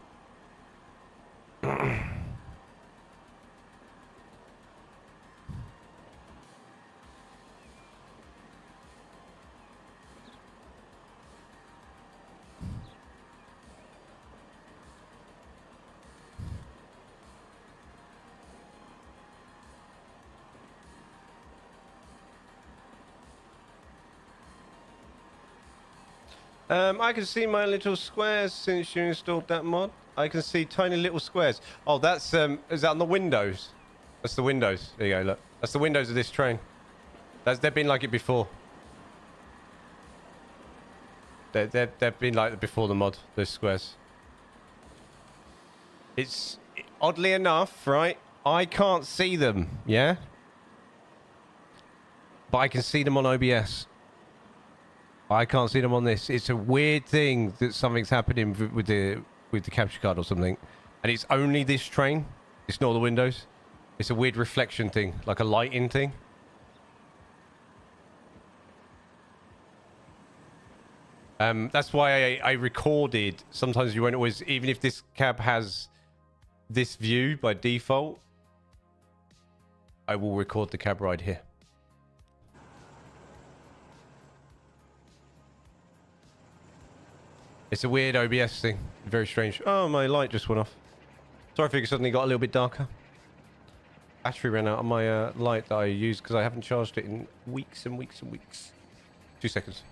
I can see my little squares since you installed that mod. I can see tiny little squares. Oh, that's is that on the windows? That's the windows. There you go. Look, that's the windows of this train. They've been like it before. They've been like it before the mod. Those squares. It's oddly enough, right? I can't see them. Yeah, but I can see them on OBS. I can't see them on this. It's a weird thing that something's happening with the capture card or something. And it's only this train. It's not the windows. It's a weird reflection thing, like a lighting thing. That's why I recorded. Sometimes you won't always, even if this cab has this view by default, I will record the cab ride here. It's a weird OBS thing. Very strange. Oh, my light just went off. Sorry if it suddenly got a little bit darker. Battery ran out on my light that I used because I haven't charged it in weeks and weeks and weeks. 2 seconds.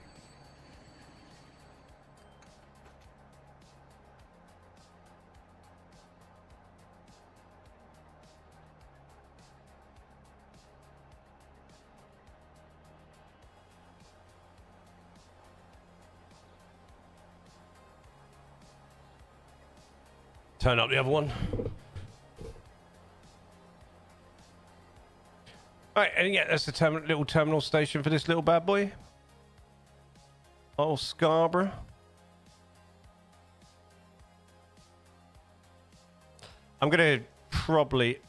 Turn up the other one. Right, and yeah, that's the little terminal station for this little bad boy. Oh, Scarborough. I'm gonna probably.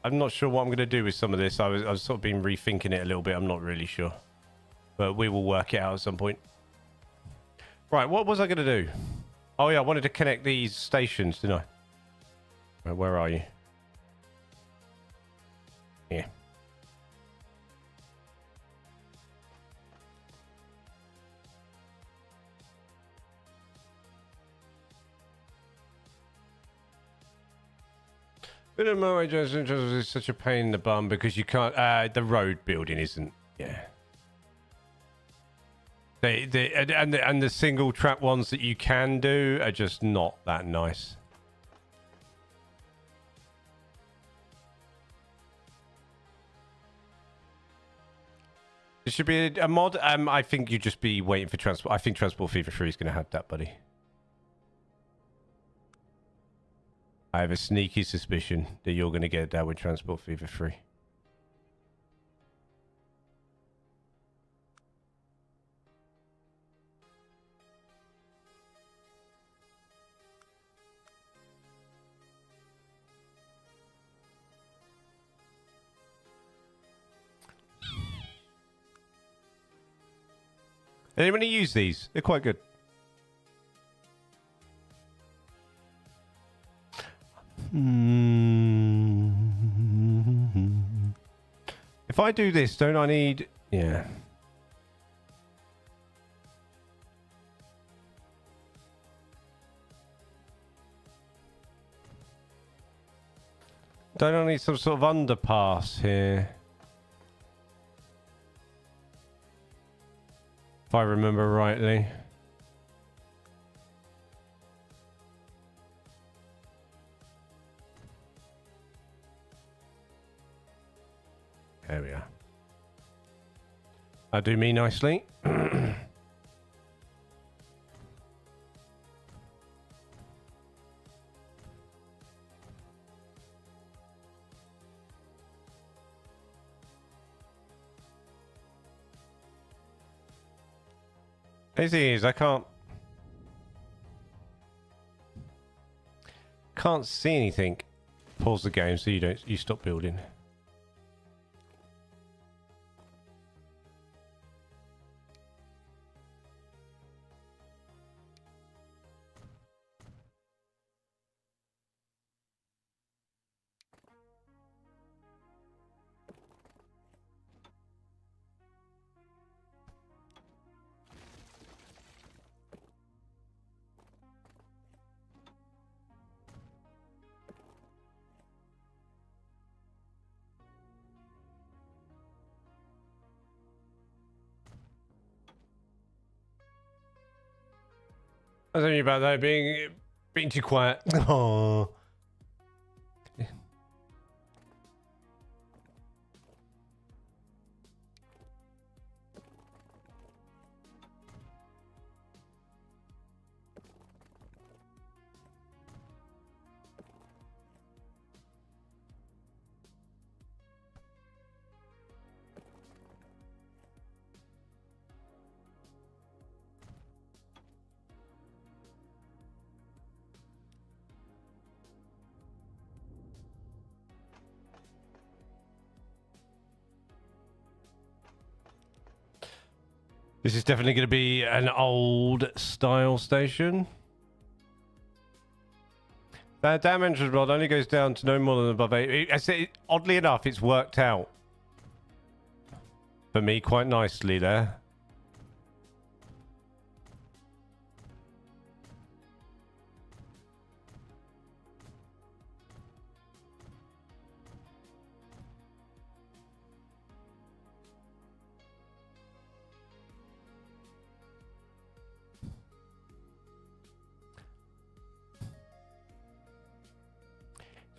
I'm not sure what I'm gonna do with some of this. I've sort of been rethinking it a little bit. I'm not really sure, but we will work it out at some point. Right, what was I gonna do? Oh yeah, I wanted to connect these stations, didn't I? Right, where are you? Yeah. Bit of motorway is such a pain in the bum because you can't. The road building isn't. Yeah. And the single track ones that you can do are just not that nice. There should be a mod. I think you just be waiting for transport. I think Transport Fever 3 is going to have that, buddy. I have a sneaky suspicion that you're going to get that with Transport Fever 3. Anyone use these? They're quite good. If I do this, don't I need... Yeah. Don't I need some sort of underpass here? If I remember rightly. There we are. That'll do me nicely. The thing is, I can't see anything. Pause the game so you stop building. I was thinking about that being too quiet. Oh. This is definitely going to be an old style station. That damage rod only goes down to no more than above 8. I say, oddly enough, it's worked out for me quite nicely there.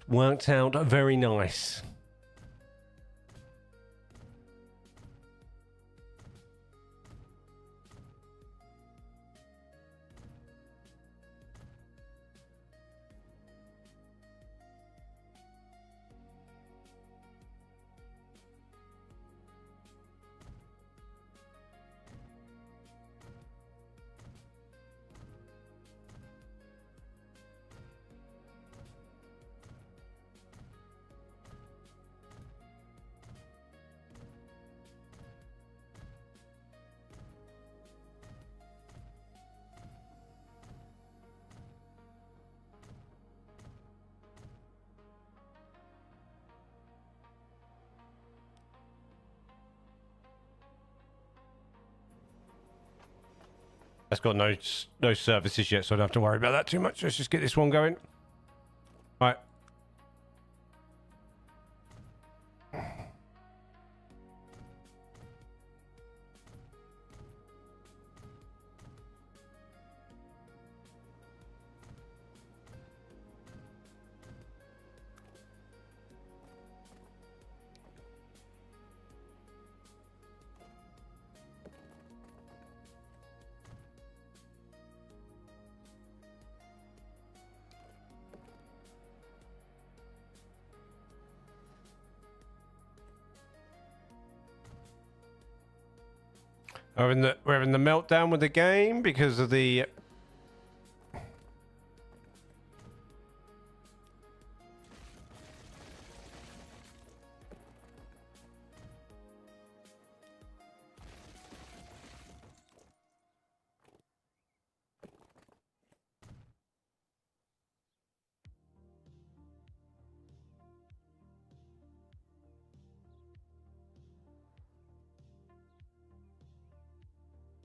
Worked out very nice. That's got no services yet, so I don't have to worry about that too much. Let's just get this one going. All right. We're having the meltdown with the game because of the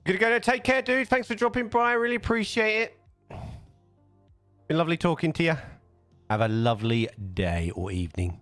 Gonna go there. Take care, dude. Thanks for dropping by. I really appreciate it. Been lovely talking to you. Have a lovely day or evening.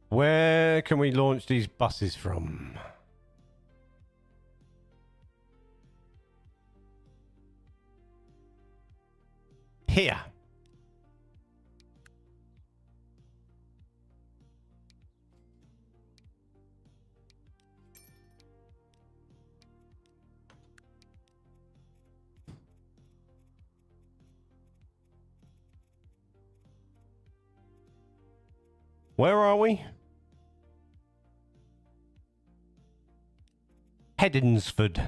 Where can we launch these buses from? Here. Where are we? Hedensford.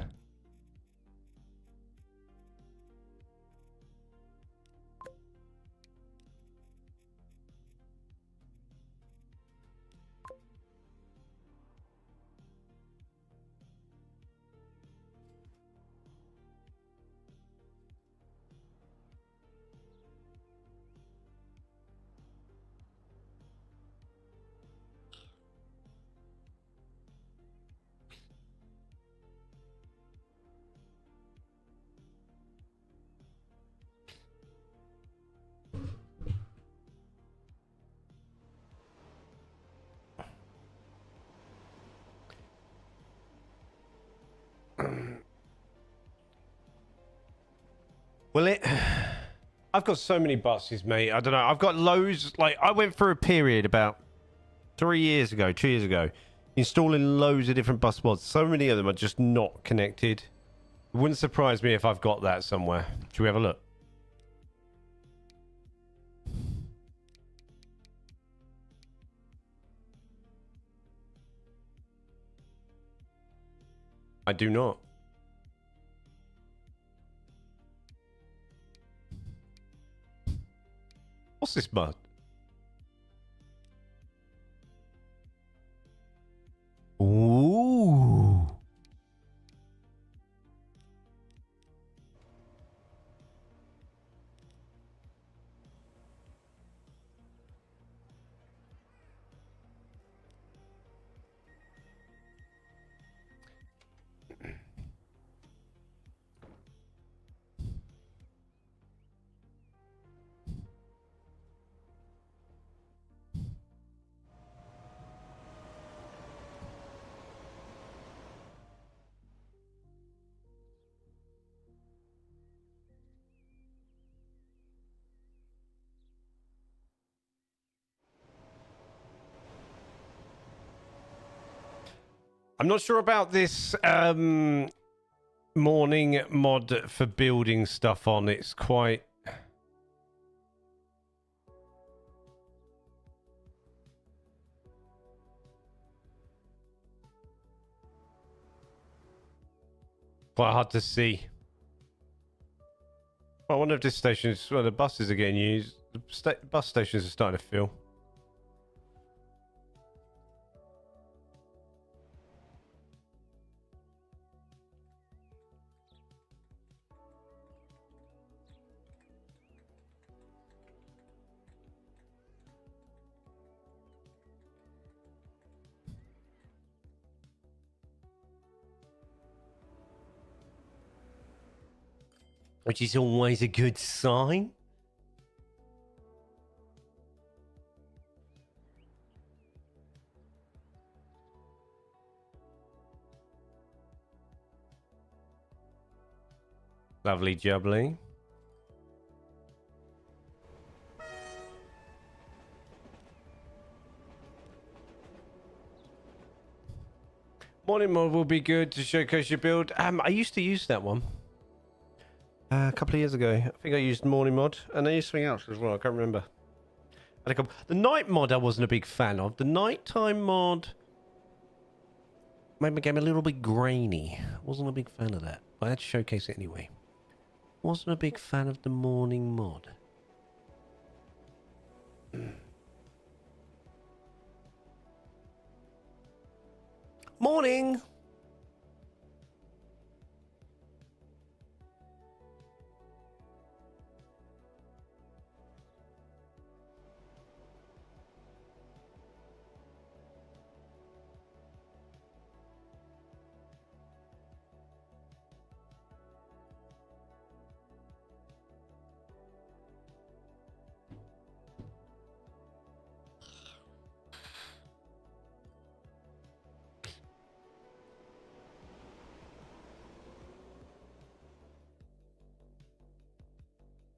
Well, I've got so many buses, mate. I don't know. I've got loads. Like, I went through a period about 2 years ago, installing loads of different bus mods. So many of them are just not connected. It wouldn't surprise me if I've got that somewhere. Should we have a look? I do not. What's this mod? Ooh. I'm not sure about this morning mod for building stuff on. It's quite... quite hard to see. I wonder if this station is... well, the buses are getting used. The bus stations are starting to fill. Which is always a good sign. Lovely jubbly. Morning mod will be good to showcase your build. I used to use that one. A couple of years ago. I think I used morning mod. And I used something else as well. I can't remember. The night mod I wasn't a big fan of. The nighttime mod made my game a little bit grainy. Wasn't a big fan of that. But I had to showcase it anyway. Wasn't a big fan of the morning mod. Morning!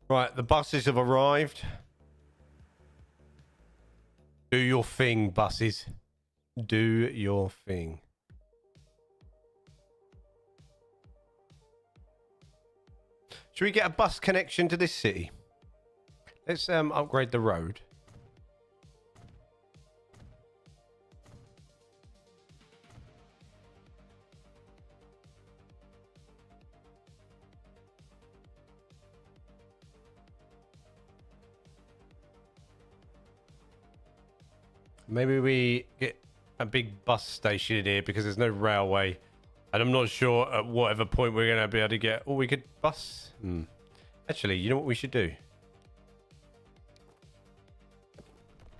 Right, the buses have arrived. Do your thing, buses. Do your thing. Should we get a bus connection to this city? Let's upgrade the road. Maybe we get a big bus station in here because there's no railway. And I'm not sure at whatever point we're going to be able to get... oh, we could bus... Actually, you know what we should do?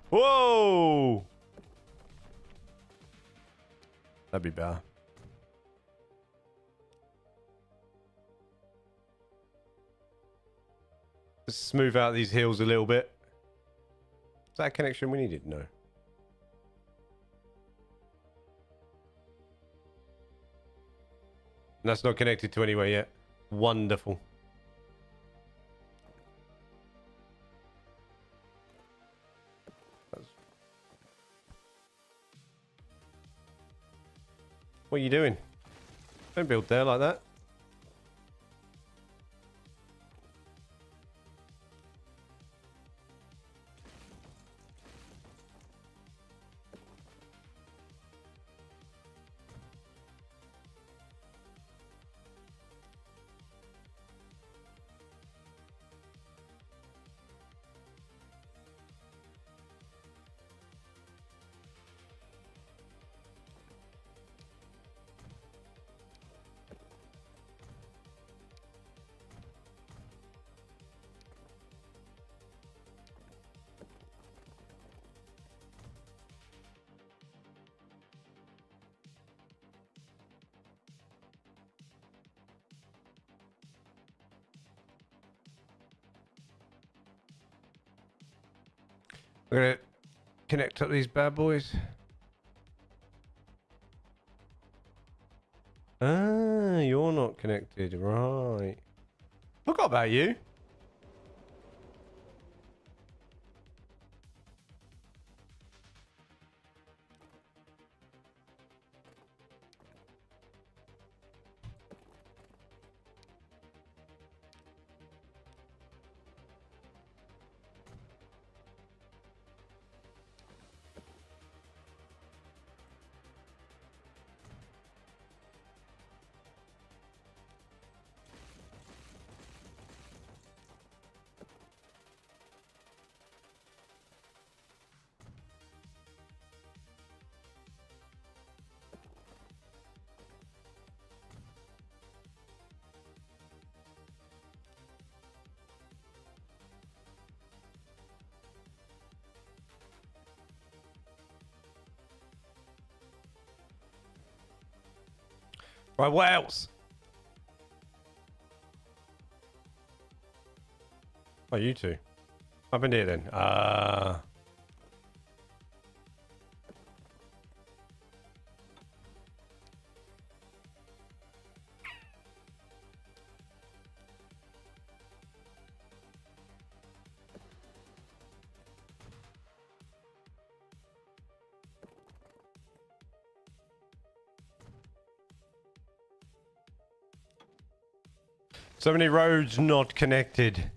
Whoa! That'd be better. Let's smooth out these hills a little bit. Is that a connection we needed? No. And that's not connected to anywhere yet. Wonderful. What are you doing? Don't build there like that. We're gonna connect up these bad boys. Ah, you're not connected, right? Forgot about you. Right, what else? Oh, you two. Up in here then. So many roads not connected.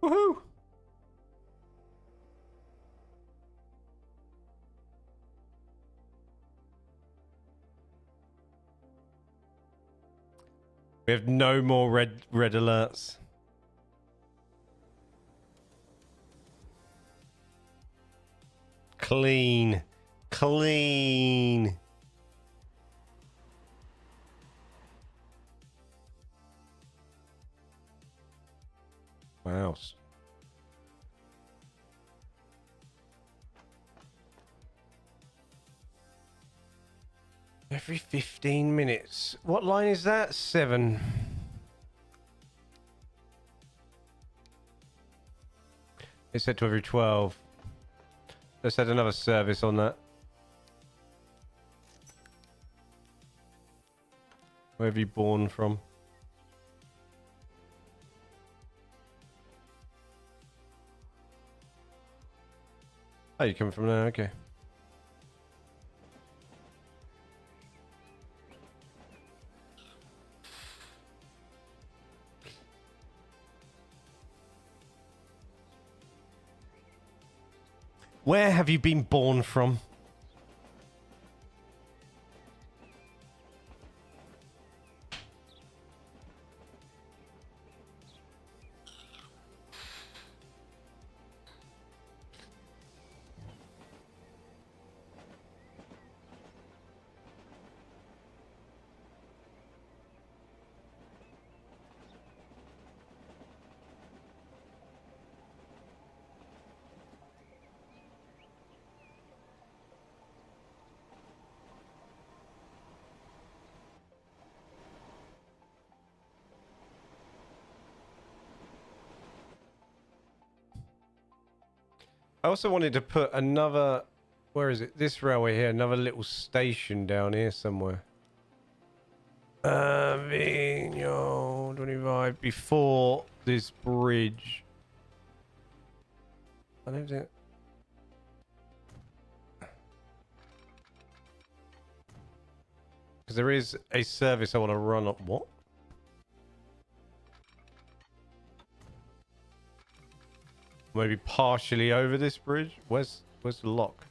Woohoo! We have no more red alerts. Clean. Clean. Wow. Every 15 minutes. What line is that? 7. It's set to every 12. Let's add another service on that. Where have you born from? Oh, you coming from there? Okay. Where have you been born from? I also wanted to put another, where is it? This railway here, another little station down here somewhere. Vigno 25 before this bridge. I don't think. Because there is a service I want to run up. What? Maybe partially over this bridge. Where's the lock?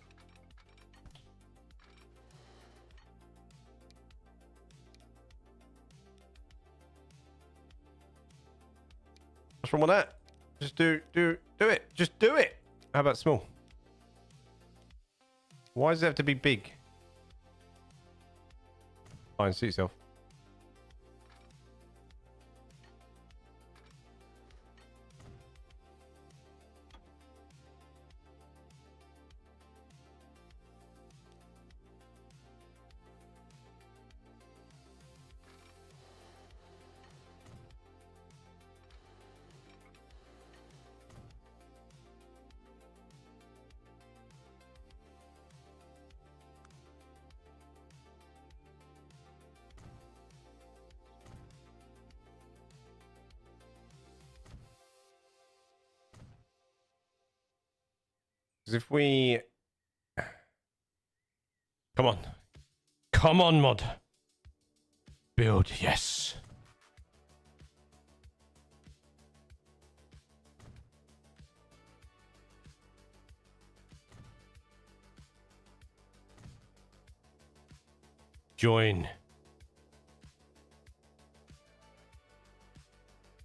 What's wrong with that? Just do it. Just do it. How about small? Why does it have to be big? Fine, suit yourself. Because if we... Come on. Come on, mod. Build, yes. Join.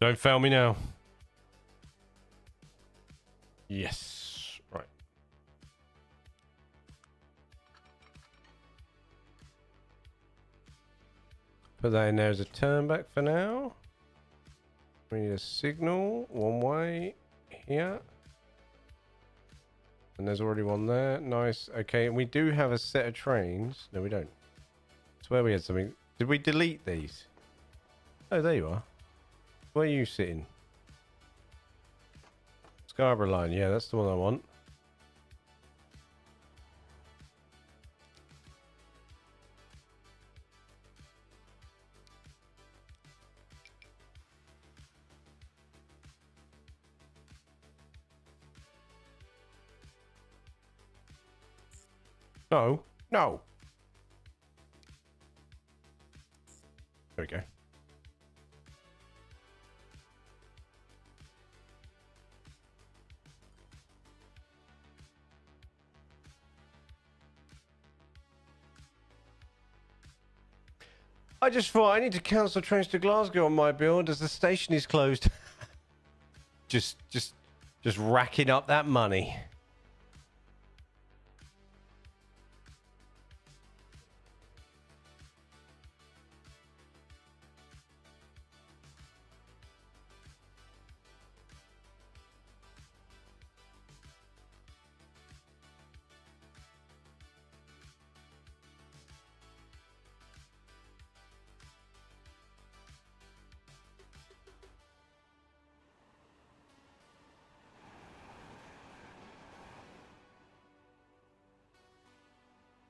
Don't fail me now. Yes. Right. Put that in there as a turn back for now. We need a signal. One way. Here. And there's already one there. Nice. Okay, and we do have a set of trains. No, we don't. It's where we had something. Did we delete these? Oh, there you are. Where are you sitting? Scarborough line. Yeah, that's the one I want. No. No. There we go. I just thought I need to cancel trains to Glasgow on my build as the station is closed. just racking up that money.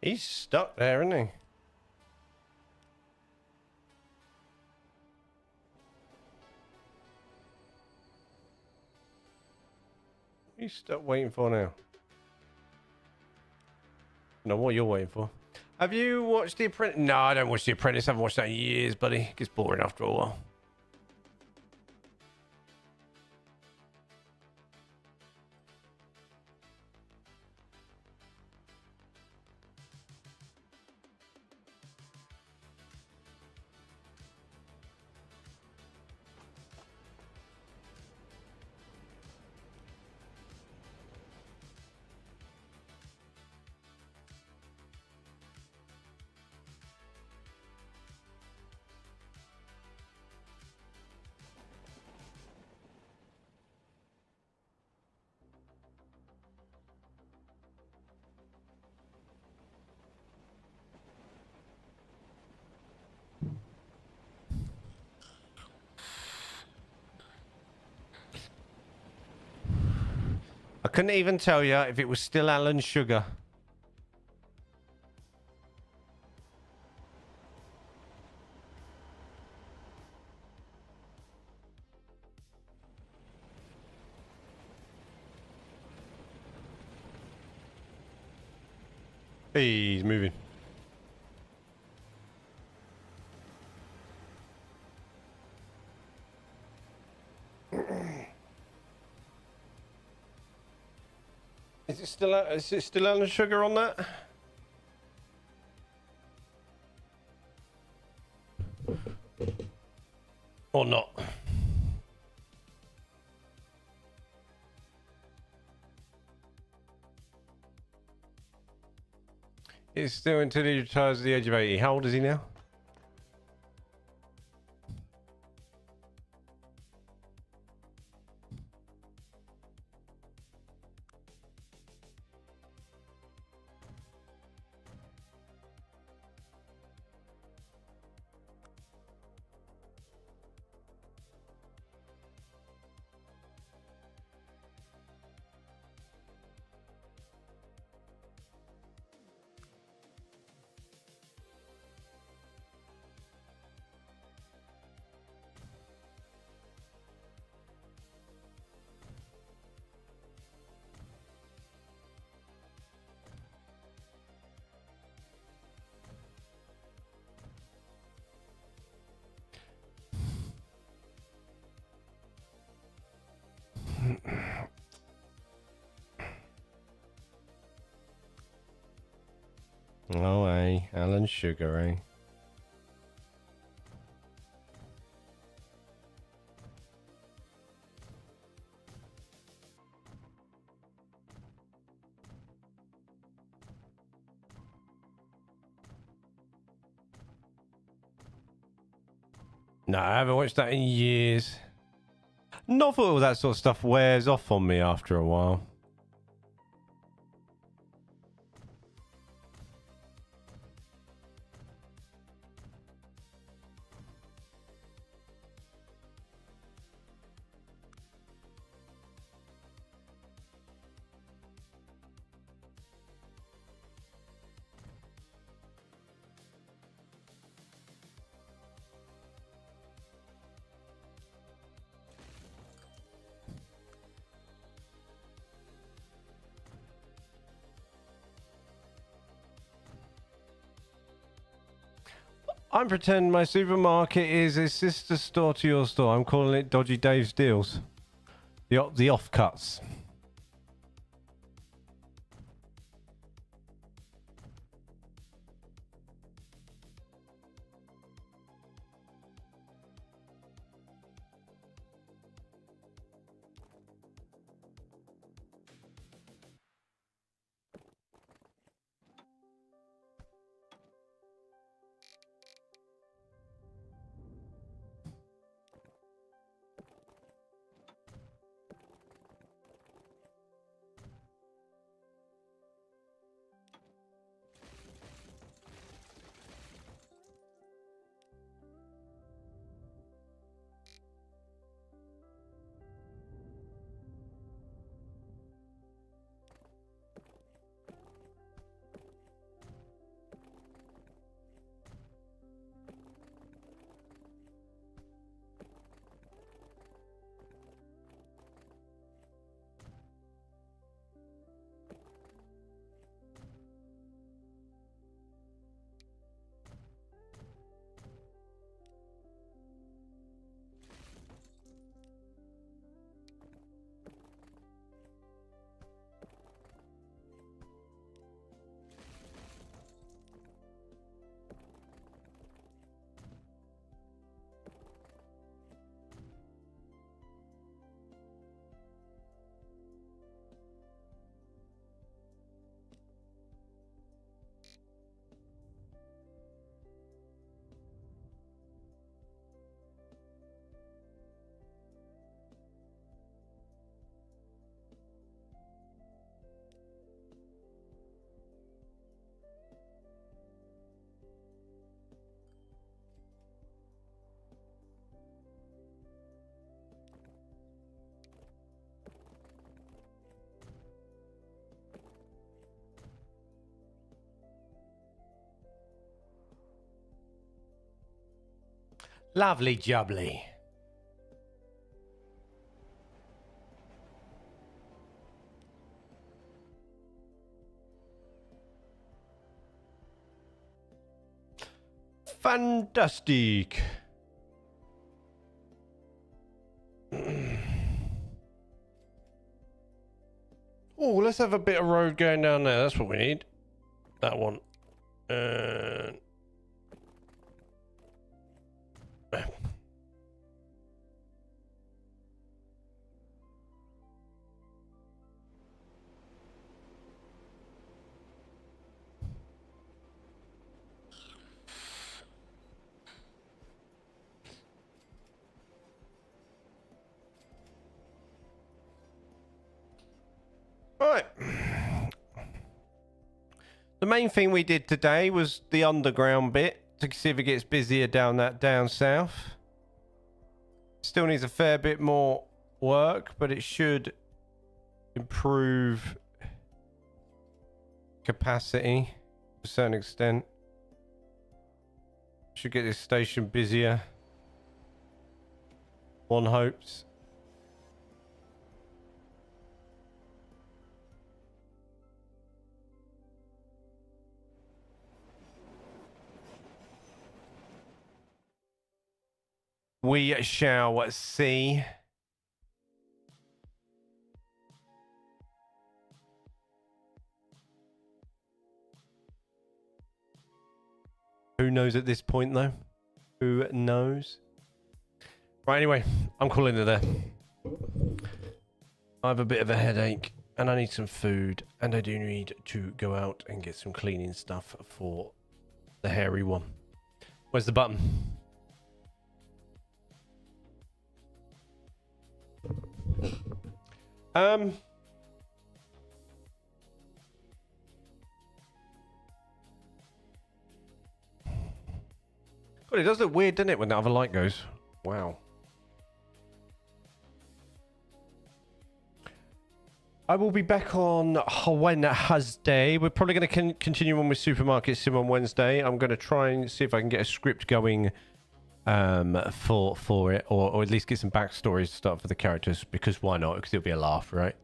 He's stuck there, isn't he? He's stuck waiting for now. No, what you're waiting for. Have you watched The Apprentice? No, I don't watch The Apprentice. I haven't watched that in years, buddy. It gets boring after a while. couldn't even tell you if it was still Alan Sugar. Hey, he's moving. Is it still Alan Sugar on that? Or not? It's still until he retires at the age of 80. How old is he now? Oh, eh? Alan Sugar, eh? No, I haven't watched that in years. Not thought all that sort of stuff wears off on me after a while. I'm pretending my supermarket is a sister store to your store. I'm calling it Dodgy Dave's Deals. The offcuts. Lovely jubbly. Fantastic. Oh, let's have a bit of road going down there. That's what we need. That one. Right. The main thing we did today was the underground bit to see if it gets busier down south. Still needs a fair bit more work, but it should improve capacity to a certain extent. Should get this station busier. One hopes. We shall see. Who knows at this point, though? Who knows? Right, anyway, I'm calling it there. I have a bit of a headache, and I need some food, and I do need to go out and get some cleaning stuff for the hairy one. Where's the button? God, it does look weird, doesn't it, when the other light goes? Wow. I will be back on Wednesday. We're probably going to continue on with Supermarket Sim on Wednesday. I'm going to try and see if I can get a script going for it, or at least get some backstories to start for the characters, because why not? Because it'll be a laugh, right?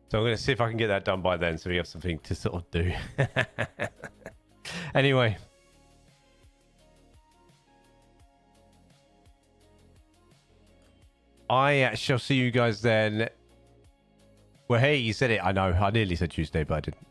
So I'm going to see if I can get that done by then, so we have something to sort of do. Anyway. I shall see you guys then. Well, hey, you said it. I know. I nearly said Tuesday, but I didn't.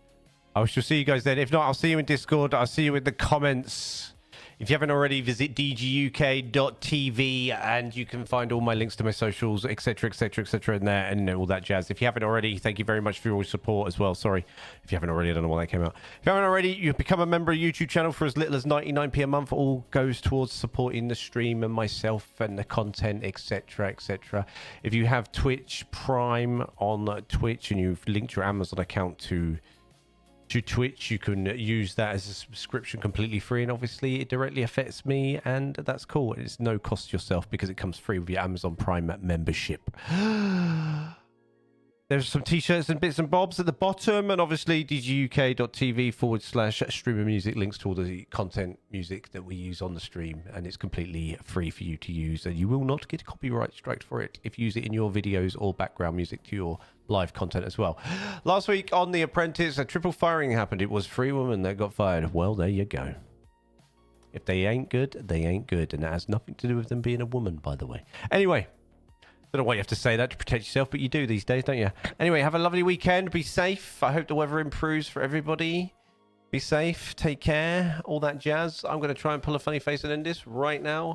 I shall see you guys then. If not, I'll see you in Discord. I'll see you in the comments. If you haven't already, visit dguk.tv and you can find all my links to my socials, etc., etc., etc. in there, and all that jazz. If you haven't already, thank you very much for your support as well. Sorry if you haven't already. I don't know why that came out. If you haven't already, you become a member of the YouTube channel for as little as 99p a month. All goes towards supporting the stream and myself and the content, etc., etc. If you have Twitch Prime on Twitch and you've linked your Amazon account to Twitch, you can use that as a subscription completely free, and obviously it directly affects me, and that's cool. It's no cost to yourself because it comes free with your Amazon Prime membership. There's some t-shirts and bits and bobs at the bottom, and obviously dguk.tv/streamer music links to all the content music that we use on the stream, and it's completely free for you to use, and you will not get a copyright strike for it if you use it in your videos or background music to your live content as well. Last week on The Apprentice, a triple firing happened. It was 3 women that got fired. Well, there you go. If they ain't good, they ain't good, and that has nothing to do with them being a woman, by the way. Anyway, don't know why you have to say that to protect yourself, but you do these days, don't you? Anyway, have a lovely weekend. Be safe. I hope the weather improves for everybody. Be safe. Take care. All that jazz. I'm going to try and pull a funny face and end this right now.